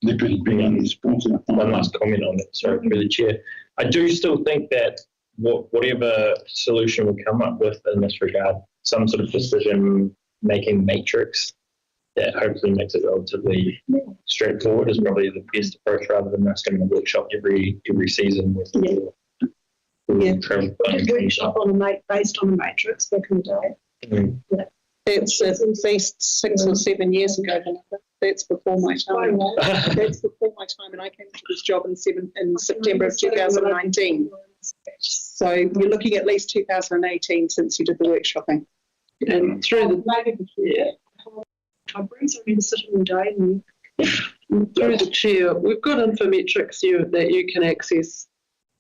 One last comment on it, sorry, through the chair. I do still think that whatever solution we come up with in this regard, some sort of decision-making matrix that hopefully makes it relatively straightforward is probably the best approach rather than us doing a workshop every season with Yeah. We did workshop on based on a matrix back in the day. Yeah. That's at least 6 or 7 years ago. That's before my time. That's before my time, and I came to this job in September of 2019. So you're looking at least 2018 since you did the workshopping. And through the through the chair, we've got infometrics here that you can access,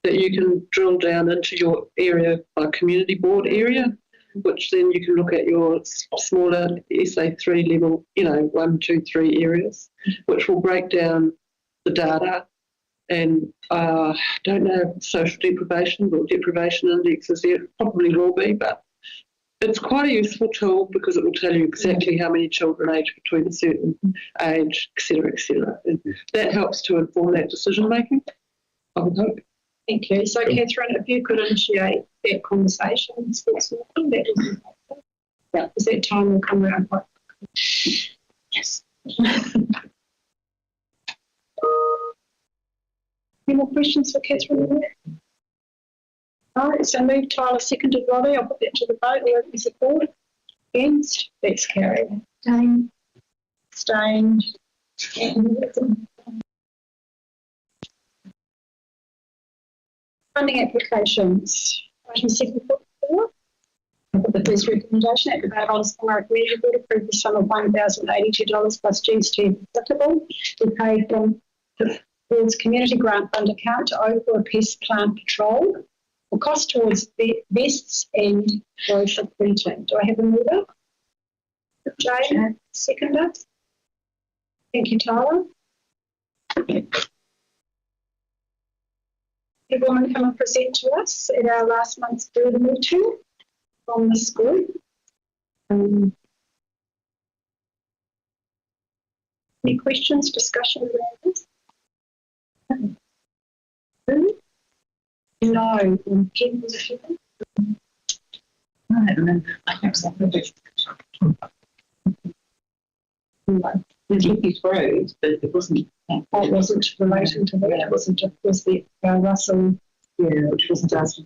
that you can drill down into your area, community board area, which then you can look at your smaller SA3 level, 1, 2, 3 areas, which will break down the data. And don't know if social deprivation or deprivation index is there, probably will be, but it's quite a useful tool because it will tell you exactly how many children aged between a certain age, et cetera, et cetera. And that helps to inform that decision making, I would hope. Thank you. So, Catherine, if you could initiate that conversation, that would be helpful. Yeah, because that time will come around quite quickly. Yes. Any more questions for Catherine? All right, so move Tyler, seconded Robbie. I'll put that to the vote. All those in support? Against? That's carried. Abstained. Funding applications. Item 7.4. The first recommendation at the Islands-Whangaroa Community Board approved the sum of $1,082 plus GST applicable to be paid from the board's community grant fund account to overall pest plant patrol for cost towards vests and brochure printing. Do I have a mover? Jane, seconder. Thank you, Tyler. The woman come and present to us at our last month's board meeting from this group. Any questions, discussion around this? No. Ken, was it you? I don't know. I have something. The GP throws, but it wasn't. It wasn't relating to that. It wasn't just was the Russell. Yeah, which wasn't us.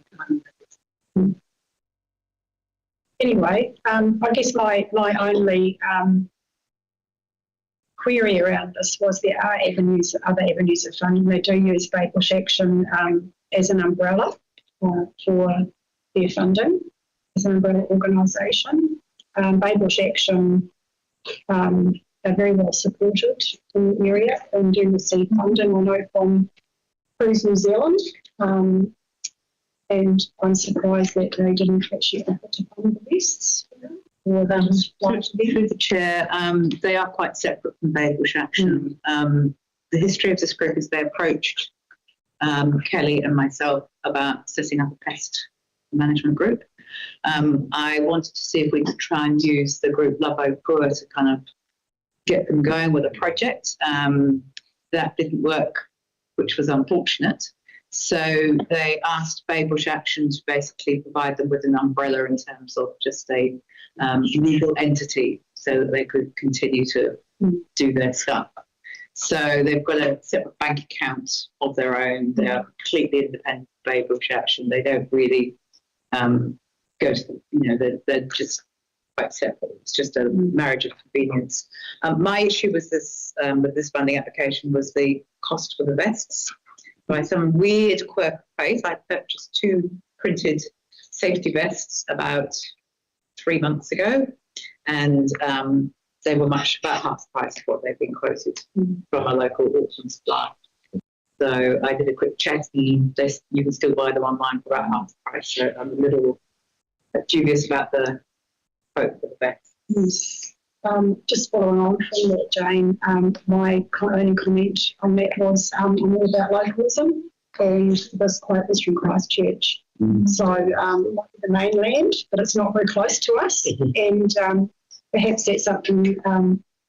Anyway, I guess my only query around this was there are other avenues of funding. They do use Bay Bush Action as an umbrella for their funding, as an umbrella organisation. Bay Bush Action are very well supported in the area and do receive funding. I know from Cruise New Zealand, and I'm surprised that they didn't actually offer to fund the vests. Through the chair, they are quite separate from Bay Bush Action. The history of this group is they approached Kelly and myself about setting up a pest management group. I wanted to see if we could try and use the group Love Opua to kind of get them going with a project. That didn't work, which was unfortunate. So they asked Bay Bush Action to basically provide them with an umbrella in terms of just a legal entity so that they could continue to do their stuff. So they've got a separate bank account of their own. They are completely independent of Bay Bush Action. They don't really go to, they're just quite separate. It's just a marriage of convenience. My issue was this with this funding application was the cost for the vests. By some weird quirk of fate, I purchased 2 printed safety vests about 3 months ago, and they were about half the price of what they've been quoted from a local auction supplier. So I did a quick check, and you can still buy them online for about half the price. So I'm a little dubious about the quote for the vests. Just following on from that, Jane, my only comment on that was I'm all about localism, and this quote was from Christchurch. So the mainland, but it's not very close to us, and perhaps that's something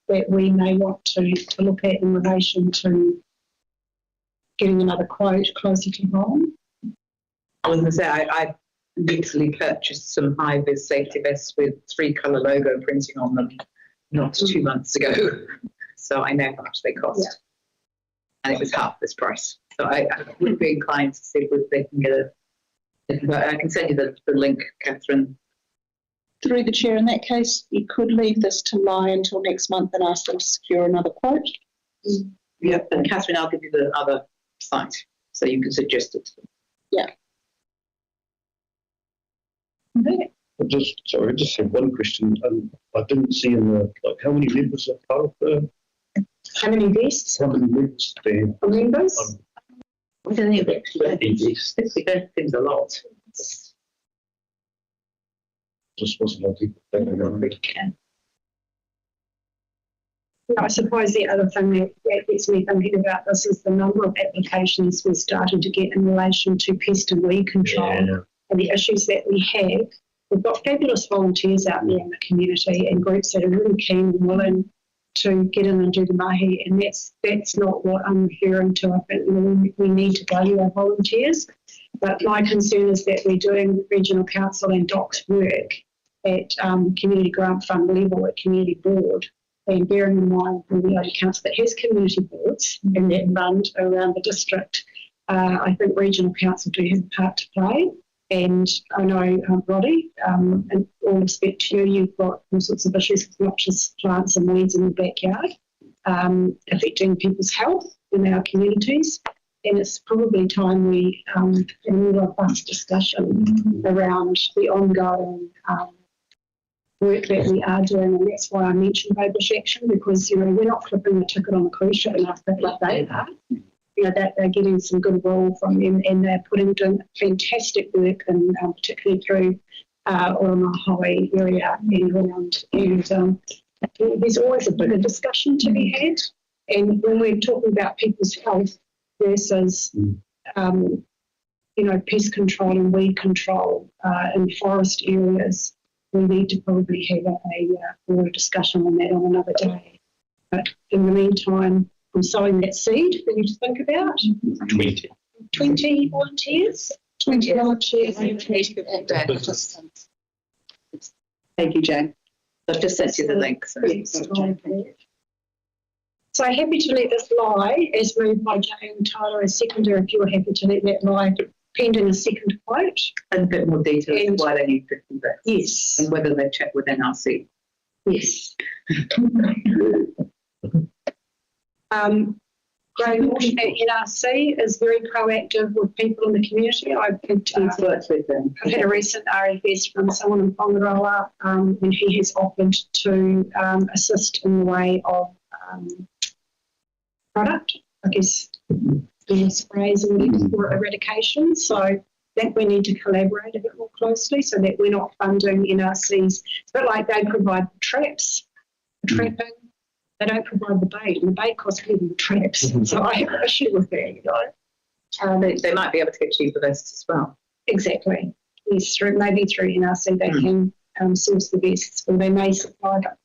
that we may want to look at in relation to getting another quote closer to home. I was going to say, I literally purchased some high-vis safety vests with 3-colour logo printing on them not 2 months ago. So I know how much they cost. Yeah. And it was half this price. So I would be inclined to see if they can get But I can send you the link, Catherine. Through the chair, in that case, you could leave this to lie until next month and ask them to secure another quote. Yeah, and Catherine, I'll give you the other site so you can suggest it. Yeah. Okay. I just have one question. I didn't see in the, like, how many members are part of the, How many guests? how many members there? Members? We don't need it. 50 seems a lot. Just wasn't I think that they were I suppose the other thing that gets me thinking about this is the number of applications we're starting to get in relation to pest and weed control and the issues that we have. We've got fabulous volunteers out there in the community and groups that are really keen and willing to get in and do the mahi, and that's not what I'm referring to. I think we need to value our volunteers, but my concern is that we're doing regional council and DOC's work at community grant fund level at community board, and bearing in mind we're the only council that has community boards and that run around the district. I think regional council do have a part to play. And I know, Roddy, in all respect to you, you've got all sorts of issues with noxious plants and weeds in your backyard, affecting people's health in our communities. And it's probably time we have a more robust discussion around the ongoing work that we are doing. And that's why I mentioned Babish Action, because, you know, we're not flipping the ticket on the cruise ship and I think like they are. You know, that they're getting some good role from them and they're doing fantastic work, and particularly through Oramahaui area and around. And there's always a bigger discussion to be had. And when we're talking about people's health versus, you know, pest control and weed control in forest areas, we need to probably have a broader discussion on that on another day. But in the meantime, I'm sowing that seed for you to think about. 20 volunteers. 20 volunteers. Thank you, Jane. I've just sent you the link. So happy to let this lie, as moved by Jane Tyler as seconder, if you're happy to let that lie, pending a second quote. And a bit more detail as to why they need 50 bricks. Yes. And whether they've checked with NRC. Yes. Graham Walsh at NRC is very proactive with people in the community. I've had a recent RFS from someone in Whangaroa, and he has offered to assist in the way of product, I guess, doing sprays and whatever for eradication. So I think we need to collaborate a bit more closely so that we're not funding NRCs. It's a bit like they provide traps, trapping. They don't provide the bait, and the bait costs people traps. So I have an issue with that, you know. They might be able to get cheaper vests as well. Exactly. Yes, maybe through NRC they can source the vests, or they may supply them.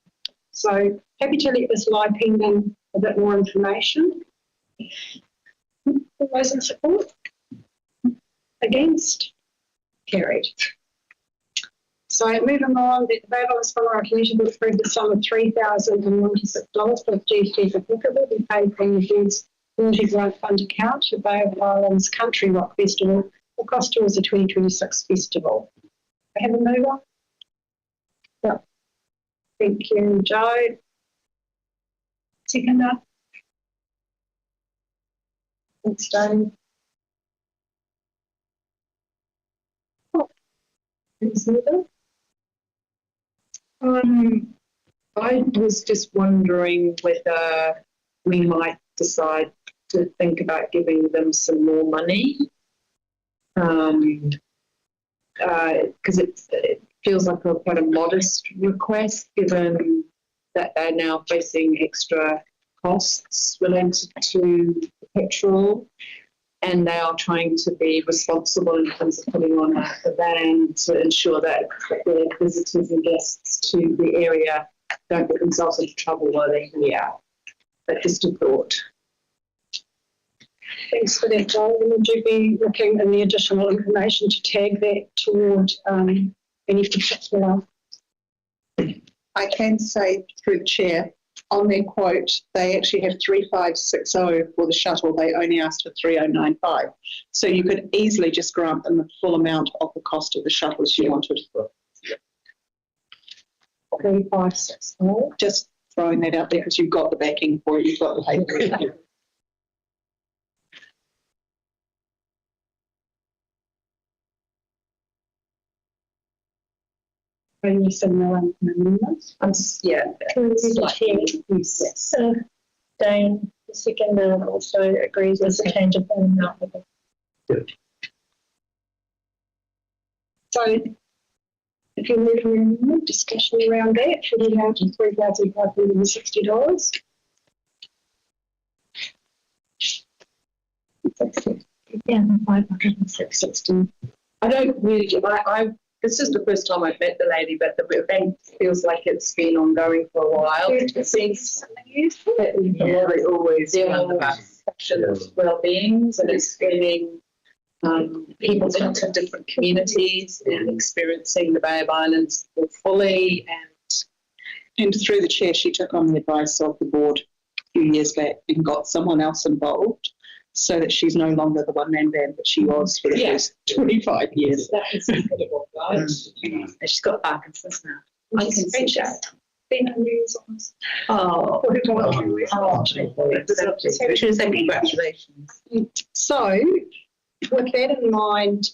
So happy to let this lie pending a bit more information. All those in support? Against? Carried. So moving on, the Islands from our community will approve the sum of $3,096 for GSTs applicable to be paid from the Fed's Community Grant Fund account to Bay of Islands Country Rock Festival for cost towards the 2026 festival. I have a mover? Yep. Thank you, Joe. Seconder? Thanks, Dave. Thanks, Heather. I was just wondering whether we might decide to think about giving them some more money, because it feels like quite a modest request given that they're now facing extra costs related to petrol, and they are trying to be responsible in terms of putting on a van to ensure that the visitors and guests to the area don't get themselves into trouble while they're here. But just a thought. Thanks for that, Joel. And would you be looking in the additional information to tag that toward any particular? I can say through the chair on their quote, they actually have 3560 for the shuttle. They only asked for 3095. So you could easily just grant them the full amount of the cost of the shuttle if you wanted. 3560. Just throwing that out there because you've got the backing for it. You've got the paper. Are you saying no amendments? Yeah. Yes. Dane, the second also agrees with the change of amount. So if you're moving a discussion around that, should we have to $3,560? Yeah, 560. I don't really, this is the first time I've met the lady, but the event feels like it's been ongoing for a while. It seems that always around about fashion well-beings, and it's bringing people into different communities and experiencing the Bay of Islands more fully. And through the chair, she took on the advice of the board a few years back and got someone else involved, so that she's no longer the one-man band that she was for the first 25 years. That is incredible, right? She's got Parkinson's now. I can see that. Oh, congratulations. So, with that in mind,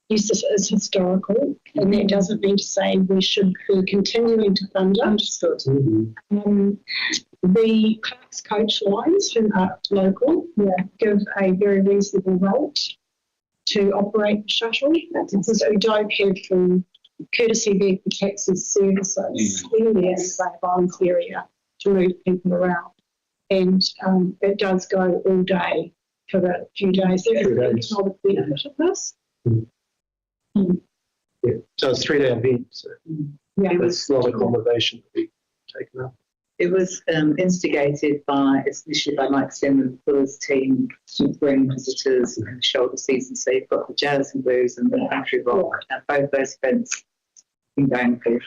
yes, it is historical, and that doesn't mean to say we should be continuing to fund it. Understood. The Parks coach lines, who are local, give a very reasonable rate to operate the shuttle, because we don't have the courtesy vehicle taxis services in the Bay of Islands area to move people around. And it does go all day for a few days. It's not a benefit of this. Yeah, so it's a 3-day event. So Yeah, it's a lot of accommodation to be taken up. It was instigated initially by Mike Sim and Fuller's team to bring visitors and shoulder season. So you've got the jazz and blues and the country rock, and both those events have been going for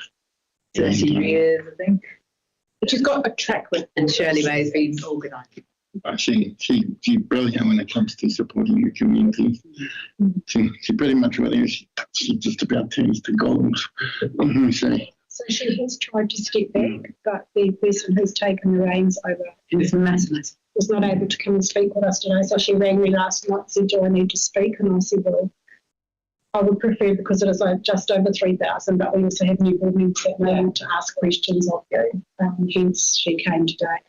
30 years, I think. But she's got a track with, and Shirley May's been organising. She's brilliant when it comes to supporting the community. She pretty much really is. She just about turns to gold. So she has tried to step back, but the person who's taken the reins over was not able to come and speak with us today. So she rang me last night and said, do I need to speak? And I said, well, I would prefer, because it is just over 3,000, but we also have new board members that may want to ask questions of you. Hence she came today.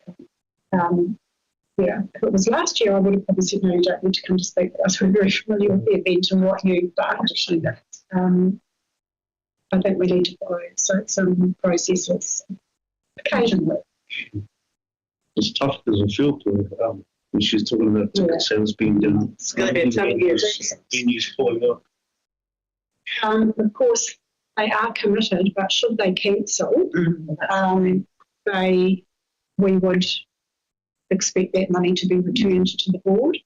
If it was last year, I would have probably said, no, you don't need to come to speak with us. We're very familiar with the event and what you've done. I think we need to follow some processes occasionally. It's tough as a field to when she's talking about ticket sales being down. It's going to be a tough year. Venues falling up. Of course, they are committed, but should they cancel, we would expect that money to be returned to the board.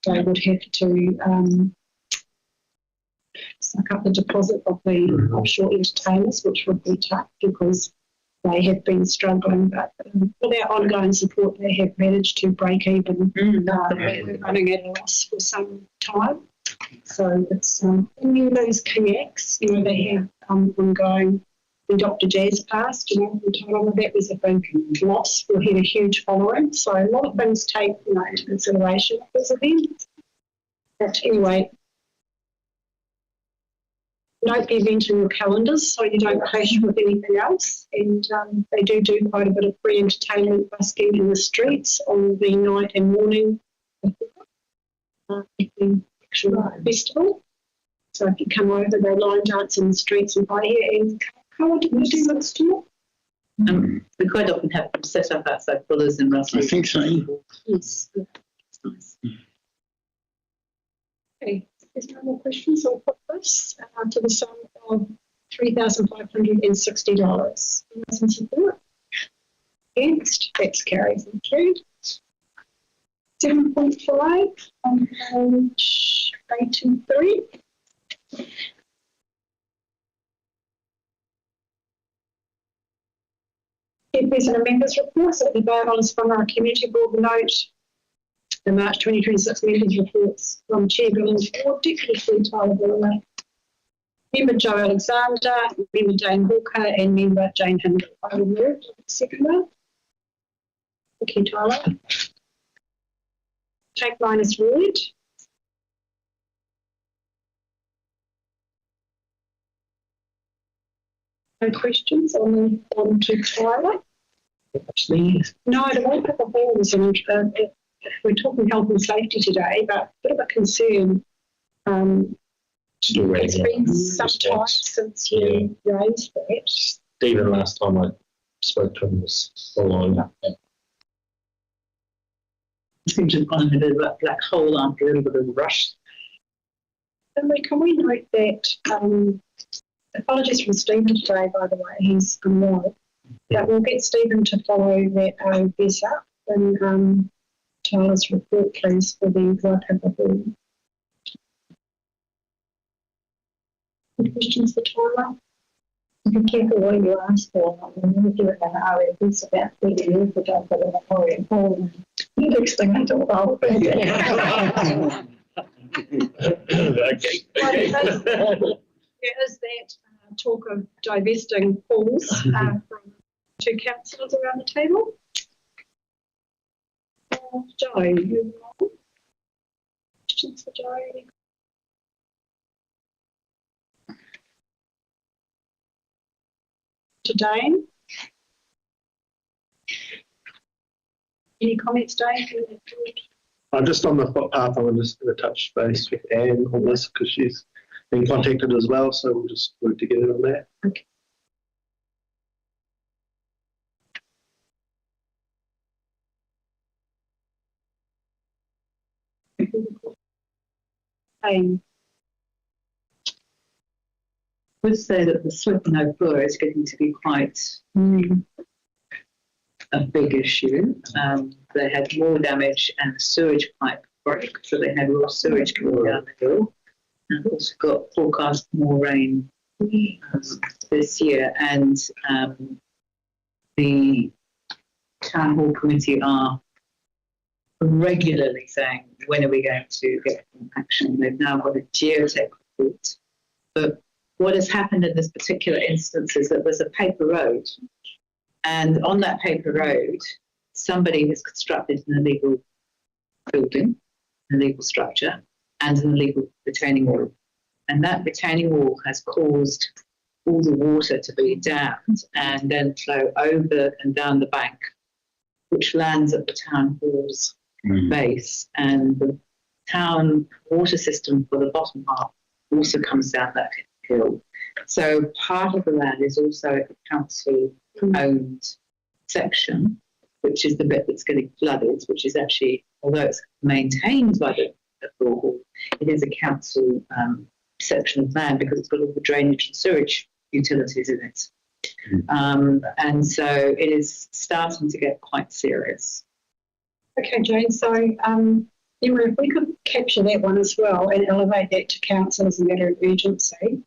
They would have to suck up the deposit of the offshore entertainers, which would be tough because they have been struggling. But with our ongoing support, they have managed to break even, running at a loss for some time. So it's those key acts, they have ongoing. When Dr. Jazz passed, the time of that was a big loss. We had a huge following, so a lot of things take into consideration at this event. But anyway, note the event in your calendars so you don't clash with anything else. And they do quite a bit of free entertainment busking in the streets on the night and morning of the actual festival. So if you come over, they line dance in the streets and buy here. And how do we do that still? We quite often have them set up outside Fuller's and Russell. I think so. Yes. It's nice. Okay. There's no more questions. I'll put this to the sum of $3,560. Some support. Against, that's carried. Thank you. 7.5 on page 83. Chairperson and members' reports at the Islands-Whangaroa Community Board note the March 2026 members' reports from Chair Billings Board, Deputy Chair Tyler Biller, Member Joe Alexander, Member Dane Hawker, and Member Jane Hindle. I will move to the seconder. Thank you, Tyler. Take line as read. No questions on to Tyler? No, I don't have a horns, and we're talking health and safety today, but a bit of a concern. It's been some time since you raised that. Even last time I spoke to him was full on. I seem to find a bit of a black hole after a little bit of a rush. And can we note that, apologies from Stephen today, by the way, he's unwell, but we'll get Stephen to follow that this up and Tyler's report, please, for the Waikato Hall. Any questions for Tyler? Be careful what you ask for. When you do it in our it's about 30 years ago for the Memorial Hall. The next thing I don't know. Is that talk of divesting halls from two councillors around the table? Joe, you want questions for Joe? To Dane? Any comments, Dane? I'm just on the footpath. I'm just going to touch base with Anne on this because she's been contacted as well, so we'll just work together on that. Okay. Would say that the slip and overflow is getting to be quite a big issue. They had more damage and the sewage pipe broke, so they had raw sewage coming down the hill. And also got forecast more rain this year, and the town hall committee are regularly saying, when are we going to get action? They've now got a geotech report, but what has happened in this particular instance is that there's a paper road, and on that paper road, somebody has constructed an illegal building, an illegal structure, and an illegal retaining wall. And that retaining wall has caused all the water to be dammed and then flow over and down the bank, which lands at the town hall's base. And the town water system for the bottom half also comes down that hill. So part of the land is also a council-owned section, which is the bit that's getting flooded, which is actually, although it's maintained by the floor hall, it is a council section of land because it's got all the drainage and sewage utilities in it. And so it is starting to get quite serious. Okay, Jane, so Emma, if we could capture that one as well and elevate that to council as a matter of urgency.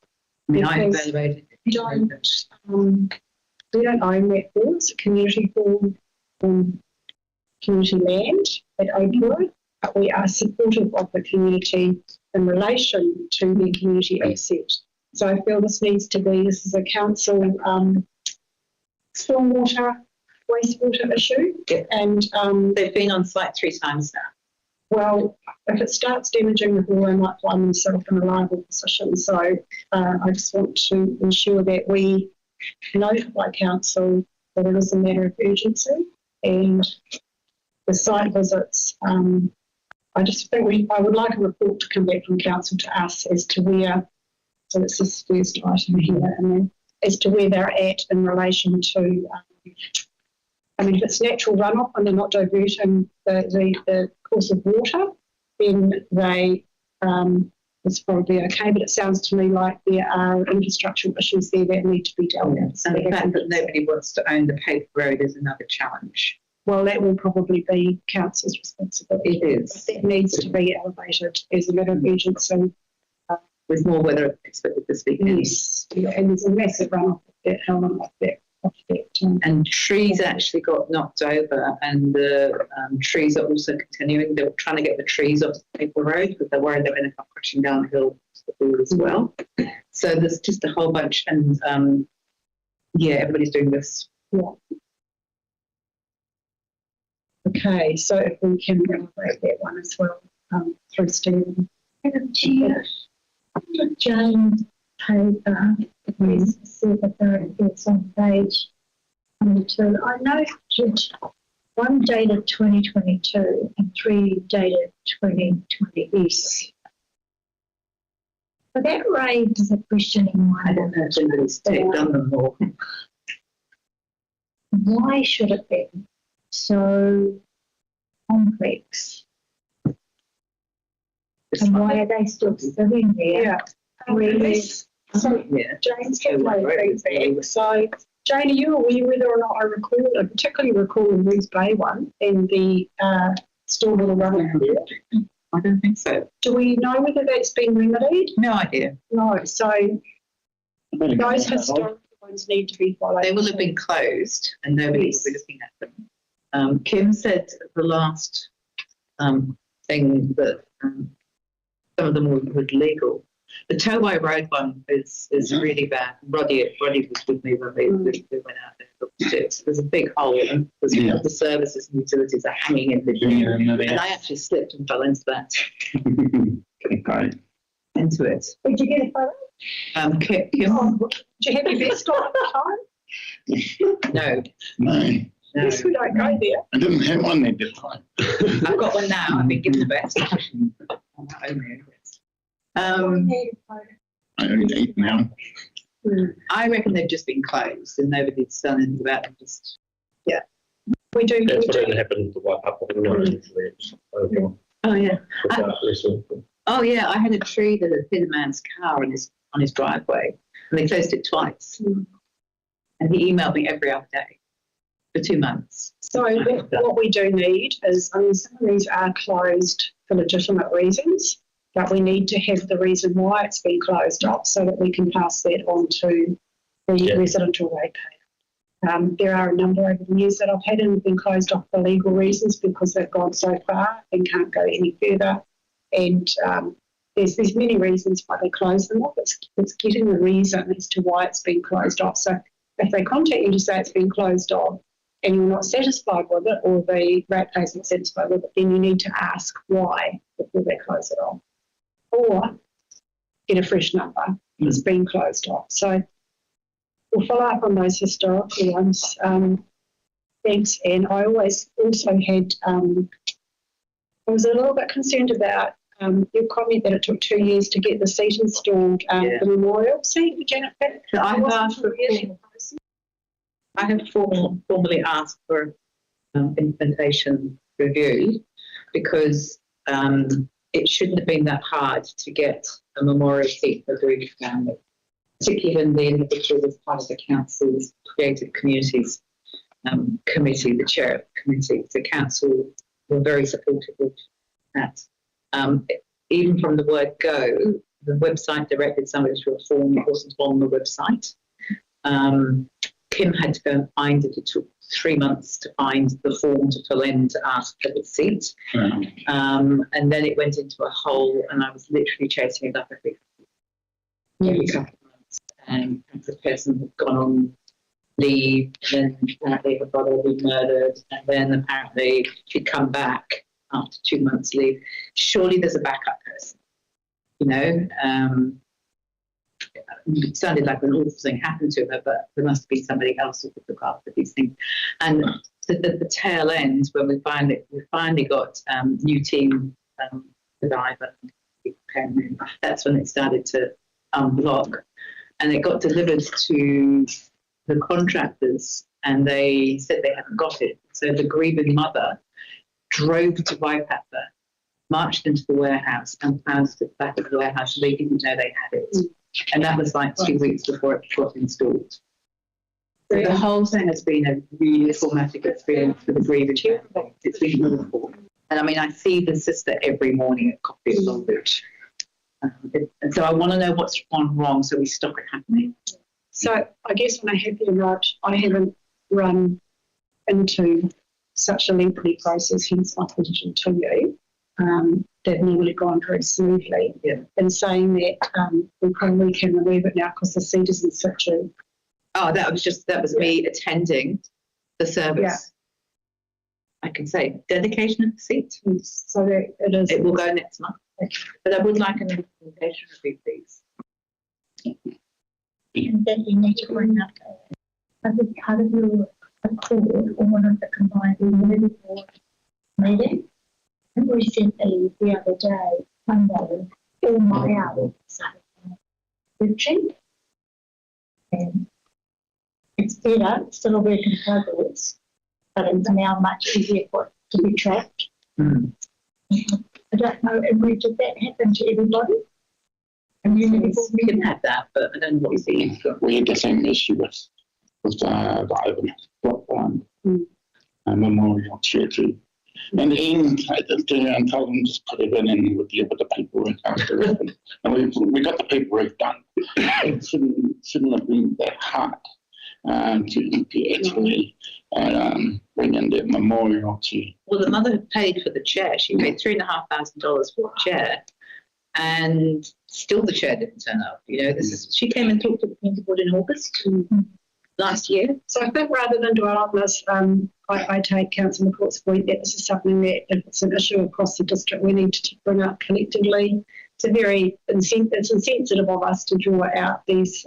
I elevated it. We don't own that hall. It's a community hall, community land at Oakwood, but we are supportive of the community in relation to the community asset. So I feel this is a council stormwater, wastewater issue. Yep. And they've been on site 3 times now. Well, if it starts damaging the hall, they might find themselves in a liable position. So I just want to ensure that we notify council that it is a matter of urgency, and the site visits. I just think I would like a report to come back from council to us as to where. So it's this first item here, and then as to where they're at in relation to. If it's natural runoff and they're not diverting the course of water, then it's probably okay. But it sounds to me like there are infrastructural issues there that need to be dealt with. And the fact that nobody wants to own the paper road is another challenge. Well, that will probably be council's responsibility. It is. But that needs to be elevated as a matter of urgency. With more weather expected this weekend. Yes, and there's a massive runoff of that hill and off that prospect. And trees actually got knocked over, and the trees are also continuing. They were trying to get the trees off the paper road because they're worried they were going to come crashing down the hill as well. So there's just a whole bunch, and yeah, everybody's doing this. Yeah. Okay, so if we can elaborate that one as well through Stephen. Madam Chair, Jane paper, please see if it's on page 22. I noted one dated 2022 and 3 dated 2020. Yes. But that raises a question in my I don't know if anybody's done them all. Why should it be so complex? And why are they still sitting there? Yeah. So Jane's got my feedback. So Jane, are you aware whether or not I particularly recall the Moose Bay one and the still little running there? I don't think so. Do we know whether that's been remedied? No idea. No. So those historical ones need to be followed. They will have been closed and nobody will be looking at them. Kim said the last thing that some of them were legal. The Towai Road one is really bad. Roddy was with me when we went out there and looked at it. There's a big hole and the services and utilities are hanging in the and I actually slipped and fell into that. Okay. Into it. Did you get a photo? Kim? Did you have your vest on at the time? No. No. Yes, we don't go there. I didn't have one there this time. I've got one now. I've been given the best. I only 8 now. I reckon they've just been closed and nobody's done anything about them. Just We do. That's what happened to what happened. Oh yeah. Oh yeah. I had a tree that had hit a man's car on his driveway, and they closed it twice. And he emailed me every other day for 2 months. So what we do need is, some of these are closed for legitimate reasons, but we need to have the reason why it's been closed off so that we can pass that on to the residential ratepayer. There are a number over the years that I've had and have been closed off for legal reasons because they've gone so far and can't go any further. And there's many reasons why they close them off. It's getting the reason as to why it's been closed off. So if they contact you to say it's been closed off and you're not satisfied with it, or the ratepayer isn't satisfied with it, then you need to ask why before they close it off. Or get a fresh number that's been closed off. So we'll follow up on those historical ones. Thanks. And I always also had, I was a little bit concerned about your comment that it took 2 years to get the seat installed, the memorial seat, Janet. I have formally asked for implementation review because it shouldn't have been that hard to get a memorial seat for a bereaved family, particularly when the individual was part of the council's creative communities committee, the chair of the committee. The council were very supportive of that. Even from the word go, the website directed somebody to a form that wasn't on the website. Kim had to go and find it. It took 3 months to find the form to fill in to ask for the seat. And then it went into a hole, and I was literally chasing it up every couple of months. And the person had gone on leave, and then apparently her brother had been murdered, and then apparently she'd come back after 2 months leave. Surely there's a backup person, you know. It sounded like an awful thing happened to her, but there must be somebody else who could look after these things. And the tail end, when we finally got new team survivor, that's when it started to unblock, and it got delivered to the contractors, and they said they hadn't got it. So the grieving mother drove to Waipapa, marched into the warehouse, and passed it back at the warehouse. They didn't know they had it. And that was like 2 weeks before it got installed. So the whole thing has been a really traumatic experience for the grieving family. It's been awful. And I mean, I see the sister every morning at coffee and lunch. And so I want to know what's gone wrong so we stop it happening. So I guess when I have you right, I haven't run into such a lengthy process, hence my position to you. They've normally gone very smoothly. And saying that we probably can remove it now because the seat is in situ. Oh, that was me attending the service. Yeah. I can say dedication of the seat. So that it is. It will go next month. But I would like an implementation review, please. And then you need to bring up as a part of your accord or one of the combined community board meeting. And recently, the other day, Monday, all my hours reaching. And it's better, it's still a work in progress, but it's now much easier for it to be tracked. I don't know, Emery, did that happen to everybody? We can have that, but I don't know what you think. We had the same issue with the Ivan block one memorial treaty. And then I told them just put it in and we'll deal with the paperwork after. And we got the paperwork done. It shouldn't have been that hard to actually bring in the memorial to. Well, the mother had paid for the chair. She paid $3,500 for the chair, and still the chair didn't turn up. She came and talked to the community board in August last year. So I think rather than dwell on this, I take Councillor McCourt's point that this is something that if it's an issue across the district, we need to bring up collectively. It's insensitive of us to draw out these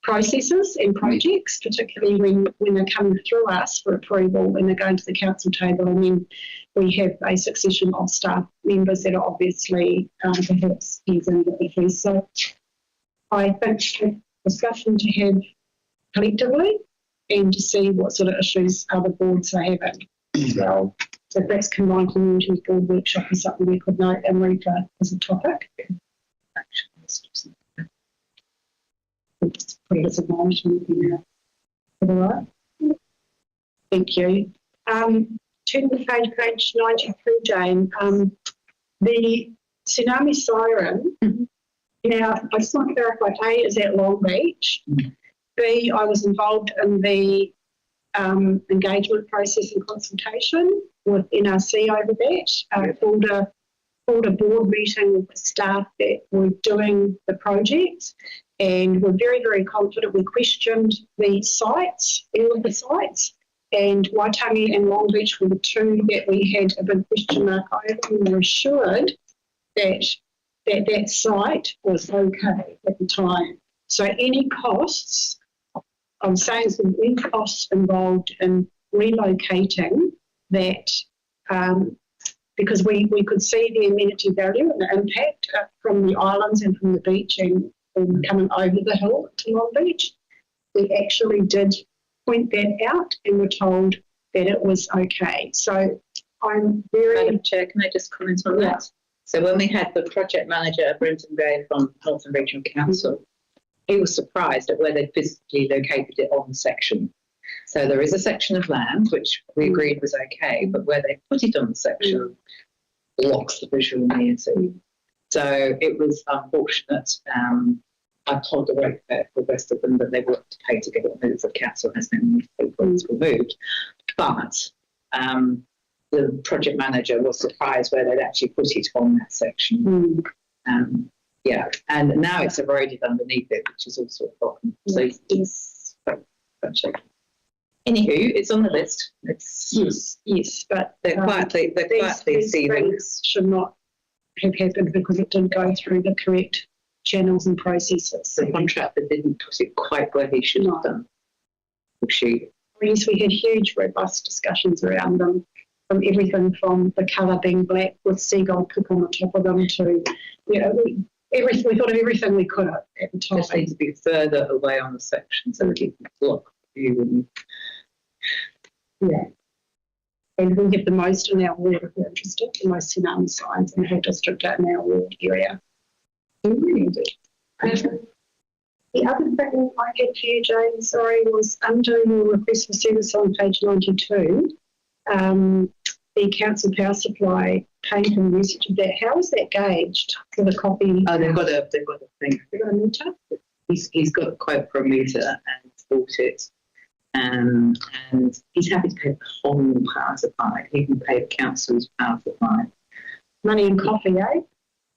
processes and projects, particularly when they're coming through us for approval and they're going to the council table, and then we have a succession of staff members that are obviously perhaps using the fees. So I think a discussion to have collectively and to see what sort of issues other boards are having. So that's combined community board workshop is something we could note and read as a topic. Put it as a management for the right. Thank you. Turning the page 93, Jane. The tsunami siren. Now, I just want to clarify, A, is at Long Beach. B, I was involved in the engagement process and consultation with NRC over that. Called a board meeting with the staff that were doing the project, and we're very, very confident. We questioned the sites, all of the sites, and Waitangi and Long Beach were the two that we had a big question mark over. We were assured that site was okay at the time. So any costs, I'm saying some any costs involved in relocating that, because we could see the amenity value and the impact from the islands and from the beach and coming over the hill to Long Beach. We actually did point that out and were told that it was okay. So I'm very... Madam Chair, can I just comment on that? So when we had the project manager, Brenton Gray from Northern Regional Council, he was surprised at where they physically located it on the section. So there is a section of land which we agreed was okay, but where they put it on the section blocks the visual amenity. So it was unfortunate. I told the rest of them that they were to pay to get it moved. The council has been removed. But the project manager was surprised where they'd actually put it on that section. And now it's eroded underneath it, which is also a problem. So it's anywho, it's on the list. Yes, but they're quietly these seething. things should not have happened because it didn't go through the correct channels and processes. The contractor didn't put it quite where he should have done. Yes, we had huge, robust discussions around them, from everything from the colour being black with seagull poop on the top of them to, we thought of everything we could at the time. Just need to be further away on the section so that you can block view. And we have the most in our ward if you're interested, the most tsunami signs in our district in our ward area. The other thing I had for you, Jane, was under your request for service on page 92, the council power supply paying for the usage of that. How is that gauged for the copy? Oh, they've got a thing. They've got a meter? he's got a quote from a meter and bought it. And he's happy to pay the whole power supply. He can pay the council's power supply. Money and coffee, eh?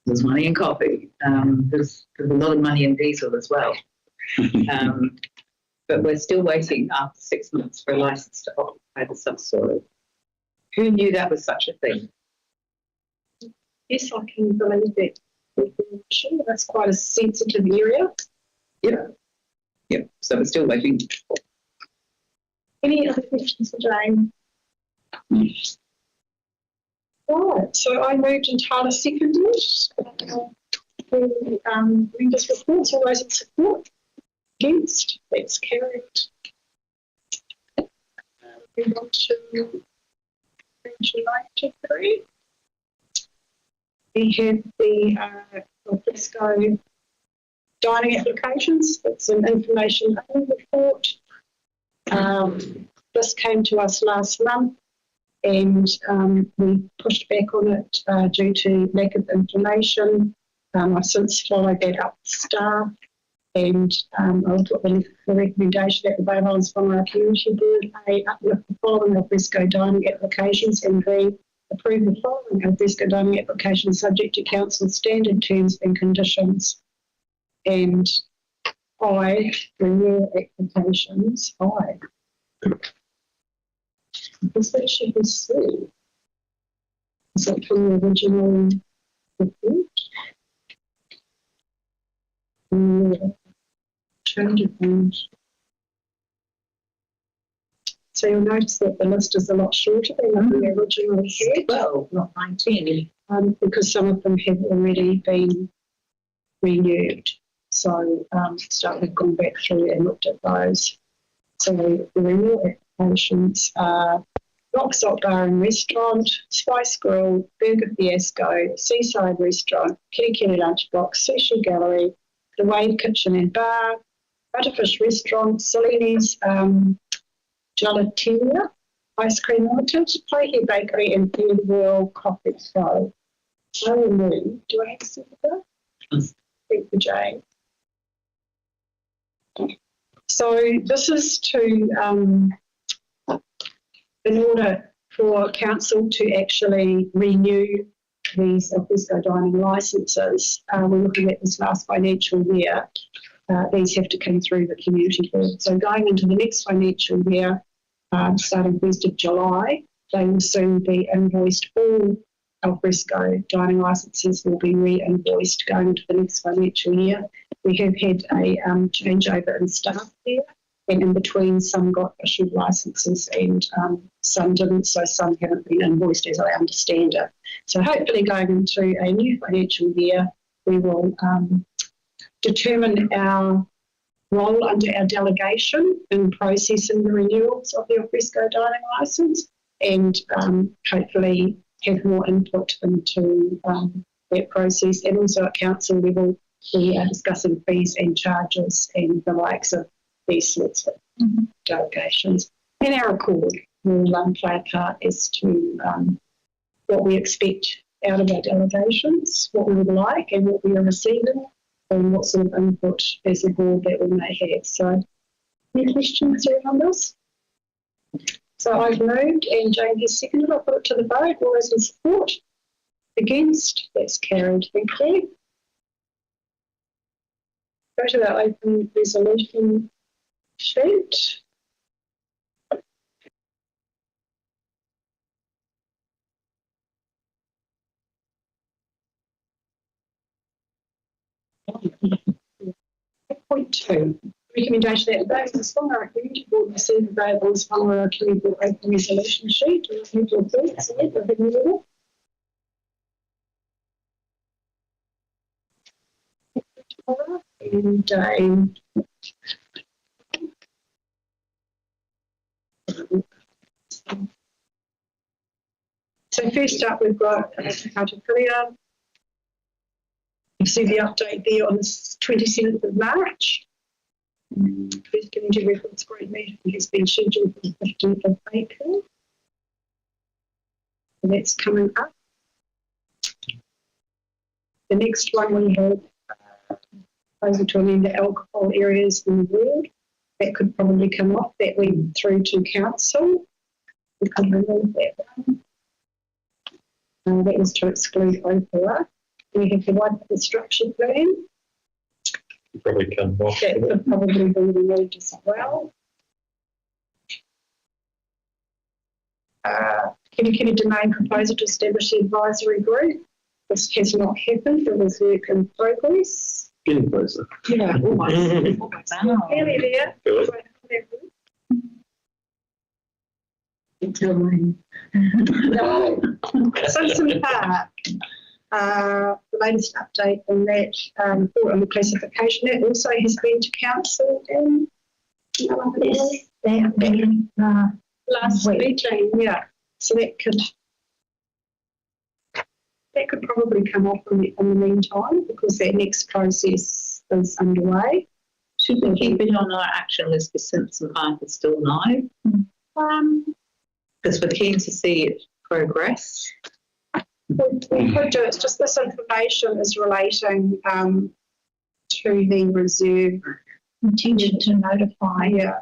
There's money in coffee. There's a lot of money in diesel as well. But we're still waiting after 6 months for a license to occupy the subsoil. Who knew that was such a thing? Yes, I can believe it. Sure, that's quite a sensitive area. Yeah. So we're still waiting. Any other questions for Jane? Right, so I moved and Tyler seconded. Members' reports, all those in support? Against? That's carried. Move on to Region 93. We have the Frisco dining applications. It's an information only report. This came to us last month and we pushed back on it due to lack of information. I've since followed that up with staff and I'll put the recommendation that the Bay Islands-Whangaroa Community Board A uplift the following alfresco dining applications and B approve the following alfresco dining applications subject to council standard terms and conditions. And I renew applications. Because that should be C. Is that from the original report? Change of names. So you'll notice that the list is a lot shorter than the original report. 12, not 19. Because some of them have already been renewed. So we've gone back through and looked at those. So the renewal applications are Rock Salt Bar and Restaurant, Spice Grill, Burger Fiasco, Seaside Restaurant, Kitty Kitty Lunchbox, Sushi Gallery, The Wave Kitchen and Bar, Butterfish Restaurant, Cellini's Gelateria, Ice Cream Limited, Playhead Bakery and Third World Coffee Co. I will move. Do I have a second? Thank you, Jane. So this is to, in order for council to actually renew these alfresco dining licences, we're looking at this last financial year. These have to come through the community board. So going into the next financial year, starting 1st of July, they will soon be invoiced. All alfresco dining licences will be re-invoiced going into the next financial year. We have had a changeover in staff there, and in between some got issued licences and some didn't, so some haven't been invoiced as I understand it. So hopefully going into a new financial year, we will determine our role under our delegation in processing the renewals of the alfresco dining licence and hopefully have more input into that process. And also at council level, we are discussing fees and charges and the likes of these sorts of delegations. And our accord will play a part as to what we expect out of our delegations, what we would like and what we are receiving, and what sort of input as a board that we may have. So any questions around this? So I've moved and Jane has seconded. I'll put it to the vote. All those in support? Against? That's carried. Thank you. Go to the open resolution sheet. Point 2. Recommendation that the Bay Islands-Whangaroa Community Board receive the Bay Islands-Whangaroa Community Board open resolution sheet. Do I need to approve it? And so first up we've got how to clear. You see the update there on the 27th of March. First Community Records Group meeting has been scheduled for the 15th of April. And that's coming up. The next one we have proposal to amend the alcohol areas in the world. That could probably come off. That went through to council. We could remove that one. That was to exclude OPA. We have the one for the structure plan. Probably come off. That could probably be removed as well. Kitty Domain proposal to establish the advisory group. This has not happened. It was work in progress. Getting closer. Yeah, almost. Nearly there. Good. No. Simpson Park. The latest update on that on the classification, that also has been to council and Yes, that being last meeting, yeah. So that could probably come off in the meantime because that next process is underway. Should we keep it on our action list because Simpson Park is still live? Because we're keen to see it progress. We could do. It's just this information is relating to the reserve intention to notify. Yeah.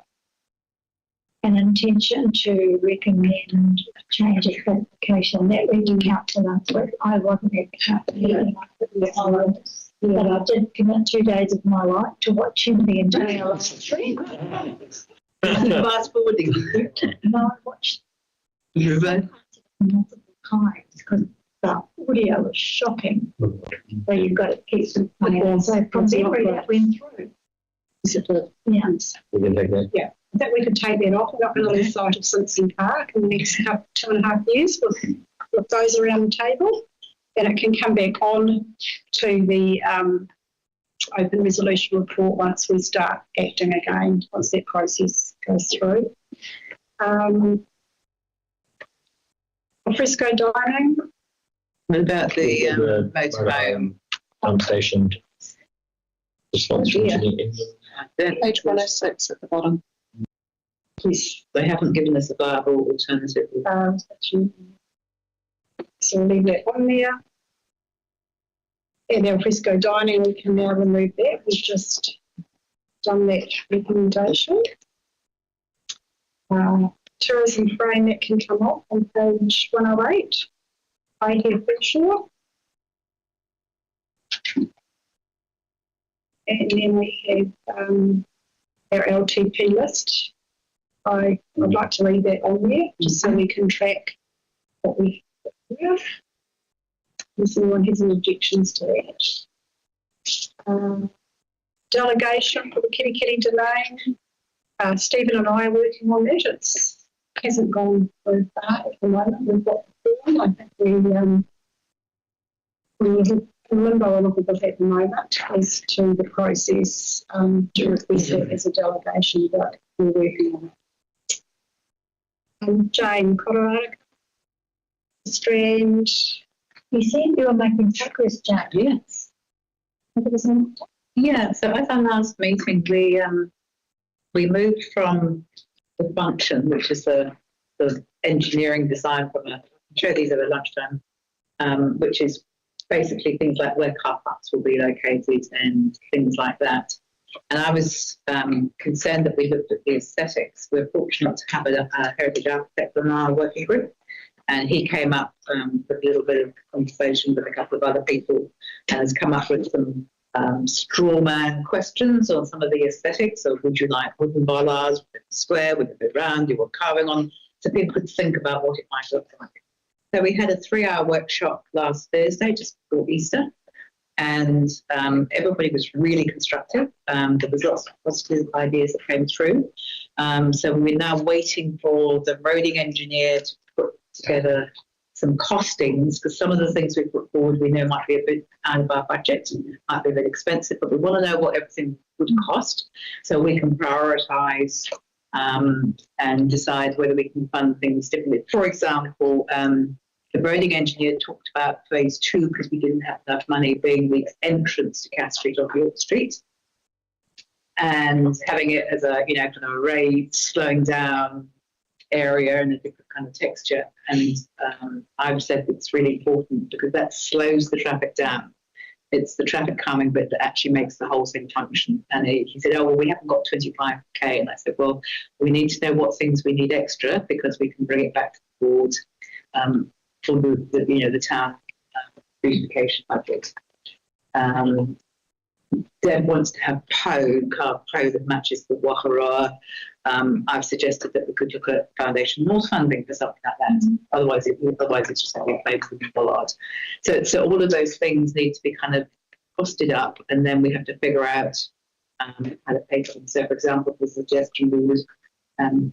An intention to recommend a change of classification. That went to council last week. I wasn't at the meeting, but I did commit 2 days of my life to watching the entire live stream. Fast forwarding. No, I watched multiple times because the audio was shocking. So you've got to keep them playing. So from memory, that went through. Yeah. We can take that. Yeah. I think we could take that off. We're not going to lose sight of Simpson Park in the next 2.5 years with those around the table. And it can come back on to the open resolution report once we start acting again, once that process goes through. Fresco dining. What about the motorhome? Pump station. Response from Jenny. Page 106 at the bottom. Yes, they haven't given us a viable alternative. So we'll leave that on there. And our Fresco dining, we can now remove that. We've just done that recommendation. Tourism frame, that can come off on page 108. I have Fisher. And then we have our LTP list. I'd like to leave that on there just so we can track what we have. If anyone has any objections to that. Delegation for the Kitty Domain. Stephen and I are working on that. It hasn't gone very far at the moment. We've got the form. I think we're in limbo a little bit at the moment as to the process to request it as a delegation, but we're working on it. Jane, Colorado Strand. You said you were making progress, Jane. Yes. Yeah, so at our last meeting, we moved from the function, which is the engineering design from I'm sure these are at lunchtime, which is basically things like where car parks will be located and things like that. And I was concerned that we looked at the aesthetics. We're fortunate to have a heritage architect on our working group, and he came up with a little bit of conversation with a couple of other people and has come up with some straw man questions on some of the aesthetics. So would you like wooden bollards, square, with a bit round, you want carving on, so people could think about what it might look like. So we had a 3-hour workshop last Thursday, just before Easter, and everybody was really constructive. There was lots of positive ideas that came through. So we're now waiting for the roading engineer to put together some costings, because some of the things we put forward we know might be a bit out of our budget, might be a bit expensive, but we want to know what everything would cost so we can prioritise and decide whether we can fund things differently. For example, the roading engineer talked about phase 2 because we didn't have enough money, being the entrance to Cass Street off York Street, and having it as a kind of a raised, slowing down area and a different kind of texture. And I've said it's really important because that slows the traffic down. It's the traffic calming bit that actually makes the whole thing function. And he said, oh, well, we haven't got 25k. And I said, well, we need to know what things we need extra because we can bring it back to the board for the town beautification budget. Deb wants to have carved Poe that matches the Whangaroa. I've suggested that we could look at Foundation North funding for something like that. Otherwise it's just going to be played with the bollard. So all of those things need to be kind of costed up, and then we have to figure out how to pay for them. So, for example, the suggestion we would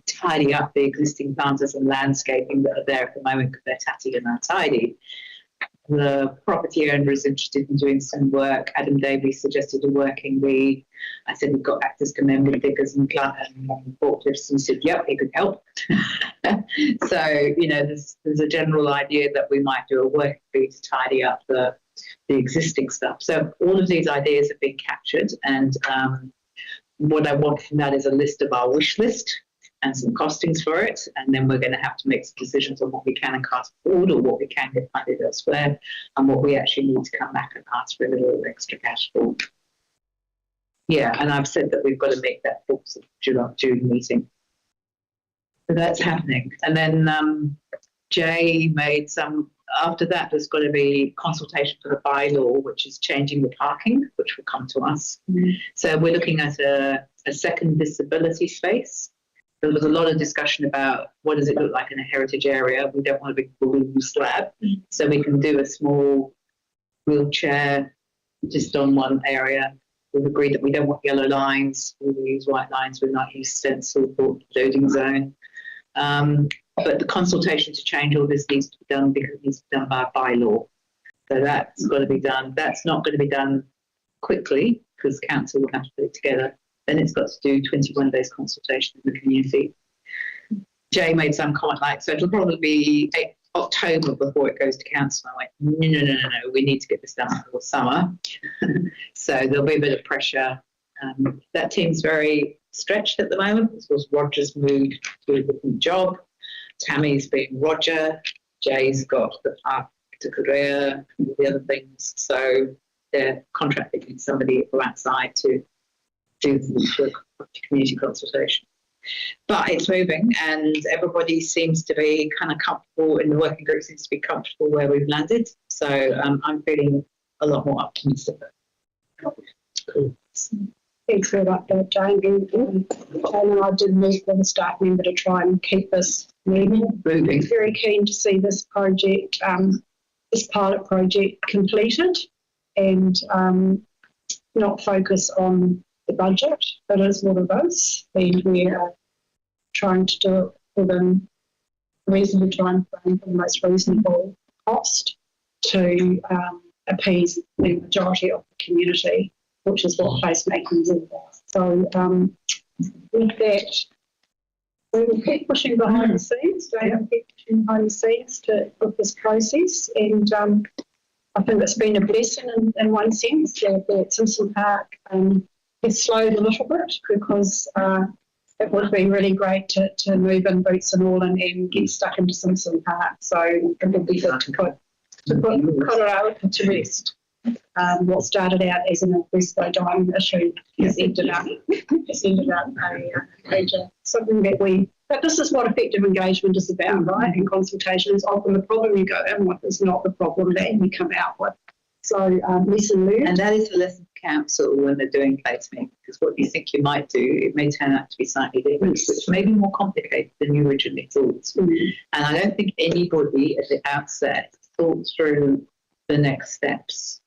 tidy up the existing planters and landscaping that are there at the moment because they're tatty and untidy. The property owner is interested in doing some work. Adam Davies suggested a working lead. I said we've got actors come in with diggers and forklifts, and said, yep, he could help. So, there's a general idea that we might do a working lead to tidy up the existing stuff. So all of these ideas have been captured, and what I want from that is a list of our wish list and some costings for it, and then we're going to have to make some decisions on what we can and can't afford, or what we can get funded elsewhere, and what we actually need to come back and ask for a little extra cash for. Yeah, and I've said that we've got to make that 4th of June meeting. So that's happening. And then Jay made some, after that there's got to be consultation for the bylaw, which is changing the parking, which will come to us. So we're looking at a second disability space. There was a lot of discussion about what does it look like in a heritage area. We don't want a big balloon slab, so we can do a small wheelchair just on one area. We've agreed that we don't want yellow lines. We will use white lines. We're not use stencil for loading zone. But the consultation to change all this needs to be done because it needs to be done by bylaw. So that's got to be done. That's not going to be done quickly because council will have to put it together. Then it's got to do 21 days consultation in the community. Jay made some comment like, so it'll probably be October before it goes to council. I went, no, we need to get this done before summer. So there'll be a bit of pressure. That team's very stretched at the moment because Roger's moved to a different job. Tammy's been Roger. Jay's got the park to Korea and the other things. So they're contracting somebody from outside to do the community consultation. But it's moving, and everybody seems to be kind of comfortable, and the working group seems to be comfortable where we've landed. So I'm feeling a lot more optimistic. Cool. Thanks for that, Jane. Jane and I did meet with a staff member to try and keep this moving. Very keen to see this project, this pilot project completed, and not focus on the budget. That is what it is, and we are trying to do it within a reasonable time frame for the most reasonable cost to appease the majority of the community, which is what placemaking is about. So with that, we will keep pushing behind the scenes, with this process, and I think it's been a blessing in one sense that Simpson Park has slowed a little bit because it would be really great to move in boots and all and get stuck into Simpson Park. So it would be good to put Colorado to rest. What started out as an Westway Diamond issue has ended up a major something but this is what effective engagement is about, right? And consultation is often the problem you go in with is not the problem that you come out with. So lesson learned. And that is the lesson for council when they're doing placemaking, because what you think you might do, it may turn out to be slightly different, which may be more complicated than you originally thought. And I don't think anybody at the outset thought through the next steps.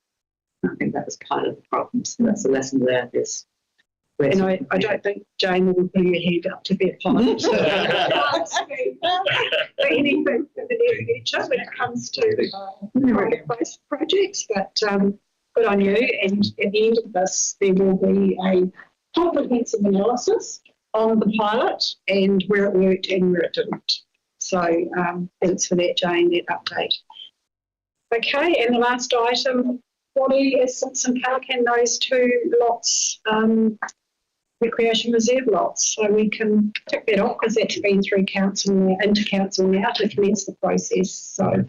I think that was part of the problem. So that's a lesson learned. And I don't think Jane will put your hand up to be a pilot. Anything for the near future when it comes to project-based projects, but good on you. And at the end of this, there will be a comprehensive analysis on the pilot and where it worked and where it didn't. So thanks for that, Jane, that update. Okay, and the last item, Wally is Simpson Park and those two lots, recreation reserve lots. So we can tick that off because that's been through council, into council now to commence the process. So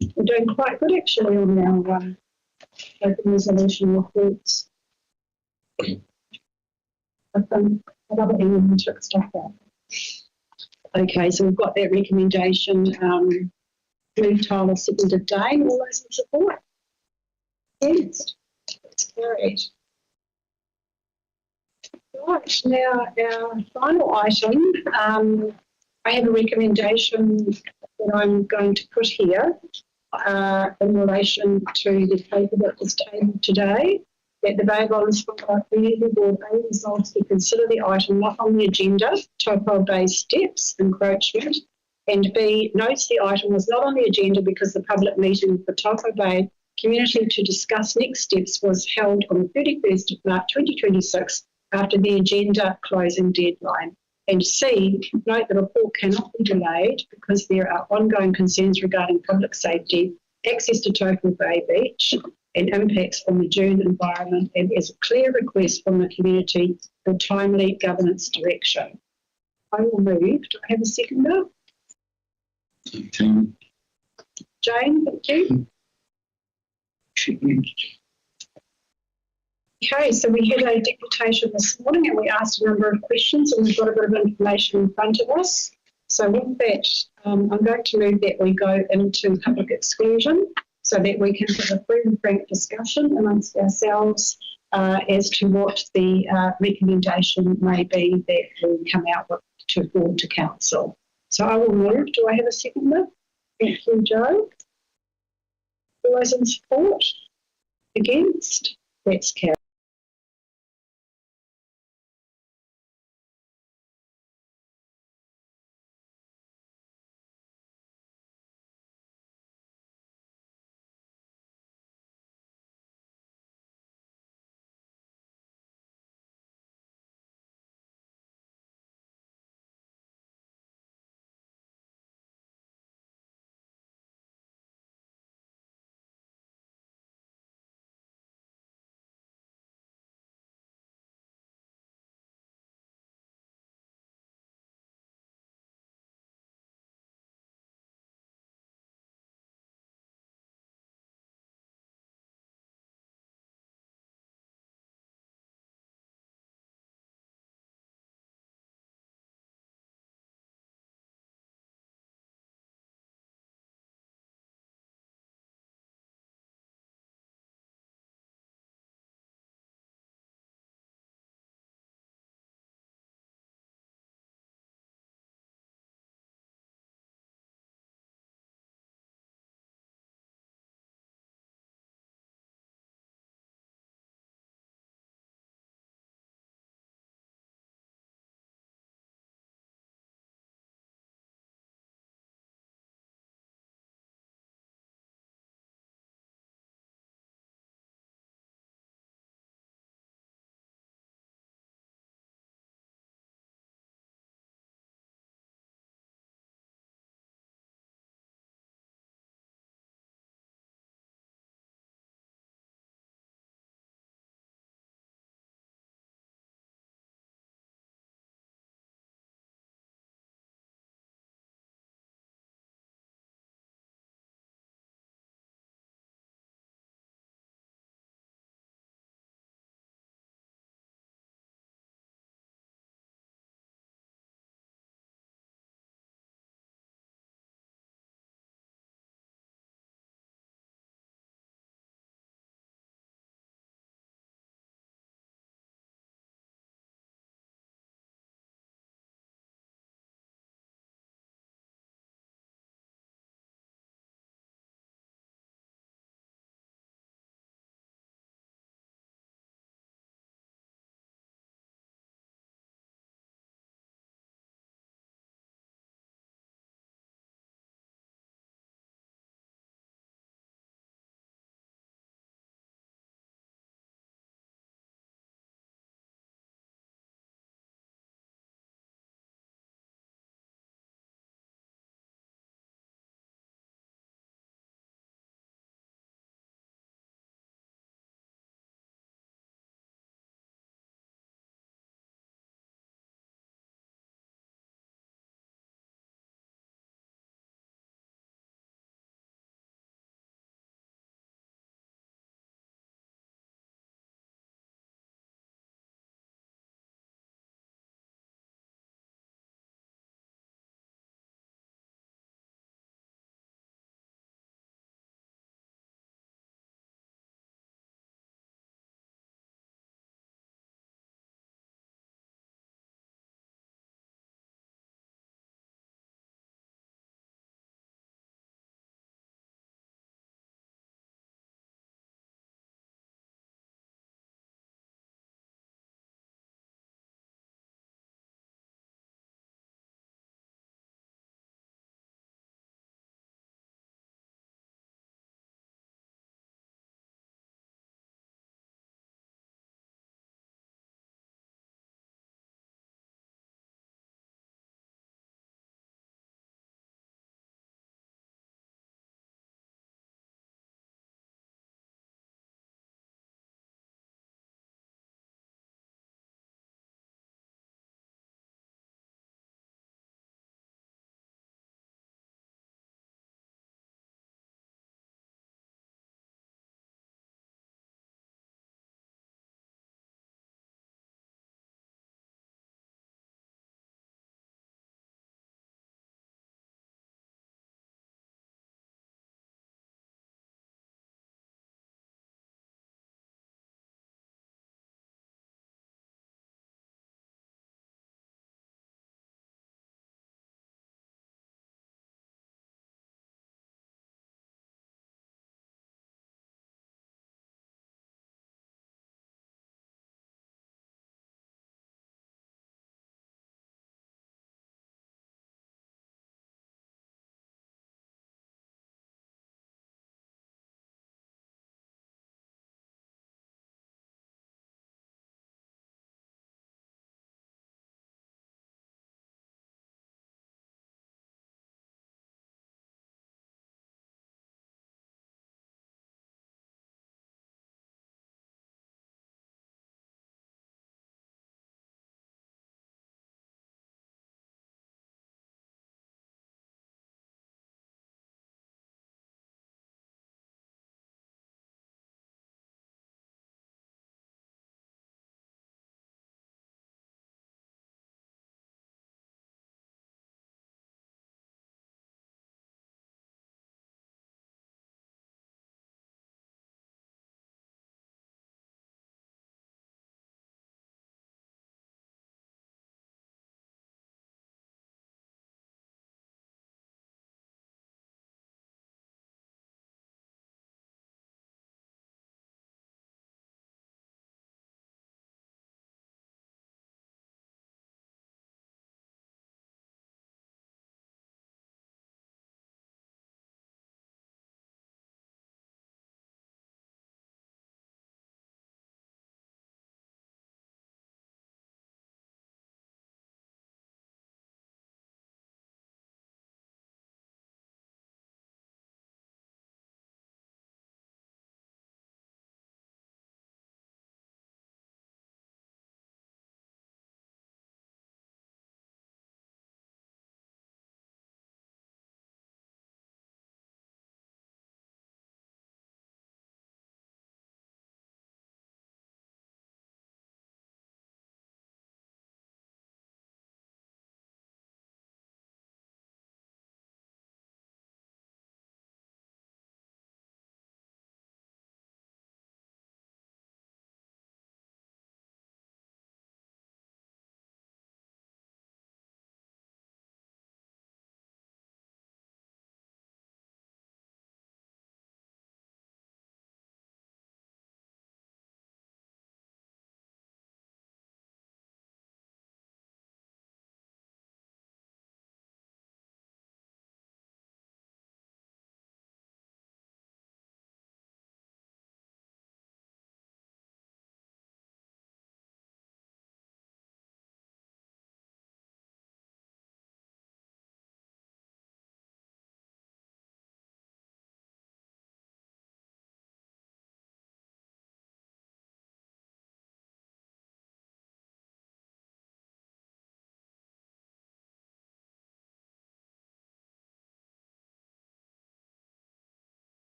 We're doing quite good actually on our open resolution reports. I love it when we took stuff out. Okay, so we've got that recommendation. Moved Tyler, seconded Dane. All those in support? Yes, it's carried. Right, now our final item, I have a recommendation that I'm going to put here in relation to the paper that was tabled today, that the Bay of Islands-Whangaroa Community Board A resolves to consider the item not on the agenda, Taupo Bay steps encroachment, and B, notes the item was not on the agenda because the public meeting for Taupo Bay community to discuss next steps was held on the 31st of March 2026 after the agenda closing deadline. And C, note the report cannot be delayed because there are ongoing concerns regarding public safety, access to Taupo Bay Beach, and impacts on the dune environment, and is a clear request from the community for timely governance direction. I will move. Do I have a seconder? Jane, thank you. Okay, so we had a deputation this morning and we asked a number of questions and we've got a bit of information in front of us. So with that, I'm going to move that we go into public exclusion so that we can have a free and frank discussion amongst ourselves as to what the recommendation may be that will come out with to forward to council. So I will move. Do I have a seconder? Thank you, Joe. All those in support? Against? That's carried.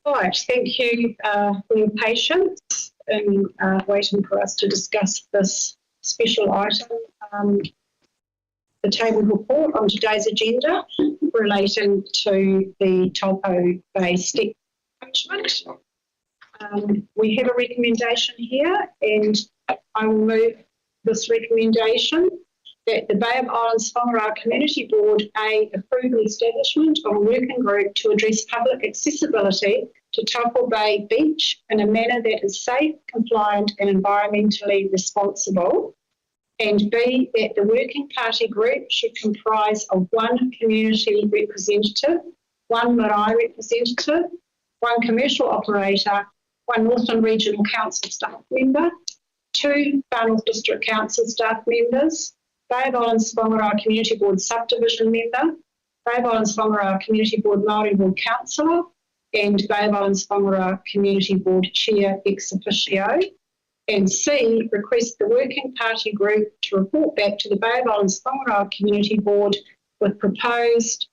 Right, thank you for your patience in waiting for us to discuss this special item, the table report on today's agenda relating to the Taupo Bay step arrangement. We have a recommendation here, and I will move this recommendation that the Bay of Islands-Whangaroa Community Board approve the establishment of a working group to address public accessibility to Taupo Bay Beach in a manner that is safe, compliant and environmentally responsible. And B, that the working party group should comprise of one community representative, one marae representative, one commercial operator, one Northland Regional Council staff member, two Far North District Council staff members, Bay of Islands-Whangaroa Community Board subdivision member, Bay of Islands-Whangaroa Community Board Māori Board councillor, and Bay of Islands-Whangaroa Community Board chair ex officio. And C, request the working party group to report back to the Bay of Islands-Whangaroa Community Board with the proposed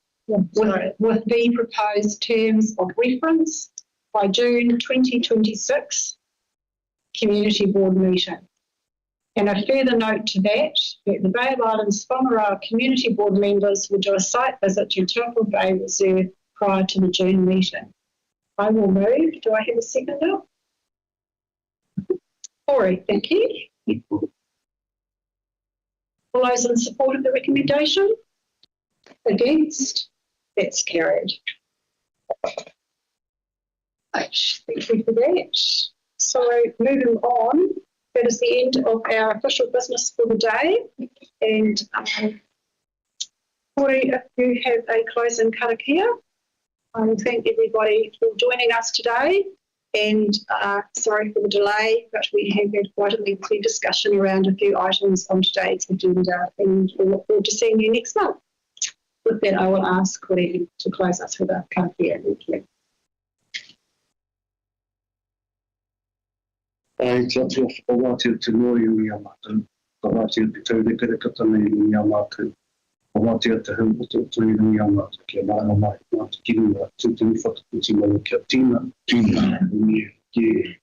terms of reference by June 2026 Community Board meeting. And a further note to that the Bay of Islands-Whangaroa Community Board members will do a site visit to Taupo Bay Reserve prior to the June meeting. I will move. Do I have a seconder? Corey, thank you. All those in support of the recommendation? Against? That's carried. Thank you for that. So moving on, that is the end of our official business for the day. And Corey, if you have a closing karakia, I thank everybody for joining us today. And sorry for the delay, but we have had quite a lengthy discussion around a few items on today's agenda, and we look forward to seeing you next month. With that, I will ask Corey to close us with a karakia. Thank you. Ai te atua whakawātia te ngoi o ia mātou. Whakawātia te taureka nei o ia mātou. Whakawātia te hau o te tui o ia mātou. Kia māna mai mātou kirua. Tūturu whakaputi mai kia tīna. Tīna. Kia.